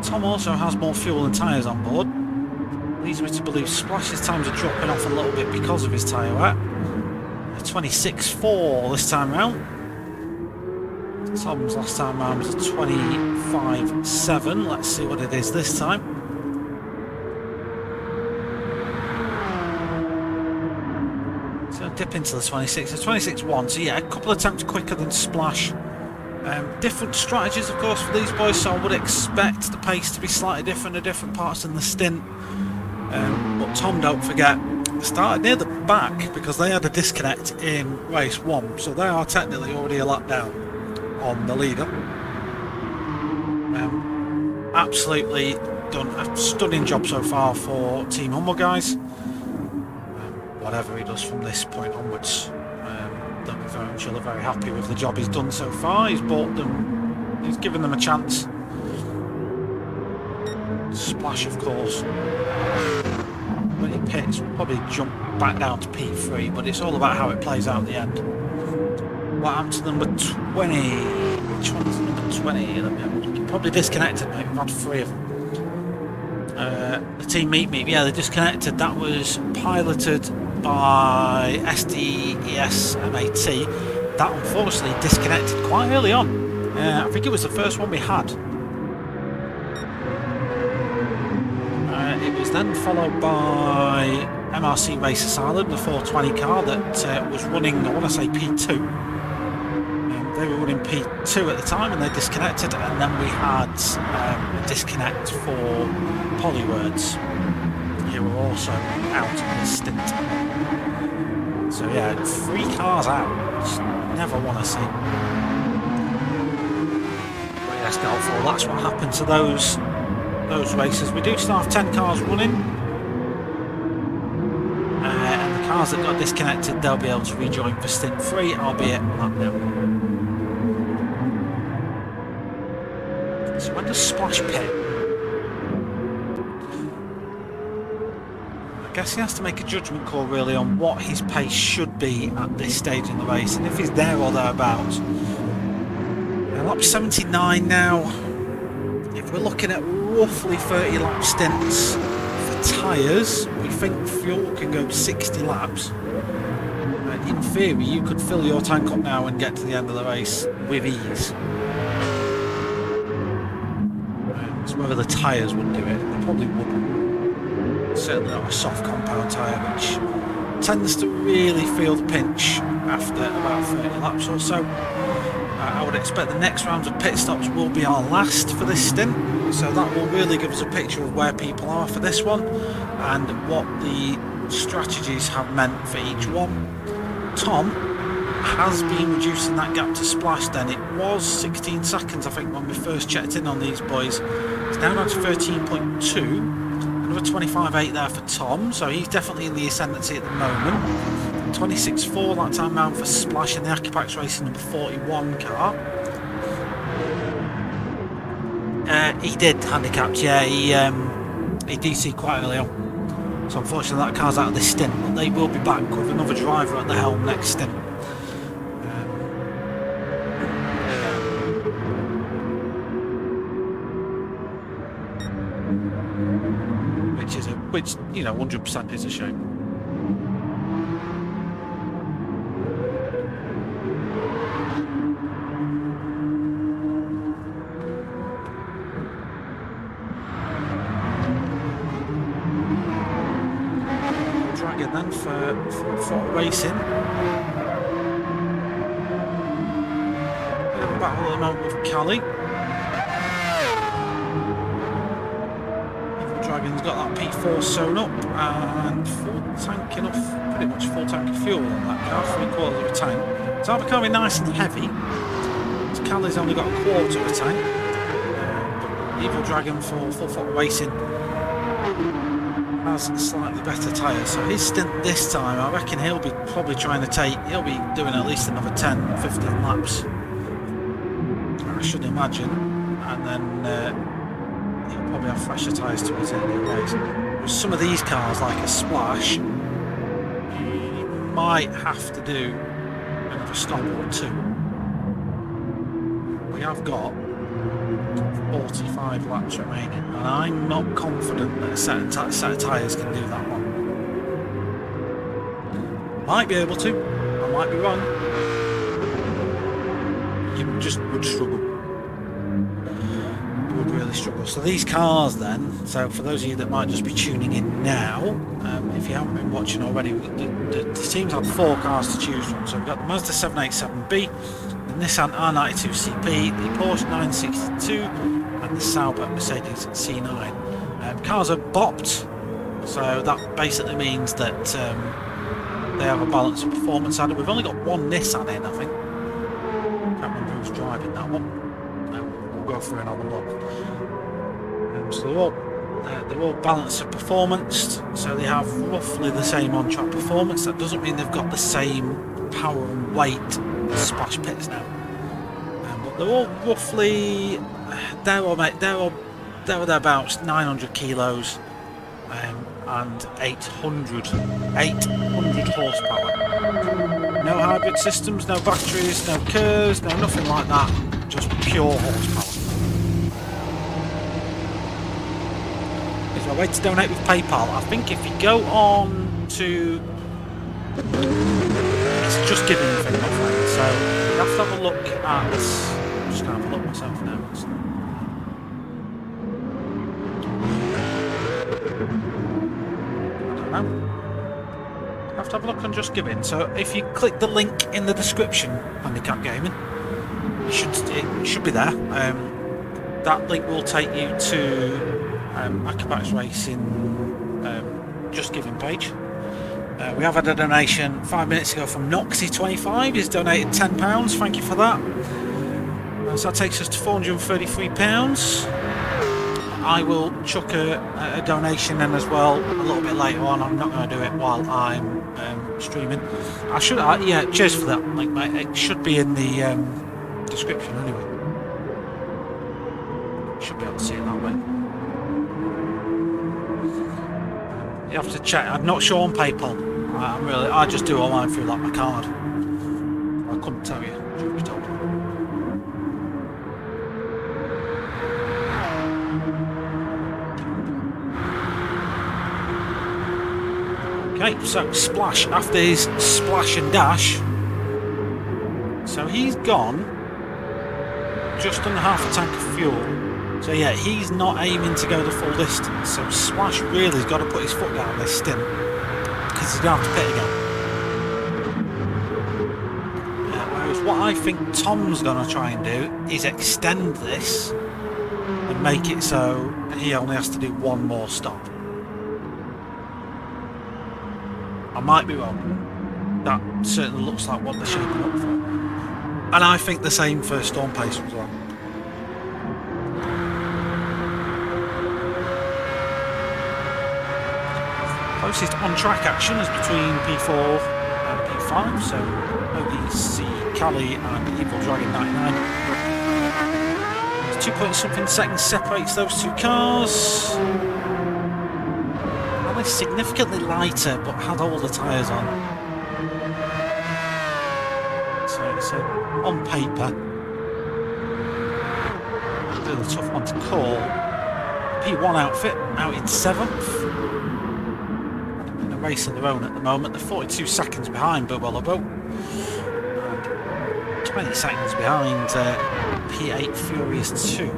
S2: Tom also has more fuel and tyres on board. Leads me to believe Splash's times are dropping off a little bit because of his tyre wear. 26.4 this time round. Tom's last time round was a 25.7. Let's see what it is this time. So dip into the 26. So 26.1. So yeah, a couple of attempts quicker than Splash. Different strategies, of course, for these boys. So I would expect the pace to be slightly different at different parts in the stint. But Tom, don't forget, started near the back because they had a disconnect in race 1, so they are technically already a lap down on the leader. Absolutely done a stunning job so far for Team Humble, guys. Whatever he does from this point onwards, they'll be very sure they're very happy with the job he's done so far. He's bought them, he's given them a chance. Splash, of course, when he pits, will probably jump back down to P3, but it's all about how it plays out at the end. What happened to number 20? Which one's number 20? Let me have a look. Probably disconnected, mate. We've had 3 of them. The team meet, yeah, they're disconnected. That was piloted by SDS MAT. That unfortunately disconnected quite early on. I think it was the first one we had. It was then followed by MRC Race Asylum, the 420 car that was running, I want to say P2. They were running P2 at the time and they disconnected, and then we had a disconnect for Polywords, who were also out on the stint. So yeah, 3 cars out, just never want to see. But yes, doubtful, that's what happened to those races. We do still have 10 cars running, and the cars that got disconnected, they'll be able to rejoin for stint 3, albeit lap down. So when does Splash pit? I guess he has to make a judgment call really on what his pace should be at this stage in the race, and if he's there or thereabouts. Lap 79 now. If we're looking at roughly 30 lap stints for tyres, we think fuel can go 60 laps. And in theory, you could fill your tank up now and get to the end of the race with ease. So whether the tyres would do it, they probably wouldn't. Certainly not a soft compound tyre, which tends to really feel the pinch after about 30 laps or so. I would expect the next round of pit stops will be our last for this stint, so that will really give us a picture of where people are for this one and what the strategies have meant for each one. Tom has been reducing that gap to Splash then. It was 16 seconds I think when we first checked in on these boys. It's now down to 13.2. Another 25.8 there for Tom, so he's definitely in the ascendancy at the moment. 26.4 that time round for Splash in the AequepaX Racing number 41 car. He did handicapped, yeah, he DC'd quite early on. So unfortunately that car's out of this stint, but they will be back with another driver at the helm next stint. Which, you know, 100% is a shame. Dragon then for racing. Battle at the moment with Cali. Dragon's got that P4 sewn up and full tank enough, pretty much full tank of fuel on that car, 3/4 of a tank. So that car be nice and heavy. So Cali's only got a quarter of a tank. Evil Dragon for Full Throttle Racing has slightly better tyres. So his stint this time, I reckon he'll be probably trying to he'll be doing at least another 10, 15 laps. I should imagine. And then probably have fresher tyres towards the end of the race. With some of these cars, like a Splash, you might have to do another stop or two. We have got 45 laps remaining, and I'm not confident that a set of tyres can do that one. Might be able to, I might be wrong. You just would struggle. Really struggle. So these cars then, so for those of you that might just be tuning in now, if you haven't been watching already, the teams have 4 cars to choose from. So we've got the Mazda 787B, the Nissan R92CP, the Porsche 962 and the Sauber Mercedes C9. Cars are bopped, so that basically means that they have a balance of performance added. We've only got one Nissan in, I think. Can't remember who's driving that one. Go through and have a look. So they're all balanced of performance, so they have roughly the same on-track performance. That doesn't mean they've got the same power and weight as Splash Pits now. But they're all roughly thereabouts 900 kilos and 800 horsepower. No hybrid systems, no batteries, no curves, no nothing like that. Just pure horsepower. Is there a way to donate with PayPal? I think if you go on to... It's just giving thing, my friend. So you have to have a look at... I'm just going to have a look myself now. I don't know. You have to have a look on Just Giving. So if you click the link in the description, Handicap Gaming, it should be there. That link will take you to AequepaX Racing Just Giving page. We have had a donation 5 minutes ago from Noxy25. He's donated £10. Thank you for that. So that takes us to £433. I will chuck a donation in as well a little bit later on. I'm not going to do it while I'm streaming. I should, yeah. Cheers for that link, mate. It should be in the description anyway. should be able to see it that way. You have to check. I'm not sure on PayPal. I just do all mine through like my card. I couldn't tell you, truth be told. Okay, so Splash after his splash and dash. So he's gone just under half a tank of fuel. So yeah, he's not aiming to go the full distance. So Splash really has got to put his foot down this stint because he's going to have to pit again. Whereas what I think Tom's going to try and do is extend this and make it so he only has to do one more stop. I might be wrong. That certainly looks like what they're shaping up for. And I think the same for Storm Pacer as well. Closest on-track action is between P4 and P5, so ODC Cali and Evil Dragon 99. There's 2 point something seconds separates those two cars. Ali's significantly lighter, but had all the tyres on. So on paper, still a tough one to call. P1 outfit out in 7th. In a race of their own at the moment. They're 42 seconds behind Bilbao. 20 seconds behind P8 Furious 2.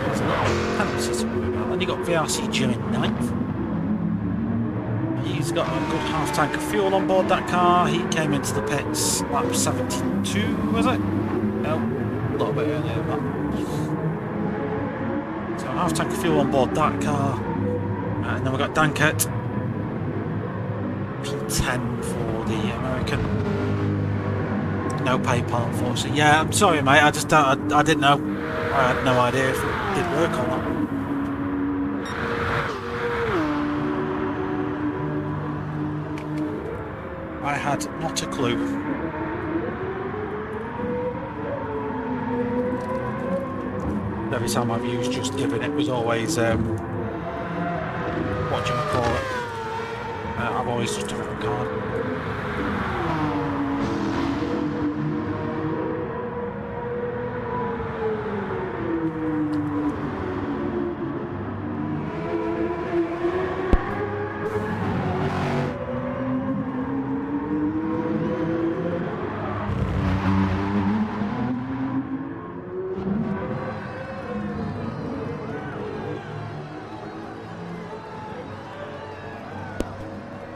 S2: There's a lot of penalties to worry about. Then you got VRC Jim in 9th. He's got a good half tank of fuel on board that car. He came into the pits lap 72, was it? No, a little bit earlier than that. So half tank of fuel on board that car. And then we've got Dankert. P10 for the American. No PayPal, unfortunately. Yeah, I'm sorry, mate. I just don't. I didn't know. I had no idea if it did work or not. I had not a clue. Every time I've used Just Given, it was always what do you call it? I've always just took a card.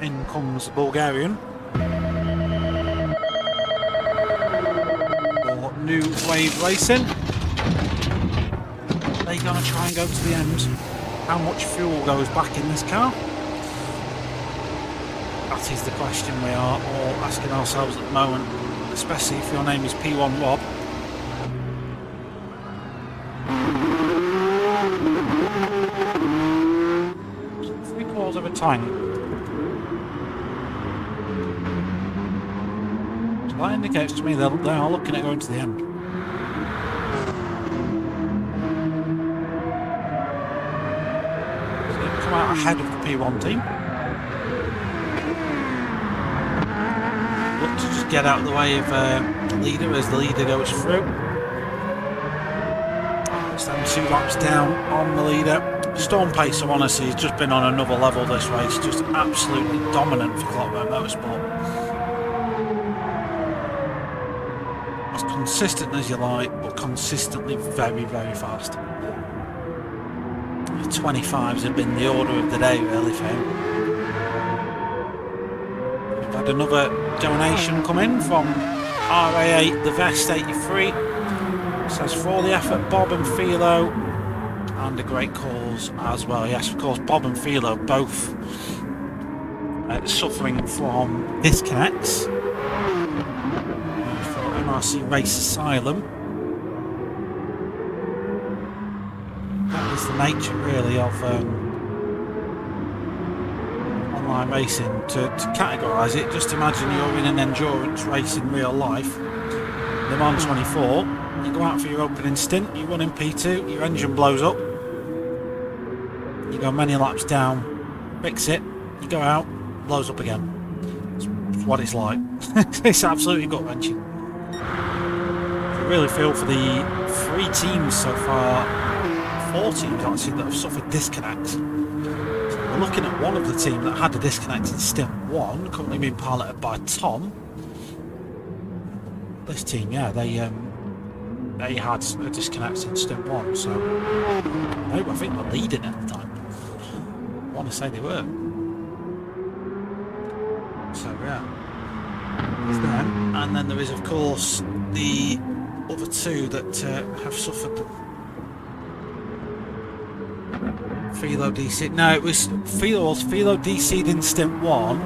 S2: In comes Bulgarian for New Wave Racing. They're going to try and go to the end. How much fuel goes back in this car? That is the question we are all asking ourselves at the moment, especially if your name is P1 Rob. 3/4 of a tank. That indicates to me they are looking at going to the end. So they come out ahead of the P1 team. Look to just get out of the way of the leader as the leader goes through. Stand 2 laps down on the leader. Storm Pacer, honestly, has just been on another level this race. Just absolutely dominant for Clockwork Motorsport. As consistent as you like, but consistently very, very fast. The 25s have been the order of the day, really, for him. We've had another donation come in from RA8, the Vest 83. It says, for all the effort, Bob and Philo, and a great cause as well. Yes, of course, Bob and Philo both suffering from disconnects. MRC Race Asylum. That is the nature really of online racing. To categorise it, just imagine you're in an endurance race in real life. Le Mans 24, You go out for your opening stint, you run in P2, your engine blows up. You go many laps down, fix it, you go out, blows up again. It's what it's like. It's absolutely gut-wrenching. I really feel for the 3 teams so far, 4 teams actually, that have suffered disconnects. So we're looking at one of the teams that had a disconnect in Stint 1, currently being piloted by Tom. This team, yeah, they had a disconnect in Stint 1, so I think they were leading at the time. I want to say they were. So yeah, there's them. And then there is, of course, the other 2 that have suffered. Philo DC. No, it was Philo DC'd in Stint 1,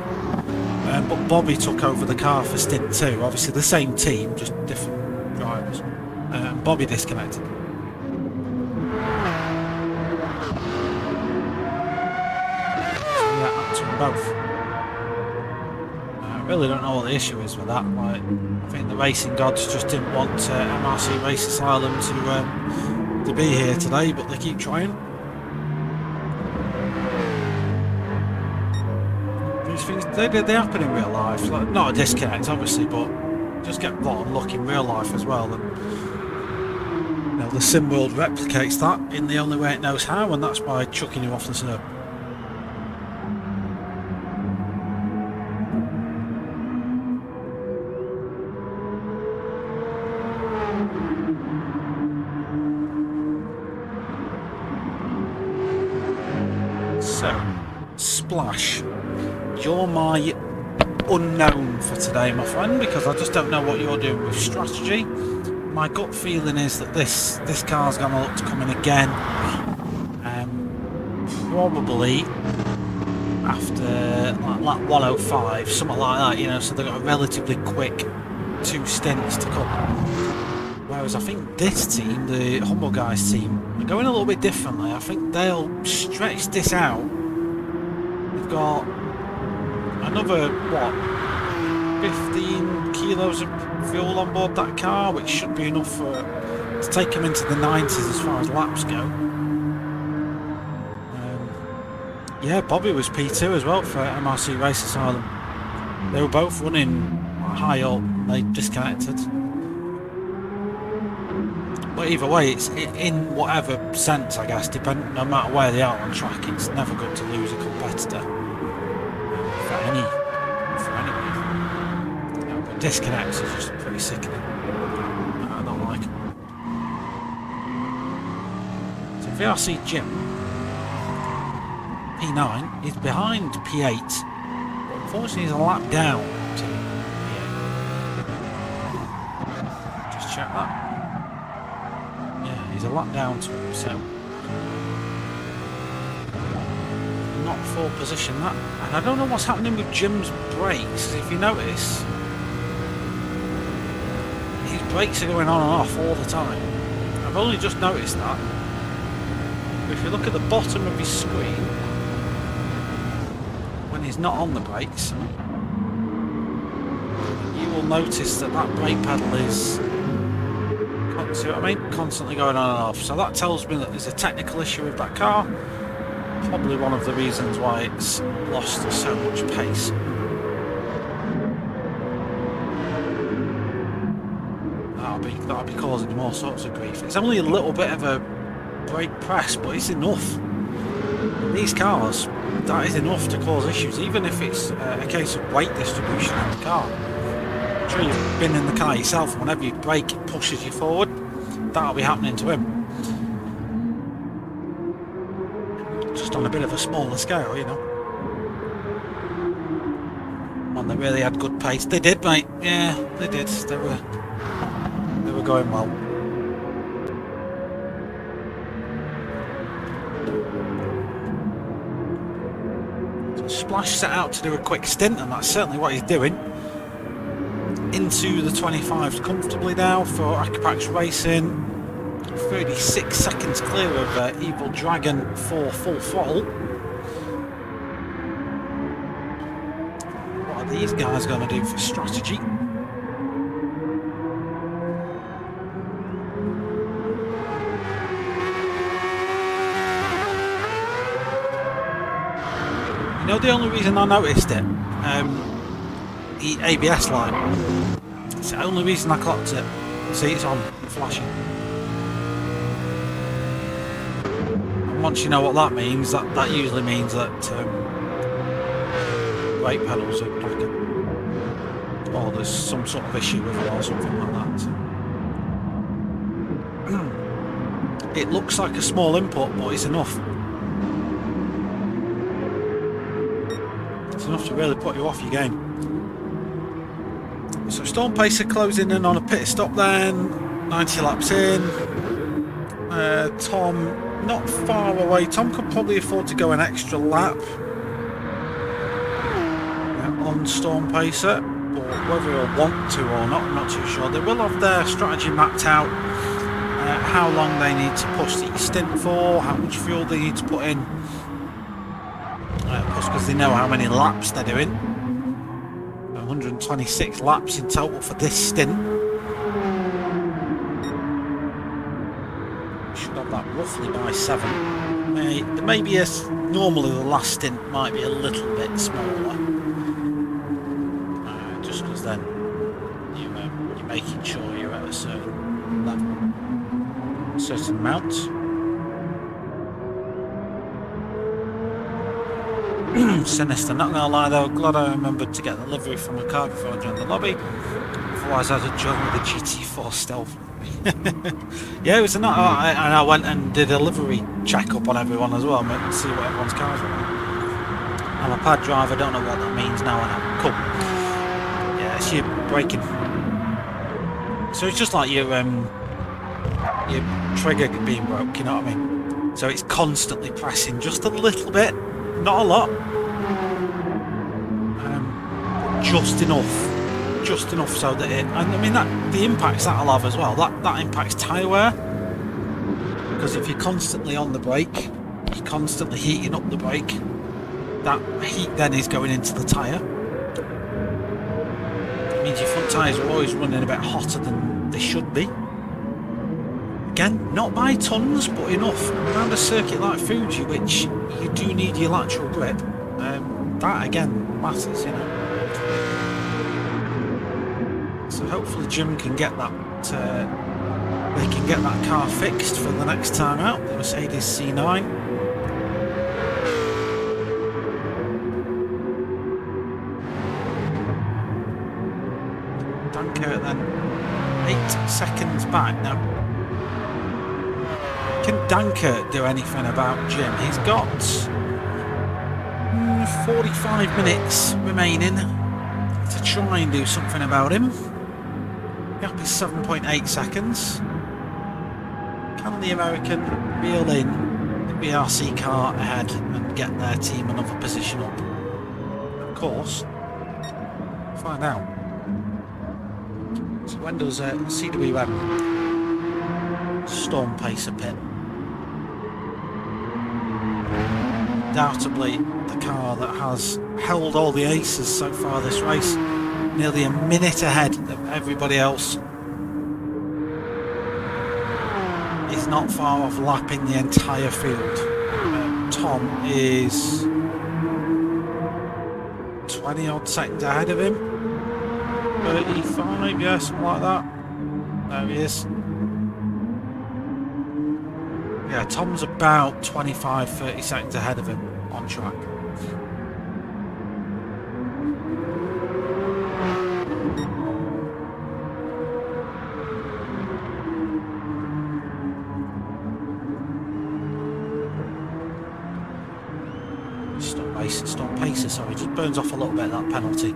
S2: but Bobby took over the car for Stint 2. Obviously the same team, just different drivers. Bobby disconnected. Both. I really don't know what the issue is with that. Like, I think the racing gods just didn't want MRC Race Asylum to be here today, but they keep trying. These things they happen in real life. Like, not a disconnect, obviously, but just get rotten luck in real life as well. And you know, the sim world replicates that in the only way it knows how, and that's by chucking you off the circuit. So, Splash, you're my unknown for today, my friend, because I just don't know what you're doing with strategy. My gut feeling is that this car's going to look to come in again, probably after like 105, something like that, you know, so they've got a relatively quick 2 stints to come. Whereas I think this team, the Humble Guys team, are going a little bit differently. I think they'll stretch this out. They've got another, 15 kilos of fuel on board that car, which should be enough to take them into the 90s as far as laps go. Yeah, Bobby was P2 as well for MRC Race Asylum. They were both running high up, they disconnected. But either way, it's in whatever sense, I guess, no matter where they are on track, it's never good to lose a competitor. For any reason. You know, but disconnects are just pretty sickening. I don't like them. So VRC Jim, P9, is behind P8. But unfortunately, he's a lap down to P8. Just check that. He's a lap down to him, so not full position that. And I don't know what's happening with Jim's brakes. If you notice, his brakes are going on and off all the time. I've only just noticed that. But if you look at the bottom of his screen, when he's not on the brakes, you will notice that brake pedal is, see what I mean? Constantly going on and off. So that tells me that there's a technical issue with that car. Probably one of the reasons why it's lost so much pace. That'll be causing him all sorts of grief. It's only a little bit of a brake press, but it's enough. In these cars, that is enough to cause issues, even if it's a case of weight distribution in the car. I'm sure you've been in the car yourself, and whenever you brake it pushes you forward. That'll be happening to him. Just on a bit of a smaller scale, you know. When they really had good pace. They did, mate. Yeah, they did. They were going well. So Splash set out to do a quick stint, and that's certainly what he's doing. Into the 25s comfortably now for AequepaX Racing. 36 seconds clear of Evil Dragon for Full Throttle. What are these guys going to do for strategy? know the only reason I noticed it? The ABS light. It's the only reason I clocked it. See, it's on, flashing. And once you know what that means, that usually means that brake pedals are cracking. Or there's some sort of issue with it or something like that. So. It looks like a small input, but it's enough. It's enough to really put you off your game. So Storm Pacer closing in on a pit stop then, 90 laps in. Tom not far away. Tom could probably afford to go an extra lap on Storm Pacer, but whether he'll want to or not, I'm not too sure. They will have their strategy mapped out, how long they need to push the stint for, how much fuel they need to put in, because they know how many laps they're doing. 126 laps in total for this stint. Should have that roughly by 7. There may be normally the last stint might be a little bit smaller, just because then you're making sure you're at a certain level, a certain amount. Sinister, not gonna lie though, glad I remembered to get the livery from my car before I joined the lobby, otherwise I'd have joined with the GT4 Stealth. Yeah, it was and I went and did a livery check up on everyone as well, to see what everyone's cars were. I'm a pad driver, don't know what that means now. I know. Cool. Yeah, it's your braking. So it's just like your trigger being broke, you know what I mean? So it's constantly pressing just a little bit, not a lot, just enough so that it, and I mean that the impacts that'll have as well, that impacts tyre wear, because if you're constantly on the brake, you're constantly heating up the brake, that heat then is going into the tyre. It means your front tyres are always running a bit hotter than they should be. Again, not by tons, but enough. Around a circuit like Fuji, which you do need your lateral grip, that again matters, you know. So hopefully Jim can get that, they can get that car fixed for the next time out, the Mercedes C9. Dunkirk then 8 seconds back now. Can Dunkirk do anything about Jim? He's got 45 minutes remaining to try and do something about him. Gap is 7.8 seconds. Can the American reel in the BRC car ahead and get their team another position up? Of course. Find out. So when does CWM Storm Pacer pit? Undoubtedly the car that has held all the aces so far this race, nearly a minute ahead of everybody else, is not far off lapping the entire field. Tom is 20 odd seconds ahead of him, 35, yeah, something like that. There he is. Yeah, Tom's about 25-30 seconds ahead of him on track. Stop Pacer, sorry, just burns off a little bit of that penalty.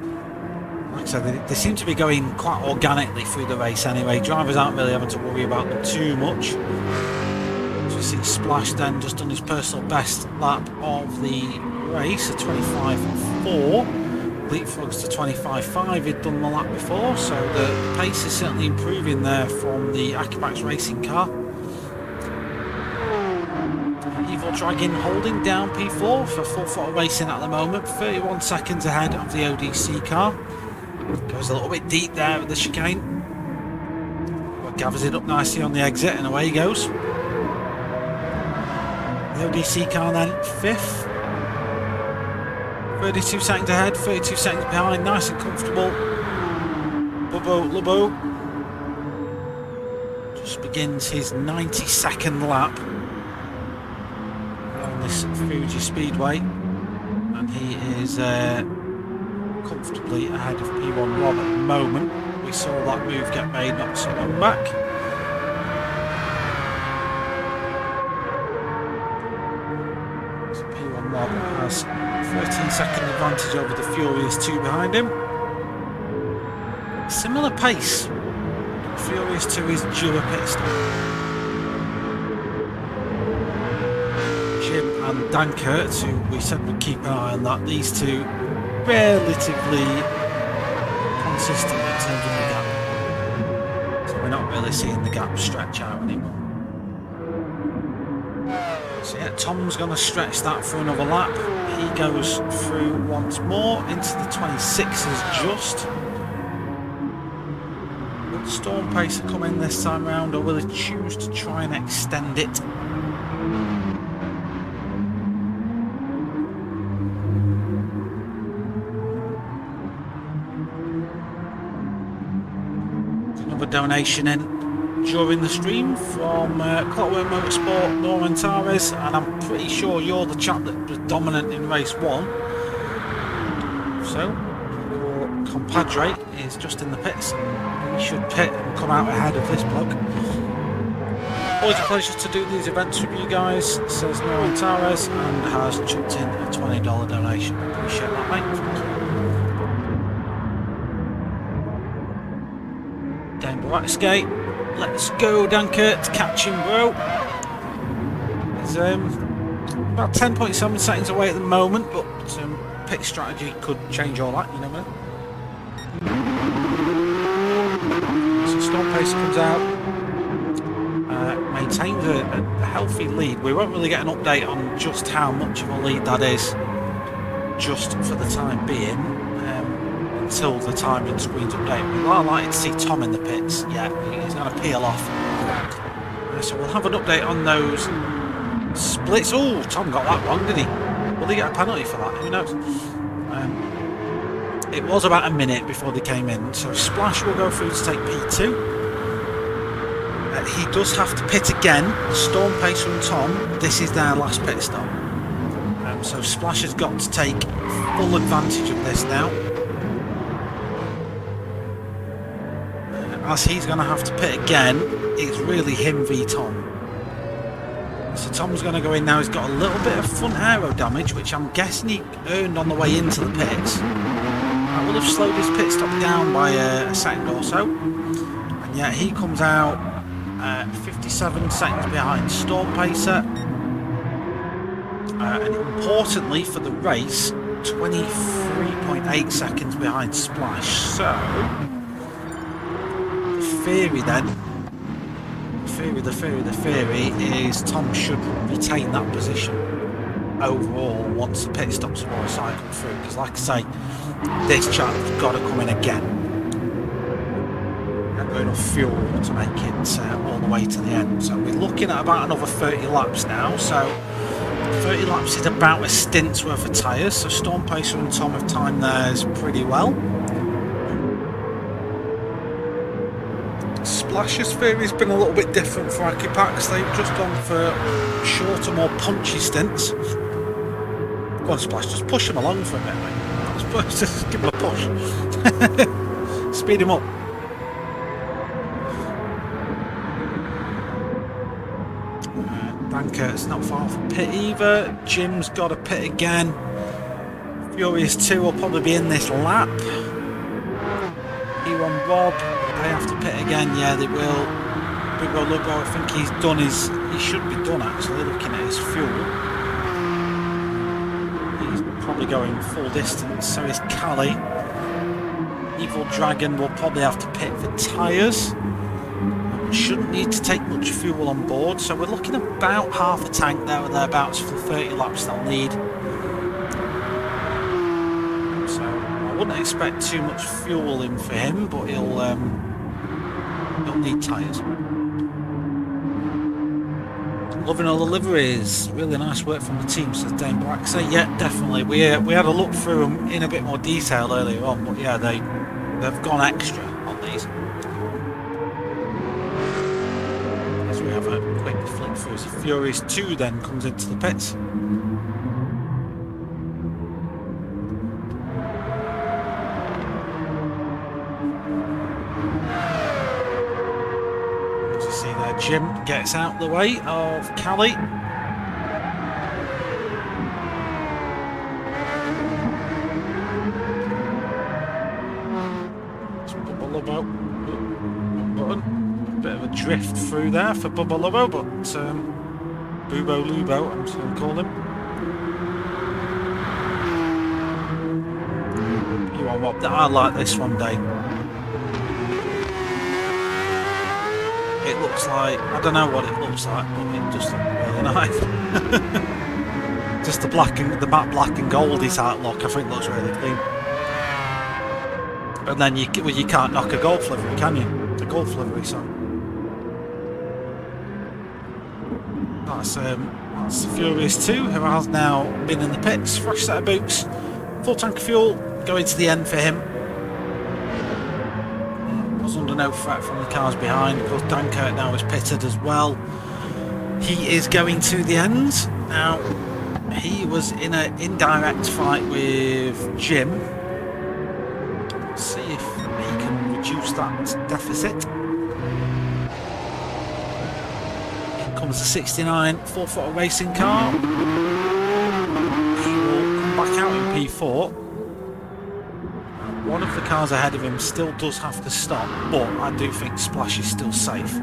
S2: Like I said, they seem to be going quite organically through the race anyway. Drivers aren't really having to worry about them too much. So you see Splash then just done his personal best lap of the race, a 25.4. Leapfrogs to 25.5, he'd done the lap before, so the pace is certainly improving there from the AequepaX Racing car. Dragging, holding down P4 for full throttle racing at the moment, 31 seconds ahead of the ODC car. Goes a little bit deep there at the chicane, but gathers it up nicely on the exit and away he goes. The ODC car then 5th, 32 seconds ahead, 32 seconds behind, nice and comfortable. Lubbo just begins his 92nd lap on this Fuji Speedway, and he is comfortably ahead of P1 Rob at the moment. We saw that move get made not so long back. So P1 Rob has 13-second advantage over the Furious 2 behind him. Similar pace. Furious 2 is due a pit stop. Jim and Dankert, who we said would keep an eye on that, these two relatively consistent in terms of the gap. So we're not really seeing the gap stretch out anymore. So yeah, Tom's going to stretch that for another lap. He goes through once more into the 26s just. Will Storm Pacer come in this time round, or will he choose to try and extend it? Another donation in during the stream from Clockwork Motorsport, Norman Tares, and I'm pretty sure you're the chap that was dominant in race 1. So, your compadre is just in the pits, and he should pit and come out ahead of this bloke. Always a pleasure to do these events with you guys, says Norman Tares, and has chucked in a $20 donation. Appreciate that, mate. Down the skate. Let's go, Dankert. Catch him, bro. He's about 10.7 seconds away at the moment, but pit strategy could change all that, you never know. So Storm Pacer comes out, maintains a healthy lead. We won't really get an update on just how much of a lead that is, just for the time being. Until the timed and screens update. We are likely to see Tom in the pits. Yeah, he's going to peel off. So we'll have an update on those splits. Oh, Tom got that wrong, did he? Will he get a penalty for that? Who knows? It was about a minute before they came in. So Splash will go through to take P2. He does have to pit again. Storm Pacer and Tom, this is their last pit stop. So Splash has got to take full advantage of this now. As he's going to have to pit again, it's really him v Tom. So Tom's going to go in now. He's got a little bit of front aero damage, which I'm guessing he earned on the way into the pits. I will have slowed his pit stop down by a second or so. And yet he comes out 57 seconds behind Storm Pacer. And importantly for the race, 23.8 seconds behind Splash. So the theory is Tom should retain that position overall once the pit stops are all cycled through, because like I say, this chap's got to come in again. I've got enough fuel to make it all the way to the end, so we're looking at about another 30 laps now. So 30 laps is about a stint's worth of tyres, so Storm Pacer and Tom have timed theirs pretty well. Splash's theory's been a little bit different for AequepaX. They've just gone for shorter, more punchy stints. Go on, Splash, just push him along for a bit, mate. Just give him a push. Speed him up. Dankert's not far from pit either. Jim's got a pit again. Furious 2 will probably be in this lap. P1 Rob, they have to pit again. Yeah, they will. Big Rob Lubbo, I think he's done his... He should be done, actually, looking at his fuel. He's probably going full distance, so is Callie. Evil Dragon will probably have to pit for tyres. Shouldn't need to take much fuel on board, so we're looking at about half a tank there or thereabouts for the 30 laps they'll need. So I wouldn't expect too much fuel in for him, but he'll need tyres. Loving all the liveries. Really nice work from the team, says Dane Black. So yeah, definitely. We had a look through them in a bit more detail earlier on, but yeah, they've gone extra on these. As we have a quick flick through, as Furious 2 then comes into the pits. Jim gets out the way of Callie. It's Bubba Lobo. Button. Bit of a drift through there for Bubba Lobo, but Bubo Lubo, I'm just going to call him. You want Rob? I like this one, Dane. It looks like, I don't know what it looks like, but it just looks really nice. Just the matte black and goldy type look, I think looks really clean. And then you can't knock a golf livery, can you? The golf livery, so. That's Furious 2, who has now been in the pits, fresh set of boots, full tank of fuel, going to the end for him. Under no threat from the cars behind. Of course, Dunkirk now is pitted as well. He is going to the end. Now, he was in an indirect fight with Jim. Let's see if he can reduce that deficit. In comes the 69 4-footer racing car. He will come back out in P4. One of the cars ahead of him still does have to stop, but I do think Splash is still safe.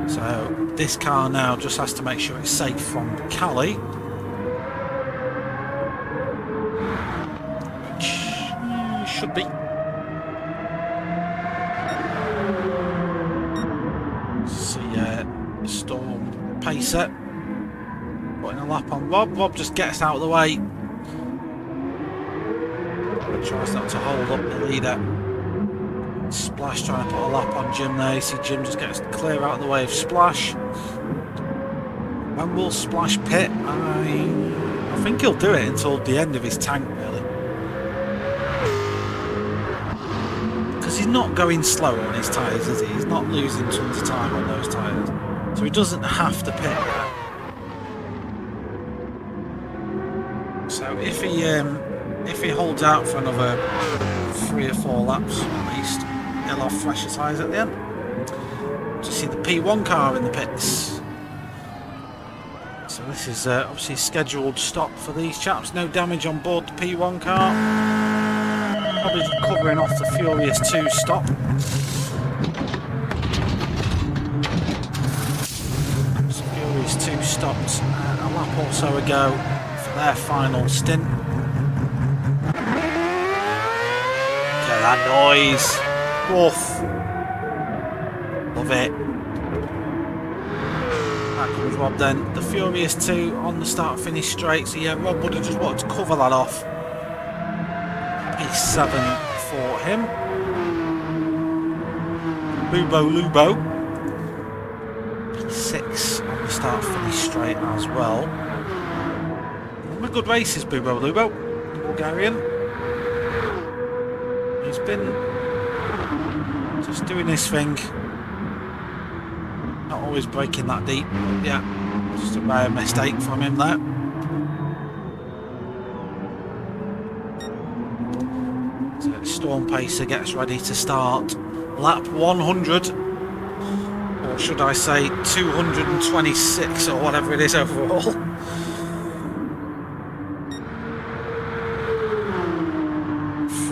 S2: So this car now just has to make sure it's safe from Callie, which should be. See Storm Pacer putting a lap on Rob. Rob just gets out of the way. Tries not to hold up the leader. Splash trying to put a lap on Jim there. You see Jim just gets clear out of the way of Splash. When will Splash pit? I think he'll do it until the end of his tank, really. Because he's not going slower on his tyres, is he? He's not losing tons of time on those tyres. So he doesn't have to pit yet. So if he holds out for another 3 or 4 laps at least, he'll have fresher tyres at the end. Just see the P1 car in the pits. So this is obviously a scheduled stop for these chaps. No damage on board the P1 car. Probably just covering off the Furious 2 stop. So Furious 2 stopped a lap or so ago for their final stint. That noise. Woof. Love it. That comes Rob then. The Furious 2 on the start finish straight. So yeah, Rob would have just wanted to cover that off. P7 for him. Bubo Lubo. P6 on the start finish straight as well. A good races, Bubo Lubo. The Bulgarian. He's been just doing his thing, not always breaking that deep, but yeah, just a rare mistake from him there. So Storm Pacer gets ready to start lap 100, or should I say 226 or whatever it is overall.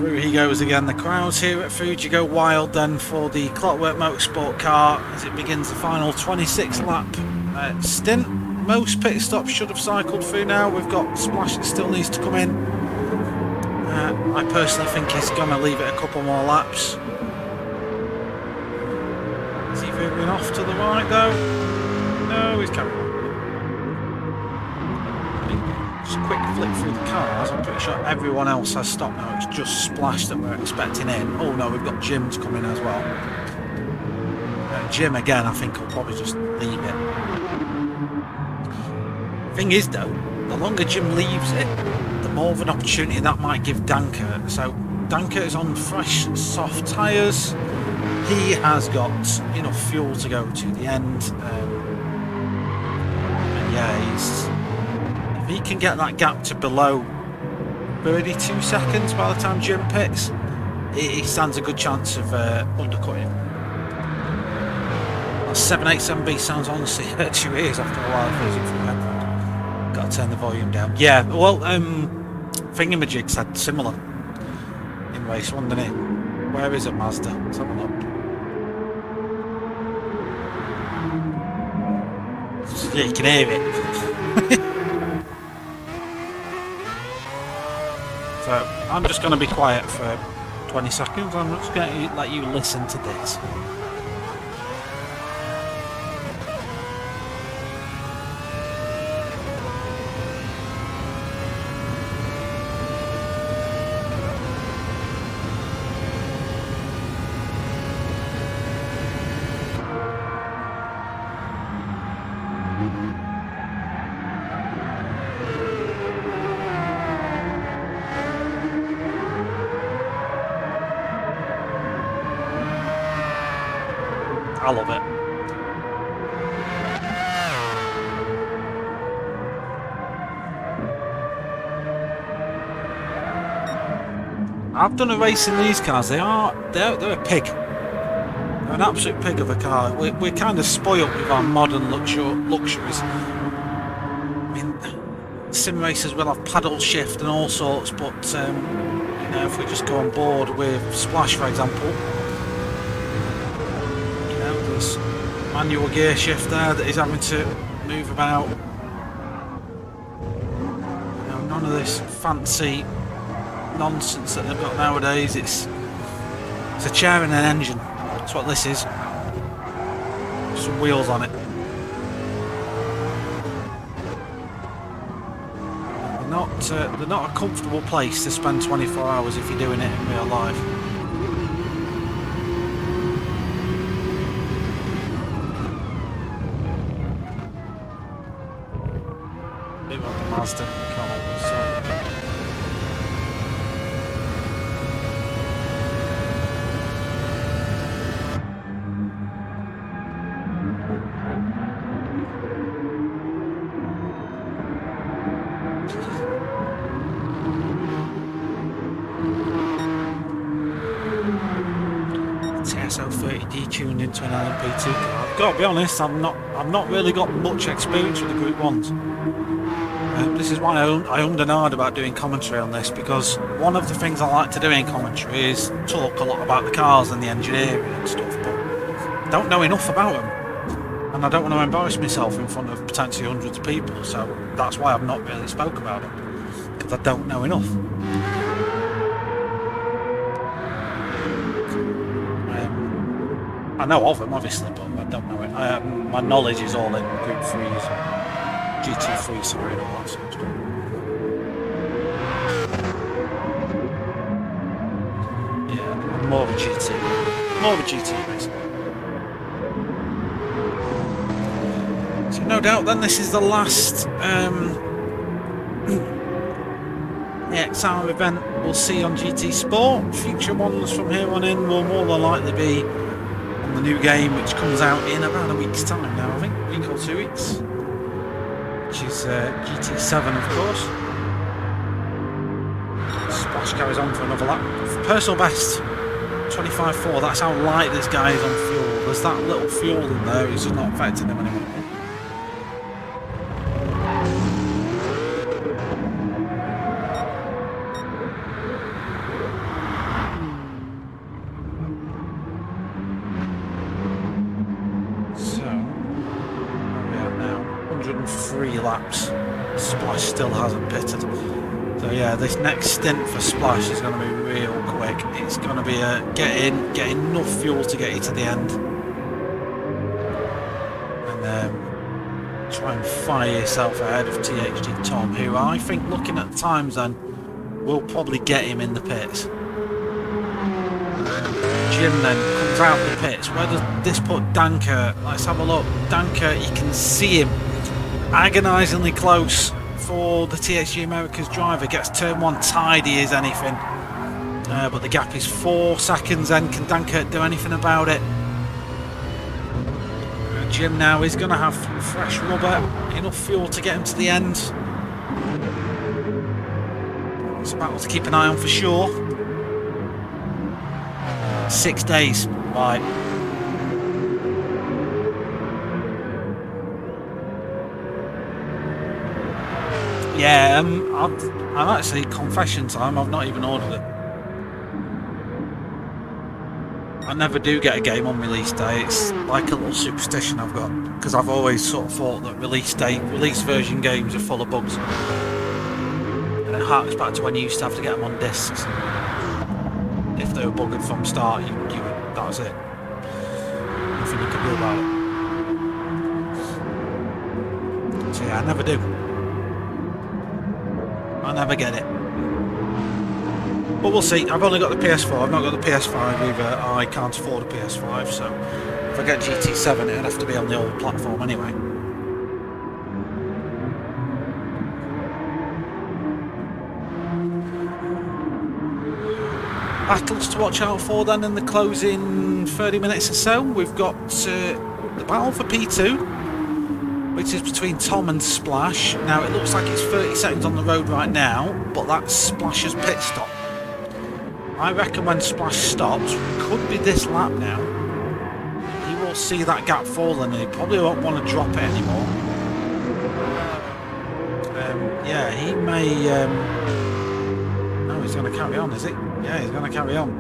S2: He goes again. The crowds here at Fuji go wild then for the Clockwork Motorsport car as it begins the final 26 lap stint. Most pit stops should have cycled through now. We've got Splash that still needs to come in. I personally think he's going to leave it a couple more laps. Is he veering off to the right though? No, he's carrying on. Just a quick flick through the cars. I'm pretty sure everyone else has stopped now. It's just Splash that we're expecting in. Oh no, we've got Jim to come in as well. Jim again, I think he'll probably just leave it. Thing is though, the longer Jim leaves it, the more of an opportunity that might give Danker. So Danker is on fresh, soft tyres. He has got enough fuel to go to the end. And yeah, if he can get that gap to below 32 seconds by the time Jim pits, he stands a good chance of undercutting. That 787B sounds honestly hurts your ears after a while of music from headphones. Got to turn the volume down. Yeah, well, Thingamajig said similar in race one, didn't he? Where is it, Mazda? Let's have a look. Yeah, you can hear it. So I'm just going to be quiet for 20 seconds. I'm just going to let you listen to this. I love it. I've done a race in these cars. They're a pig. They're an absolute pig of a car. We're kind of spoiled with our modern luxuries. I mean, sim racers will have paddle shift and all sorts, but you know, if we just go on board with Splash, for example. Manual gear shift there that he's having to move about. You know, none of this fancy nonsense that they've got nowadays. It's a chair and an engine. That's what this is. Some wheels on it. They're not a comfortable place to spend 24 hours if you're doing it in real life. Mazda. TSO30D tuned into an LMP2 car. I've got to be honest, I've not really got much experience with the Group 1s. This is why I ummed and ahed about doing commentary on this, because one of the things I like to do in commentary is talk a lot about the cars and the engineering and stuff, but I don't know enough about them, and I don't want to embarrass myself in front of potentially hundreds of people, so that's why I've not really spoke about them, because I don't know enough. I know of them, obviously, but I don't know it. My knowledge is all in Group 3s. GT3, sorry, and all that sort of stuff. Yeah, more of a GT race. So no doubt then this is the last AXR event we'll see on GT Sport. Future ones from here on in will more than likely be on the new game, which comes out in about a week's time now, I think, a week or 2 weeks. Which is GT7, of course. Splash carries on for another lap. Personal best, 25.4. That's how light this guy is on fuel. There's that little fuel in there, it's just not affecting him anymore. Laps. Splash still hasn't pitted. So yeah, this next stint for Splash is going to be real quick. It's going to be a get enough fuel to get you to the end, and try and fire yourself ahead of THD Tom, who I think, looking at the times then, will probably get him in the pits. Jim then comes out the pits. Where does this put Danker? Let's have a look. Danker, you can see him agonisingly close for the THG Americas driver. Gets turn 1 tidy as anything. But the gap is 4 seconds, and can Dankert do anything about it? Jim now is going to have fresh rubber, enough fuel to get him to the end. It's a battle to keep an eye on for sure. 6 days, right. Yeah, I'm actually, confession time, I've not even ordered it. I never do get a game on release day. It's like a little superstition I've got, because I've always sort of thought that release version games are full of bugs. And it harks back to when you used to have to get them on discs. If they were buggered from start, that was it. Nothing you could do about it. So yeah, I never do. I never get it. But we'll see. I've only got the PS4, I've not got the PS5 either. I can't afford a PS5, so if I get GT7 it'd have to be on the old platform anyway. Battles to watch out for then in the closing 30 minutes or so. We've got the battle for P2, which is between Tom and Splash. Now it looks like it's 30 seconds on the road right now, but that's Splash's pit stop. I reckon when Splash stops, could be this lap now, he will see that gap falling and he probably won't want to drop it anymore. Yeah, he may... No, he's going to carry on, is he? Yeah, he's going to carry on.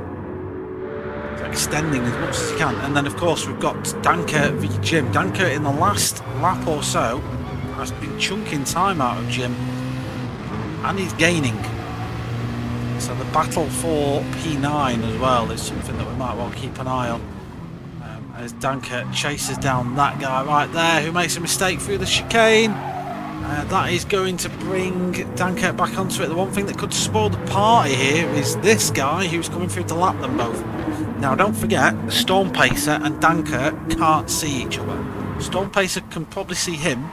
S2: He's extending as much as he can. And then, of course, we've got Dankert v Jim. Dankert in the last lap or so has been chunking time out of Jim. And he's gaining. So the battle for P9 as well is something that we might well keep an eye on. As Dankert chases down that guy right there who makes a mistake through the chicane. That is going to bring Dankert back onto it. The one thing that could spoil the party here is this guy who's coming through to lap them both. Now don't forget, Storm Pacer and Dankert can't see each other. Storm Pacer can probably see him,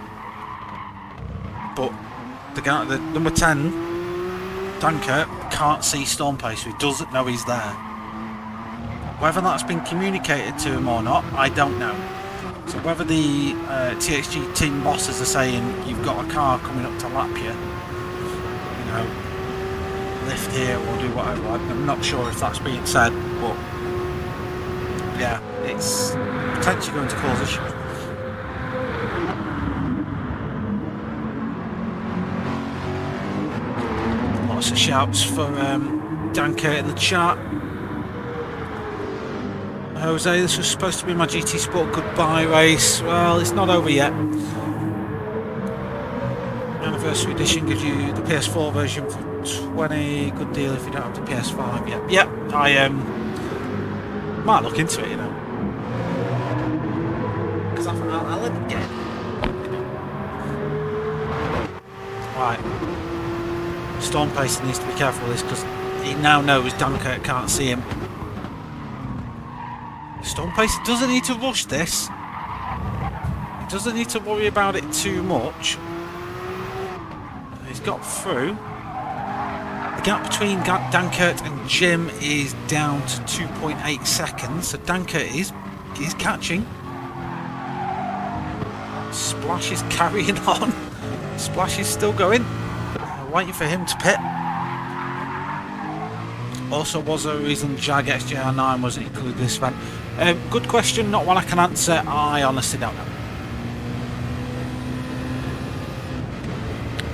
S2: but the guy, the number 10, Dankert, can't see Storm Pacer. He doesn't know he's there. Whether that's been communicated to him or not, I don't know. So whether the THG team bosses are saying you've got a car coming up to lap you, you know, lift here or do whatever, I'm not sure if that's being said, but yeah, it's potentially going to cause issues. Lots of shouts for Dankert in the chat. Jose, this was supposed to be my GT Sport goodbye race. Well, it's not over yet. Anniversary edition gives you the PS4 version for 20. Good deal if you don't have the PS5 yet. Yep, I might look into it, you know. Because I'll let it get. Right. Storm Pacer needs to be careful with this because he now knows Dankert can't see him. Storm Pacer doesn't need to rush this. He doesn't need to worry about it too much. He's got through. The gap between Dankert and Jim is down to 2.8 seconds. So Dankert is catching. Splash is carrying on. Splash is still going. Waiting for him to pit. Also, was there a reason Jag XJR9 wasn't included in this event? Good question, not one I can answer. I honestly don't know.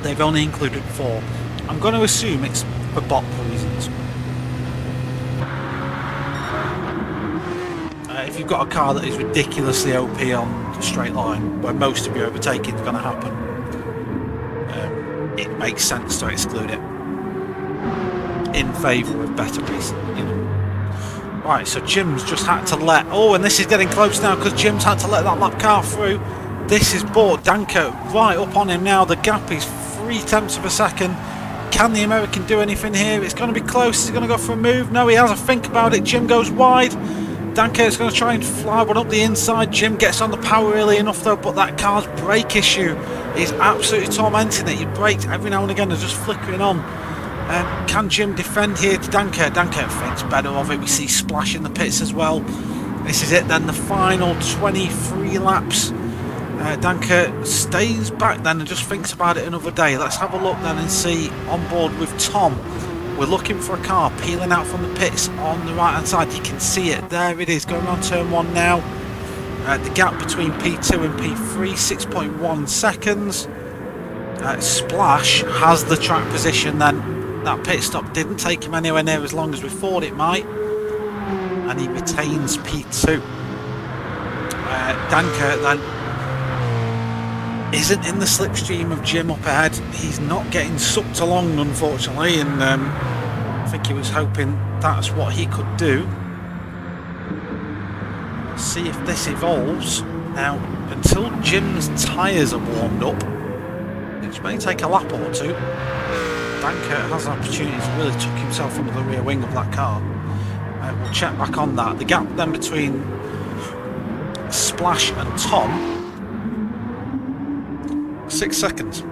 S2: They've only included 4. I'm going to assume it's for bot reasons. If you've got a car that is ridiculously OP on the straight line, where most of your overtaking is going to happen, it makes sense to exclude it in favour of better racing, you know. Right, so Jim's just had to let... Oh, and this is getting close now because Jim's had to let that lap car through. This is brought Dankert right up on him now. The gap is 0.3 of a second. Can the American do anything here? It's going to be close. Is he going to go for a move? No, he has a think about it. Jim goes wide. Dankert's going to try and fly one up the inside. Jim gets on the power early enough though, but that car's brake issue is absolutely tormenting it. Your brakes every now and again are just flickering on. Can Jim defend here to Dankert? Dankert thinks better of it. We see Splash in the pits as well. This is it then, the final 23 laps. Dankert stays back then and just thinks about it another day. Let's have a look then and see on board with Tom. We're looking for a car peeling out from the pits on the right hand side. You can see it, there it is, going on turn 1 now. The gap between P2 and P3, 6.1 seconds. Splash has the track position then. That pit stop didn't take him anywhere near as long as we thought it might, and he retains P2. Dankert then isn't in the slipstream of Jim up ahead. He's not getting sucked along, unfortunately, and I think he was hoping that's what he could do. See if this evolves. Now, until Jim's tyres are warmed up, which may take a lap or two, Dankert has an opportunity to really tuck himself under the rear wing of that car. We'll check back on that. The gap then between Splash and Tom, 6 seconds.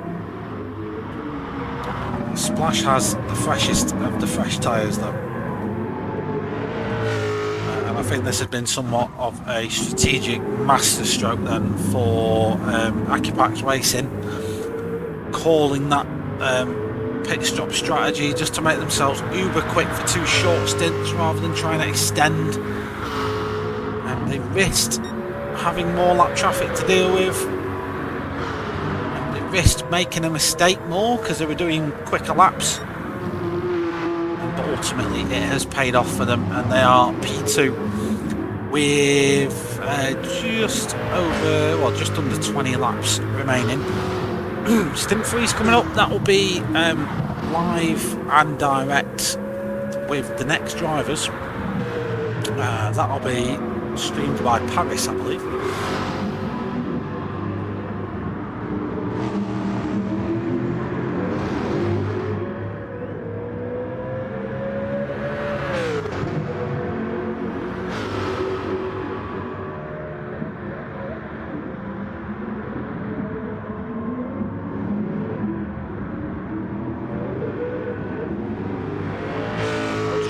S2: Splash has the freshest of the fresh tyres though. And I think this has been somewhat of a strategic masterstroke then for AequepaX Racing, calling that pit stop strategy just to make themselves uber quick for 2 short stints rather than trying to extend. And they risked having more lap traffic to deal with. And they risked making a mistake more because they were doing quicker laps. But ultimately it has paid off for them, and they are P2 with just under 20 laps remaining. Stint 3 is coming up. That will be live and direct with the next drivers. That'll be streamed by Paris, I believe.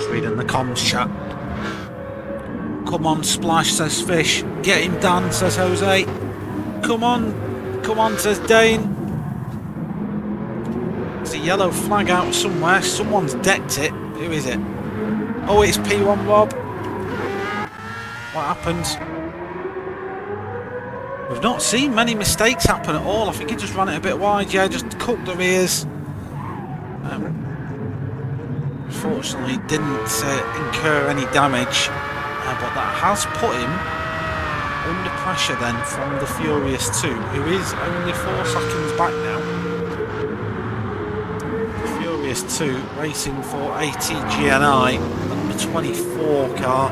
S2: Reading the comms chat. Come on, Splash, says Fish. Get him, Dan, says Jose. Come on, says Dane. There's a yellow flag out somewhere. Someone's decked it. Who is it? Oh, it's P1 Rob. What happened? We've not seen many mistakes happen at all. I think he just ran it a bit wide. Yeah, just cooked the rears. Unfortunately didn't incur any damage, but that has put him under pressure then from the Furious 2, who is only 4 seconds back now. Furious 2 racing for ATGNI, number 24 car.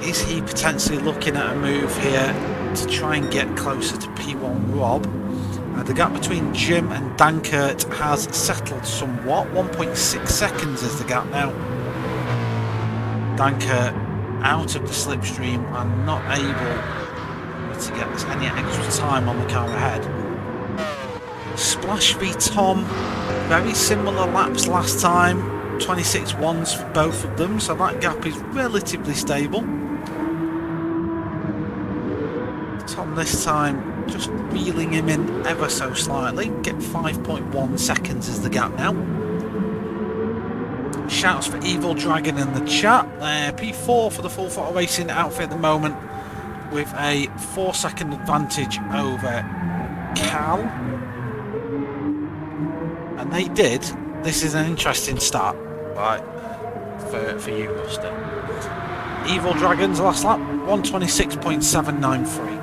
S2: Is he potentially looking at a move here to try and get closer to P1 Rob? The gap between Jim and Dankert has settled somewhat. 1.6 seconds is the gap now. Dankert out of the slipstream and not able to get any extra time on the car ahead. Splash v Tom, very similar laps last time. 26.1s for both of them, so that gap is relatively stable. Tom this time just reeling him in ever so slightly. Get 5.1 seconds is the gap now. Shouts for Evil Dragon in the chat. P4 for the Full Throttle Racing outfit at the moment, with a 4-second advantage over Cal. And they did. This is an interesting start, right, for you, Buster. Evil Dragon's last lap, 126.793.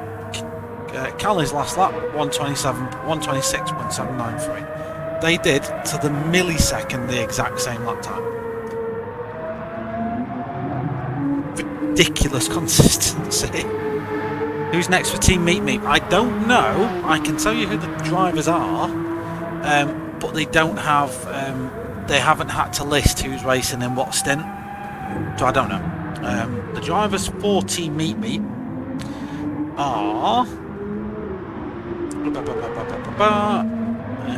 S2: Callie's last lap, 126.793. They did to the millisecond the exact same lap time. Ridiculous consistency. Who's next for Team Meet Me? I don't know. I can tell you who the drivers are, but they don't have. They haven't had to list who's racing in what stint, so I don't know. The drivers for Team Meet Me are...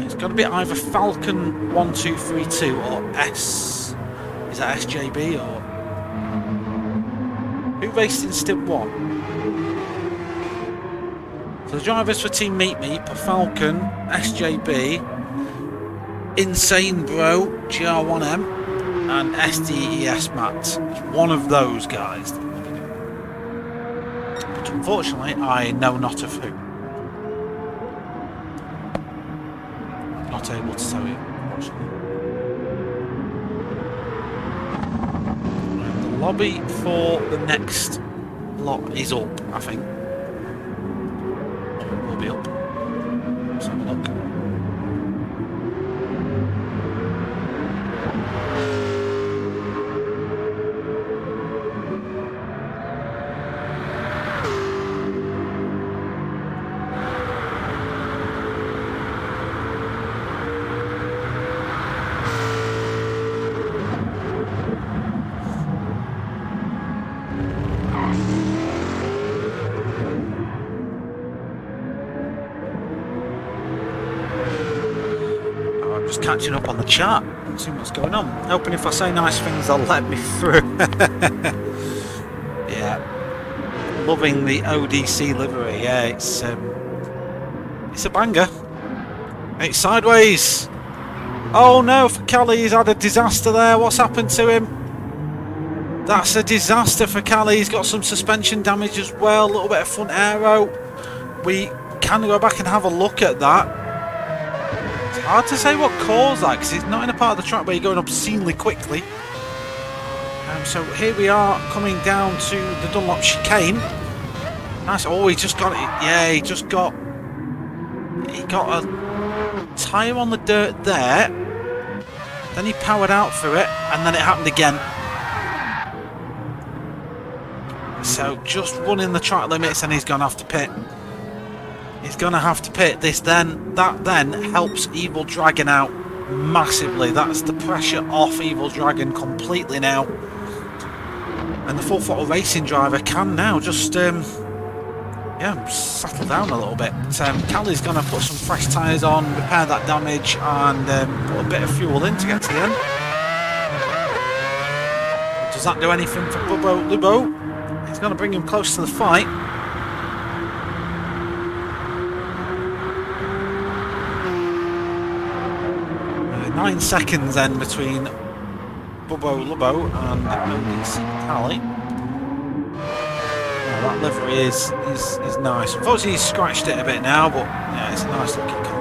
S2: it's got to be either Falcon 1232 or S. Is that SJB or... Who raced in Stint 1? So the drivers for Team Meet Me are Falcon, SJB, Insane Bro, GR1M, and SDES Matt. It's one of those guys. But unfortunately, I know not of who. I'm not able to tell you, unfortunately. The lobby for the next lot is up, I think. It will be up. Let's have a look. Catching up on the chat, seeing what's going on. Hoping if I say nice things they'll let me through. Yeah, loving the ODC livery. Yeah, it's a banger. It's sideways. Oh no, for Callie, he's had a disaster there. What's happened to him? That's a disaster for Callie. He's got some suspension damage as well, a little bit of front aero. We can go back and have a look at that. Hard to say what caused that because it's not in a part of the track where you're going obscenely quickly. So here we are coming down to the Dunlop chicane. Nice. Oh, he just got it. Yeah, he got a tyre on the dirt there. Then he powered out through it, and then it happened again. So just running the track limits, and he's gonna have to pit. He's going to have to pit this then. That then helps Evil Dragon out massively. That's the pressure off Evil Dragon completely now. And the Full Throttle Racing driver can now just settle down a little bit. Callie's going to put some fresh tyres on, repair that damage, and put a bit of fuel in to get to the end. Does that do anything for Bubbo Lubo? He's going to bring him close to the fight. 9 seconds then between Bubbo Lubbo and ODC Tally. That livery is nice. Unfortunately, he's scratched it a bit now, but yeah, it's a nice looking car.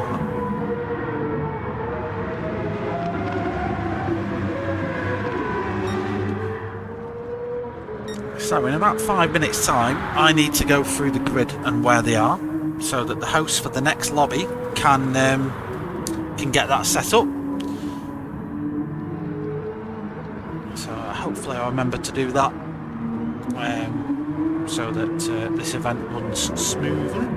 S2: So in about 5 minutes' time, I need to go through the grid and where they are, so that the host for the next lobby can get that set up. Hopefully I remember to do that so that this event runs smoothly.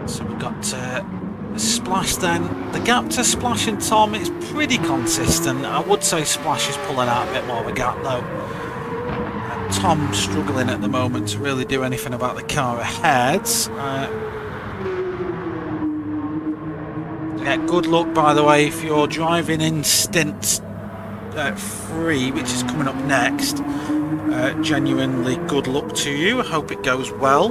S2: So we've got Splash then. The gap to Splash and Tom is pretty consistent. I would say Splash is pulling out a bit more of a gap though. Tom struggling at the moment to really do anything about the car ahead. Yeah, good luck, by the way, if you're driving in Stint 3, which is coming up next. Genuinely good luck to you. I hope it goes well.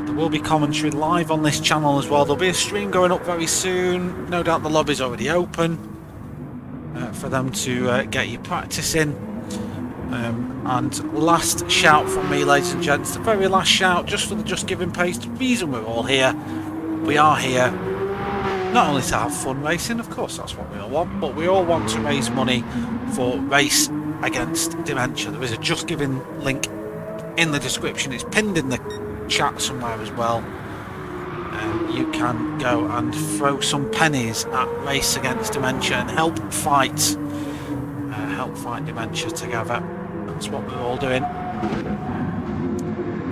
S2: There will be commentary live on this channel as well. There'll be a stream going up very soon. No doubt the lobby's already open for them to get you practicing. And last shout from me, ladies and gents, the very last shout, just for the Just Giving page. The reason we're all here, we are here not only to have fun racing, of course that's what we all want, but we all want to raise money for Race Against Dementia. There is a Just Giving link in the description. It's pinned in the chat somewhere as well. You can go and throw some pennies at Race Against Dementia and help fight dementia together. That's what we're all doing.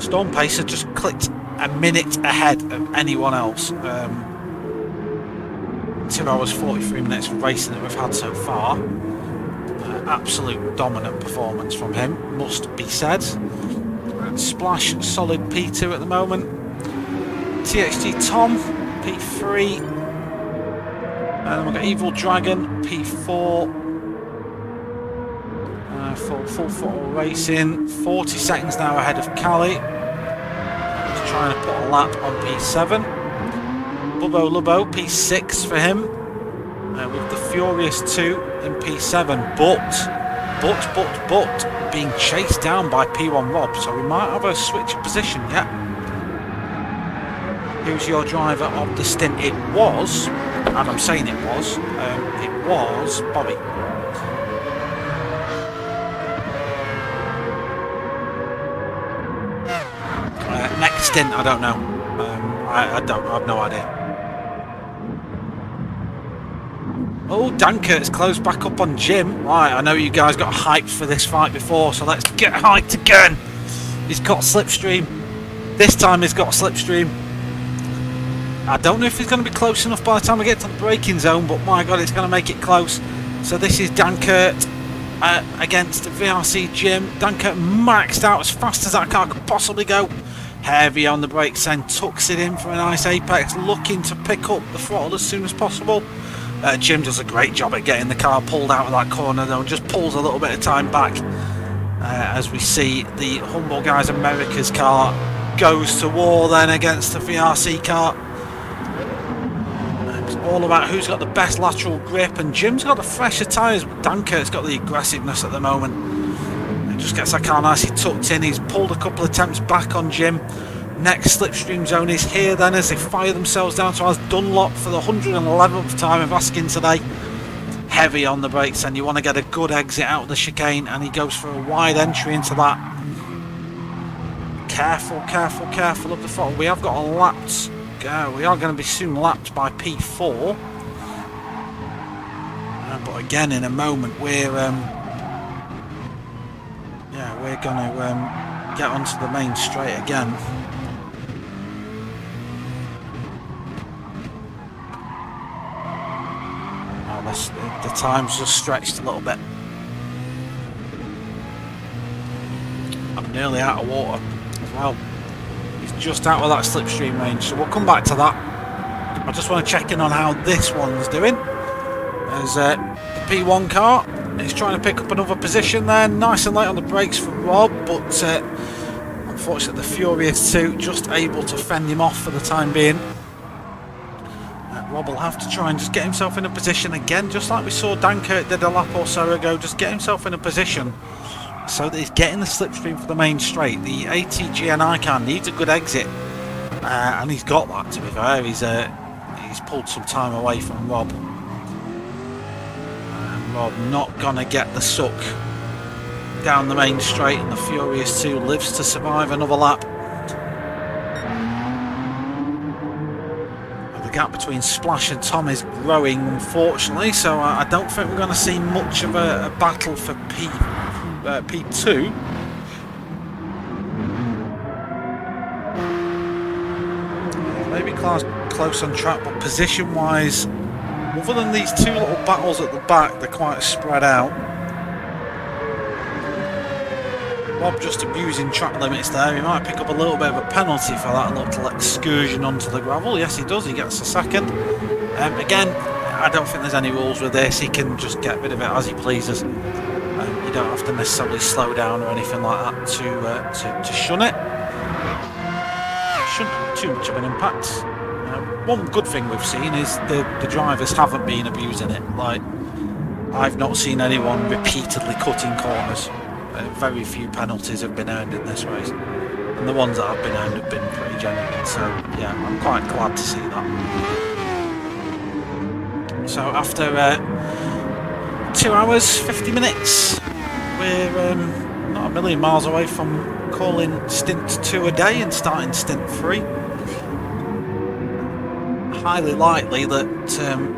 S2: Storm Pacer just clicked a minute ahead of anyone else. 2 hours 43 minutes of racing that we've had so far. Absolute dominant performance from him, must be said. And Splash, solid P2 at the moment. TXG Tom, P3. And then we've got Evil Dragon, P4. Full throttle racing, 40 seconds now ahead of Cali. He's trying to put a lap on P7. Bubbo Lubbo, P6 for him. With the Furious 2 in P7, but being chased down by P1 Rob, so we might have a switch of position yet. Who's your driver of the stint? It was, and I'm saying it was Bobby. Next stint, I don't know. I have no idea. Oh, Dankert's closed back up on Jim. Right, I know you guys got hyped for this fight before, so let's get hyped again. He's got slipstream. This time he's got slipstream. I don't know if he's going to be close enough by the time we get to the braking zone, but my God, it's going to make it close. So this is Dankert against VRC Jim. Dankert maxed out as fast as that car could possibly go. Heavy on the brakes, then tucks it in for a nice apex, looking to pick up the throttle as soon as possible. Jim does a great job at getting the car pulled out of that corner, though, and just pulls a little bit of time back as we see the Humble Guys America's car goes to war then against the VRC car. It's all about who's got the best lateral grip, and Jim's got the fresher tyres, but Dankert's got the aggressiveness at the moment. He just gets that car nicely tucked in. He's pulled a couple of attempts back on Jim. Next slipstream zone is here then as they fire themselves down towards Dunlop for the 111th time of asking today. Heavy on the brakes, and you want to get a good exit out of the chicane, and he goes for a wide entry into that. Careful of the throttle. We have got a lapped, we are going to be soon lapped by P4. But again, in a moment, we're going to get onto the main straight again. The time's just stretched a little bit. I'm nearly out of water as well. He's just out of that slipstream range, so we'll come back to that. I just want to check in on how this one's doing. There's the P1 car. He's trying to pick up another position there. Nice and light on the brakes for Rob, but unfortunately the Furious 2 just able to fend him off for the time being. Rob will have to try and just get himself in a position again, just like we saw Dankert did a lap or so ago. Just get himself in a position so that he's getting the slipstream for the main straight. The ATGNI car needs a good exit, and he's got that, to be fair. He's pulled some time away from Rob. Rob not going to get the suck down the main straight, and the Furious 2 lives to survive another lap. Gap between Splash and Tom is growing, unfortunately, so I don't think we're going to see much of a battle for P2. Maybe close on track, but position wise, other than these two little battles at the back, they're quite spread out. Rob just abusing track limits there. He might pick up a little bit of a penalty for that little excursion onto the gravel. Yes, he does. He gets a second. Again, I don't think there's any rules with this. He can just get rid of it as he pleases. You don't have to necessarily slow down or anything like that to shun it. Shouldn't have too much of an impact. One good thing we've seen is the drivers haven't been abusing it. Like, I've not seen anyone repeatedly cutting corners. Very few penalties have been earned in this race, and the ones that have been earned have been pretty genuine, so yeah, I'm quite glad to see that. So after 2 hours 50 minutes, we're not a million miles away from calling Stint 2 a day and starting Stint 3. Highly likely that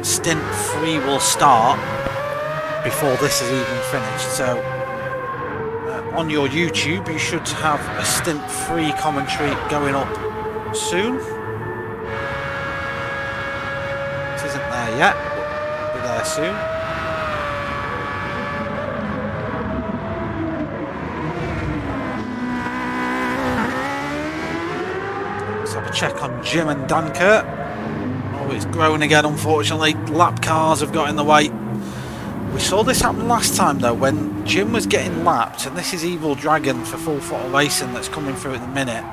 S2: Stint 3 will start before this is even finished, so on your YouTube you should have a Stint 3 commentary going up soon. It isn't there yet, but we'll be there soon. Let's have a check on Jim and Dankert. Oh, it's grown again, unfortunately. Lap cars have got in the way. We saw this happen last time though, when Jim was getting lapped, and this is Evil Dragon for Full Throttle Racing that's coming through at the minute.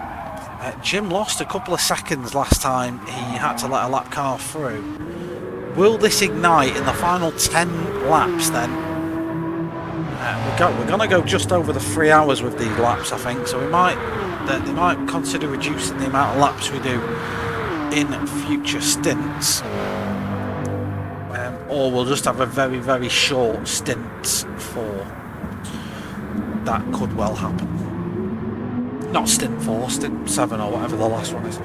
S2: Jim lost a couple of seconds last time he had to let a lap car through. Will this ignite in the final 10 laps then? We're going to go just over the 3 hours with these laps, I think, so they might consider reducing the amount of laps we do in future stints. Or we'll just have a very, very short stint for that. Could well happen. Not stint 4, stint 7 or whatever the last one is.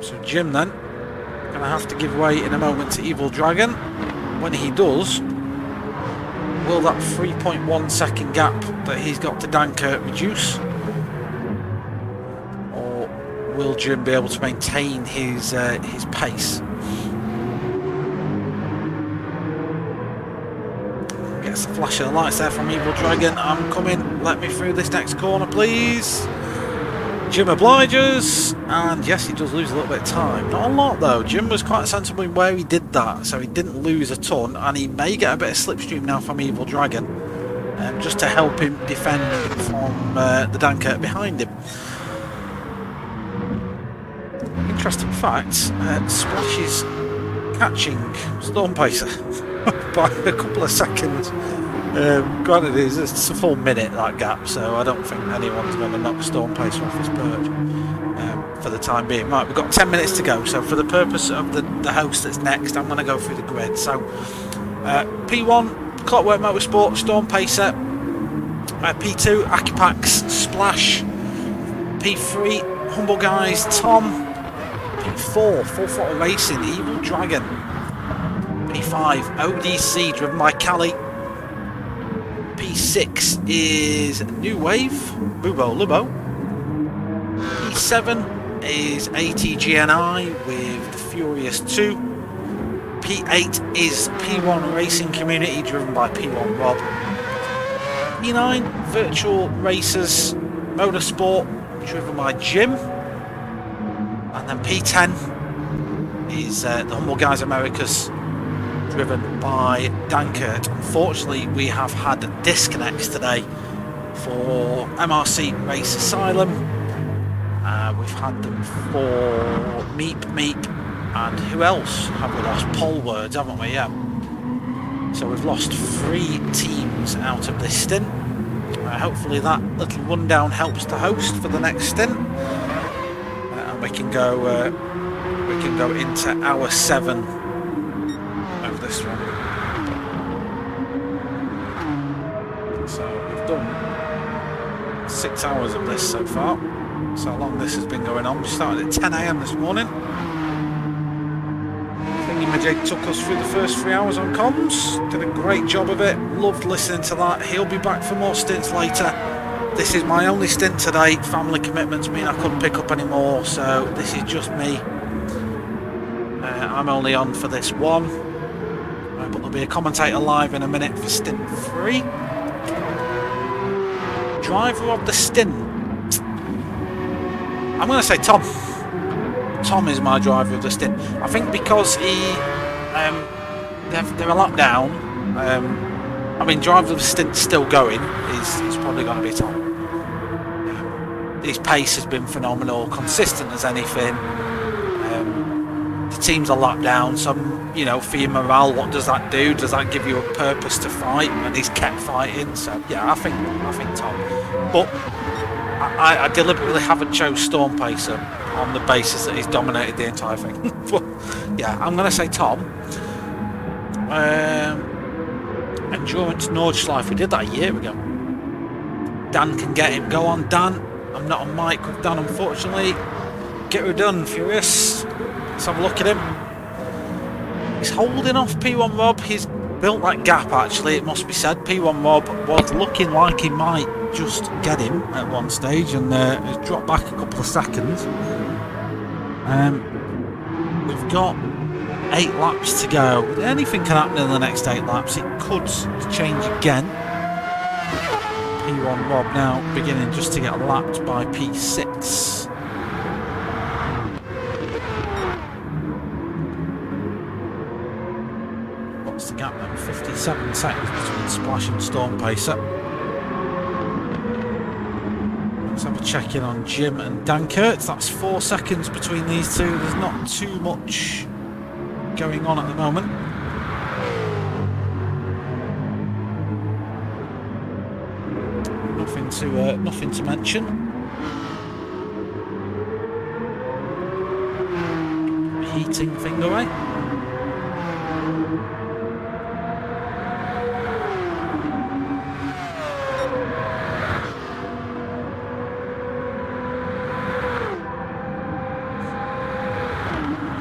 S2: So Jim then, going to have to give way in a moment to Evil Dragon. When he does, will that 3.1 second gap that he's got to Dankert reduce? Or will Jim be able to maintain his pace? Gets the flash of the lights there from Evil Dragon. I'm coming, let me through this next corner please. Jim obliges, and yes, he does lose a little bit of time. Not a lot though. Jim was quite sensible in where he did that, so he didn't lose a ton, and he may get a bit of slipstream now from Evil Dragon, just to help him defend from the Dankert behind him. Interesting fact, Splash is catching Storm Pacer by a couple of seconds. Granted, it's a full minute that gap, so I don't think anyone's going to knock Storm Pacer off his perch for the time being. Right, we've got 10 minutes to go, so for the purpose of the host that's next, I'm going to go through the grid. So P1, Clockwork Motorsport, Storm Pacer. P2, AequepaX, Splash. P3, Humble Guys, Tom. P4, Full Throttle Racing, Evil Dragon. P5, ODC, driven by Cali. P6 is New Wave, Bubo Lubo. P7 is ATGNI with the Furious 2. P8 is P1 Racing Community, driven by P1 Rob. P9, Virtual Racers Motorsport, driven by Jim. And then P10 is the Humble Guys Americas, driven by Dankert. Unfortunately, we have had disconnects today for MRC Race Asylum. We've had them for Meep, and who else have we lost? Polwords, haven't we? Yeah. So we've lost 3 teams out of this stint. Hopefully that little rundown helps the host for the next stint. And we can go into hour 7 of this one. So we've done 6 hours of this so far. That's how long this has been going on. We started at 10 AM this morning. Thingy took us through the first 3 hours on comms. Did a great job of it. Loved listening to that. He'll be back for more stints later. This is my only stint today. Family commitments mean I couldn't pick up any more, so this is just me. I'm only on for this one. But there'll be a commentator live in a minute for stint 3. Driver of the stint. I'm going to say Tom. Tom is my driver of the stint. I think because they're a lap down. I mean, driver of the stint still going is probably going to be Tom. His pace has been phenomenal, consistent as anything. The team's a lap down, so for your morale, what does that do? Does that give you a purpose to fight? And he's kept fighting. So yeah, I think Tom. But I deliberately haven't chose Storm Pacer on the basis that he's dominated the entire thing. But yeah, I'm going to say Tom. Endurance Nordschleife, we did that a year ago. Dan can get him. Go on, Dan. I'm not on mic with Dan, unfortunately. Get her done, Furious. Let's have a look at him. He's holding off P1 Rob. He's built that gap, actually, it must be said. P1 Rob was looking like he might just get him at one stage, and has dropped back a couple of seconds. We've got 8 laps to go. Anything can happen in the next 8 laps. It could change again. P1 Rob now beginning just to get lapped by P6. What's the gap then? 57 seconds between Splash and Storm Pacer. Let's have a check in on Jim and Dankert. That's 4 seconds between these two. There's not too much going on at the moment. Nothing to mention. Heating thing away.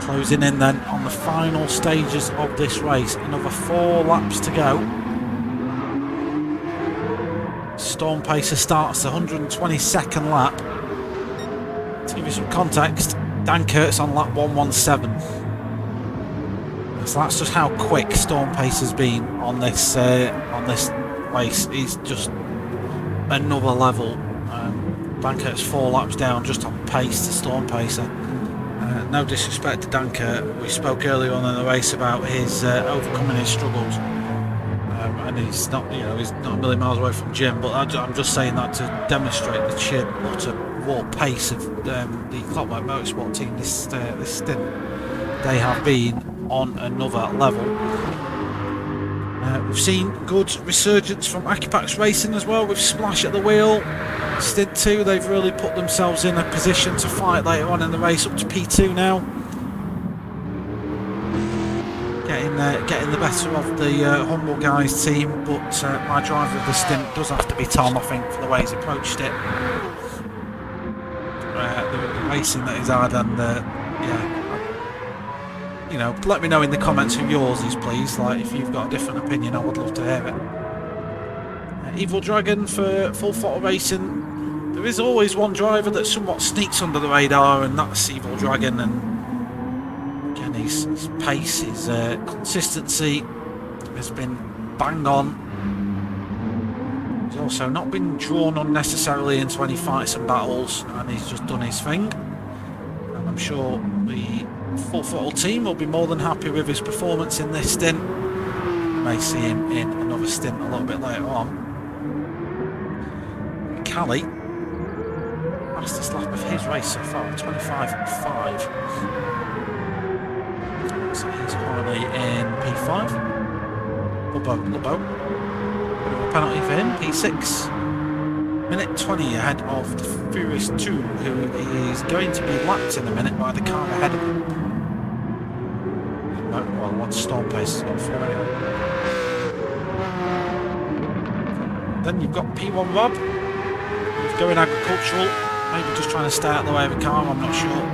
S2: Closing in then on the final stages of this race. Another 4 laps to go. Storm Pacer starts the 122nd lap. To give you some context, Dankert's on lap 117. So that's just how quick Storm Pacer's been on this race. He's just another level. Dankert's 4 laps down just on pace to Storm Pacer. No disrespect to Dankert. We spoke earlier on in the race about his overcoming his struggles, and he's not, he's not a million miles away from Jim. But I'm just saying that to demonstrate the utter raw pace of the Clockwork Motorsport team this stint. They have been on another level. We've seen good resurgence from AequepaX Racing as well, with Splash at the wheel. Stint 2, they've really put themselves in a position to fight later on in the race, up to P2 now. Getting the better of the Humble Guys team, but my driver of the stint does have to be Tom, I think, for the way he's approached it. The racing that he's had, and let me know in the comments who yours is, please. Like, if you've got a different opinion, I would love to hear it. Evil Dragon for Full Throttle Racing. There is always one driver that somewhat sneaks under the radar, and that's Evil Dragon. And again, his pace, his consistency has been bang on. He's also not been drawn unnecessarily into any fights and battles, and he's just done his thing. And I'm sure the Full Throttle team will be more than happy with his performance in this stint. You may see him in another stint a little bit later on. Callie, fastest lap of his race so far, 25.5. So he's currently in P5. Lubbo. Bit of a penalty for him, P6. Minute 20 ahead of the Furious 2, who is going to be lapped in a minute by the car ahead of him. Well, once Storm Pace has gone through anyway. Then you've got P1 Rob. Going agricultural, maybe just trying to stay out of the way of a car, I'm not sure.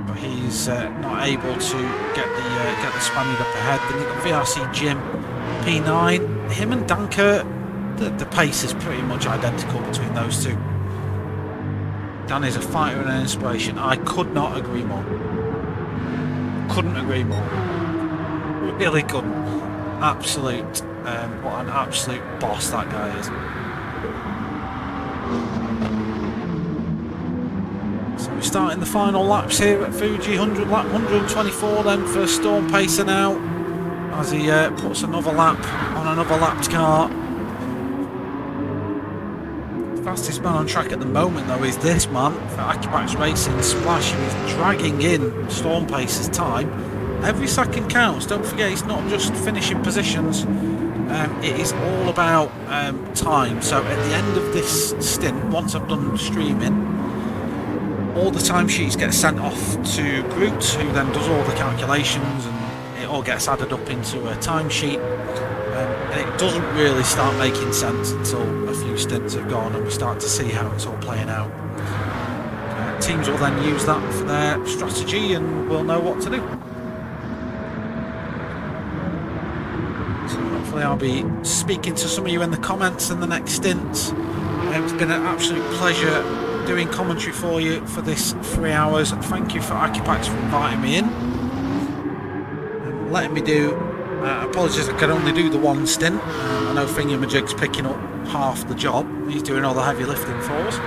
S2: But he's not able to get the Spaniard up ahead. Then you've got VRC Jim, P9. Him and Dankert, the pace is pretty much identical between those two. Dan is a fighter and an inspiration. I could not agree more. Couldn't agree more. Really couldn't. Absolute, what an absolute boss that guy is. So we're starting the final laps here at Fuji, 124 then for Storm Pacer now, as he puts another lap on another lapped car. Fastest man on track at the moment though is this man for AequepaX Racing, Splash, who is dragging in Storm Pacer's time. Every second counts, don't forget it's not just finishing positions. It is all about time. So at the end of this stint, once I've done streaming, all the timesheets get sent off to Groot, who then does all the calculations, and it all gets added up into a timesheet. And it doesn't really start making sense until a few stints have gone and we start to see how it's all playing out. Teams will then use that for their strategy and we'll know what to do. Hopefully I'll be speaking to some of you in the comments in the next stint. It's been an absolute pleasure doing commentary for you for this 3 hours. Thank you for AequepaX for inviting me in. letting me do. Apologies, I can only do the one stint. I know Thingamajig's picking up half the job. He's doing all the heavy lifting for us.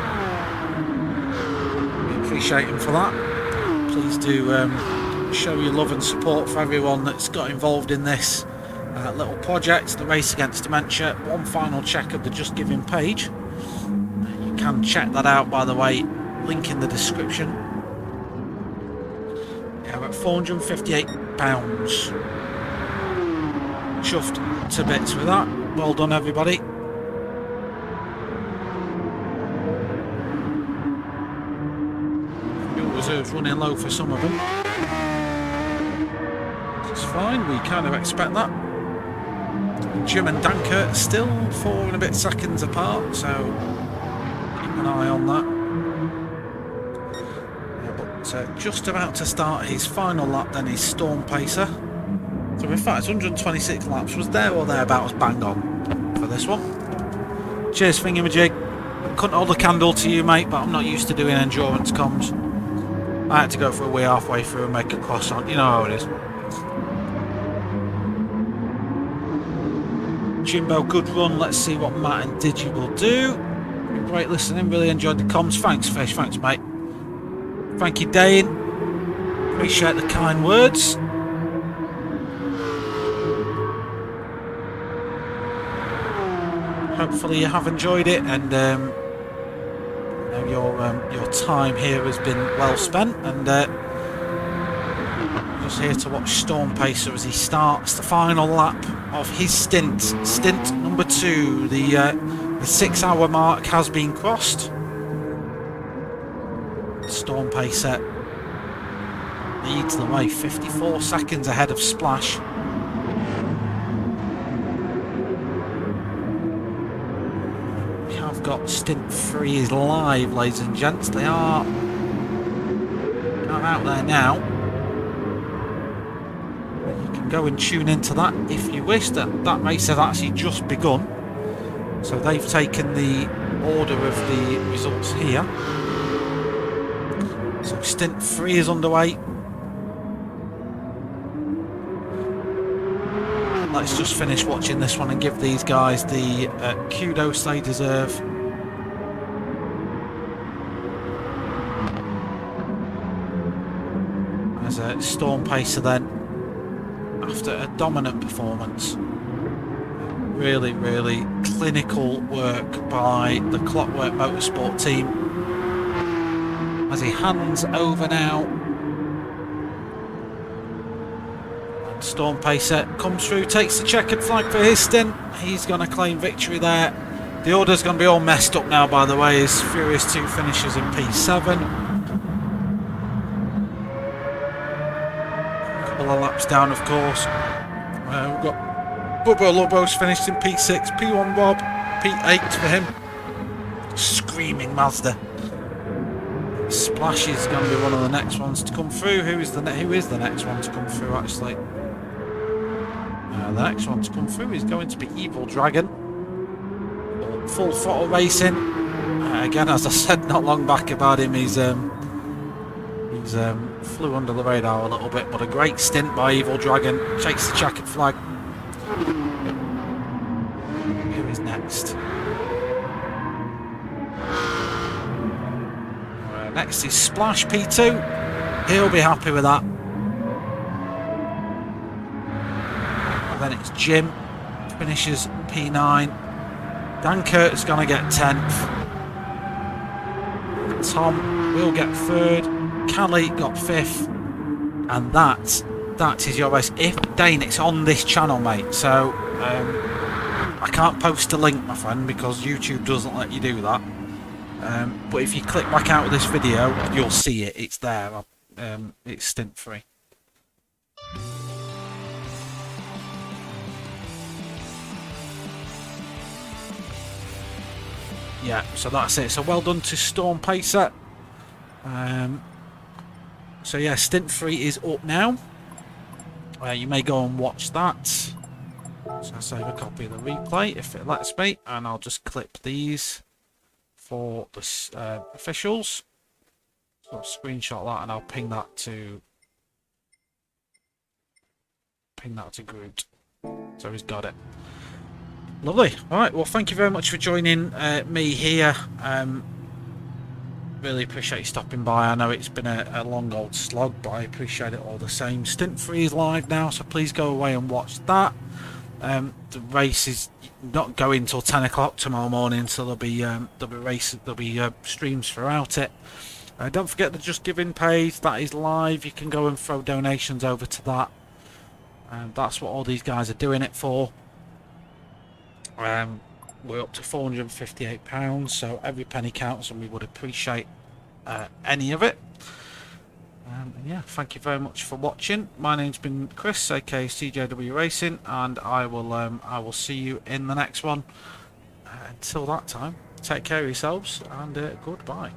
S2: We appreciate him for that. Please do show your love and support for everyone that's got involved in this little project, the Race Against Dementia. One final check of the Just Giving page. You can check that out, by the way, link in the description. Yeah, we're at £458. Chuffed to bits with that. Well done, everybody. Fuel reserves running low for some of them. It's fine, we kind of expect that. Jim and Danker still 4 and a bit seconds apart, so keep an eye on that. Yeah, but just about to start his final lap then, his Storm Pacer. So in fact, 126 laps was there or thereabouts bang on for this one. Cheers, Thingamajig. Couldn't hold a candle to you, mate, but I'm not used to doing endurance comms. I had to go for a wee halfway through and make a croissant. You know how it is. Jimbo, good run. Let's see what Matt and Digi will do. Great listening. Really enjoyed the comms. Thanks, Fish. Thanks, mate. Thank you, Dane. Appreciate the kind words. Hopefully you have enjoyed it, and your time here has been well spent. And just here to watch Storm Pacer as he starts the final lap of his stint number 2. The 6-hour mark has been crossed. Storm Pacer leads the way, 54 seconds ahead of Splash. Got Stint 3 is live, ladies and gents. They are out there now. You can go and tune into that if you wish. That race has actually just begun, so they've taken the order of the results here. So Stint 3 is underway. Let's just finish watching this one and give these guys the kudos they deserve. As a Storm Pacer then, after a dominant performance, really, really clinical work by the Clockwork Motorsport team. As he hands over now, Storm Pacer comes through, takes the checkered flag for his stint. He's going to claim victory there. The order's going to be all messed up now, by the way, as Furious 2 finishes in P7. A couple of laps down, of course. We've got Bubba Lobos finished in P6, P1 Bob, P8 for him. Screaming Mazda. Splash is going to be one of the next ones to come through. Who is the next one to come through, actually? The next one to come through is going to be Evil Dragon. Full throttle racing. Again, as I said not long back about him, he's flew under the radar a little bit, but a great stint by Evil Dragon. Takes the checkered flag. Who is next? Next is Splash P2. He'll be happy with that. And then it's Jim. Finishes P9. Dan Kurt's going to get 10th. Tom will get 3rd. Callie got 5th. And that is your race. If Dane, it's on this channel, mate. So I can't post a link, my friend, because YouTube doesn't let you do that. But if you click back out of this video, you'll see it. It's there. It's Stint 3. Yeah, so that's it. So well done to Storm Pacer. So yeah, Stint 3 is up now. You may go and watch that. So I'll save a copy of the replay if it lets me, and I'll just clip these for the officials. So I'll screenshot that and I'll ping that to ping that to Groot. So he's got it. Lovely. Alright, well thank you very much for joining me here. Really appreciate you stopping by. I know it's been a long old slog, but I appreciate it all the same. Stint 3 is live now, so please go away and watch that. The race is not going till 10 o'clock tomorrow morning, so there'll be streams throughout it. Don't forget the Just Giving page, that is live. You can go and throw donations over to that. That's what all these guys are doing it for. We're up to £458, so every penny counts, and we would appreciate any of it. And yeah, thank you very much for watching. My name's been Chris, aka CJW Racing, and I will see you in the next one. Until that time, take care of yourselves, and goodbye.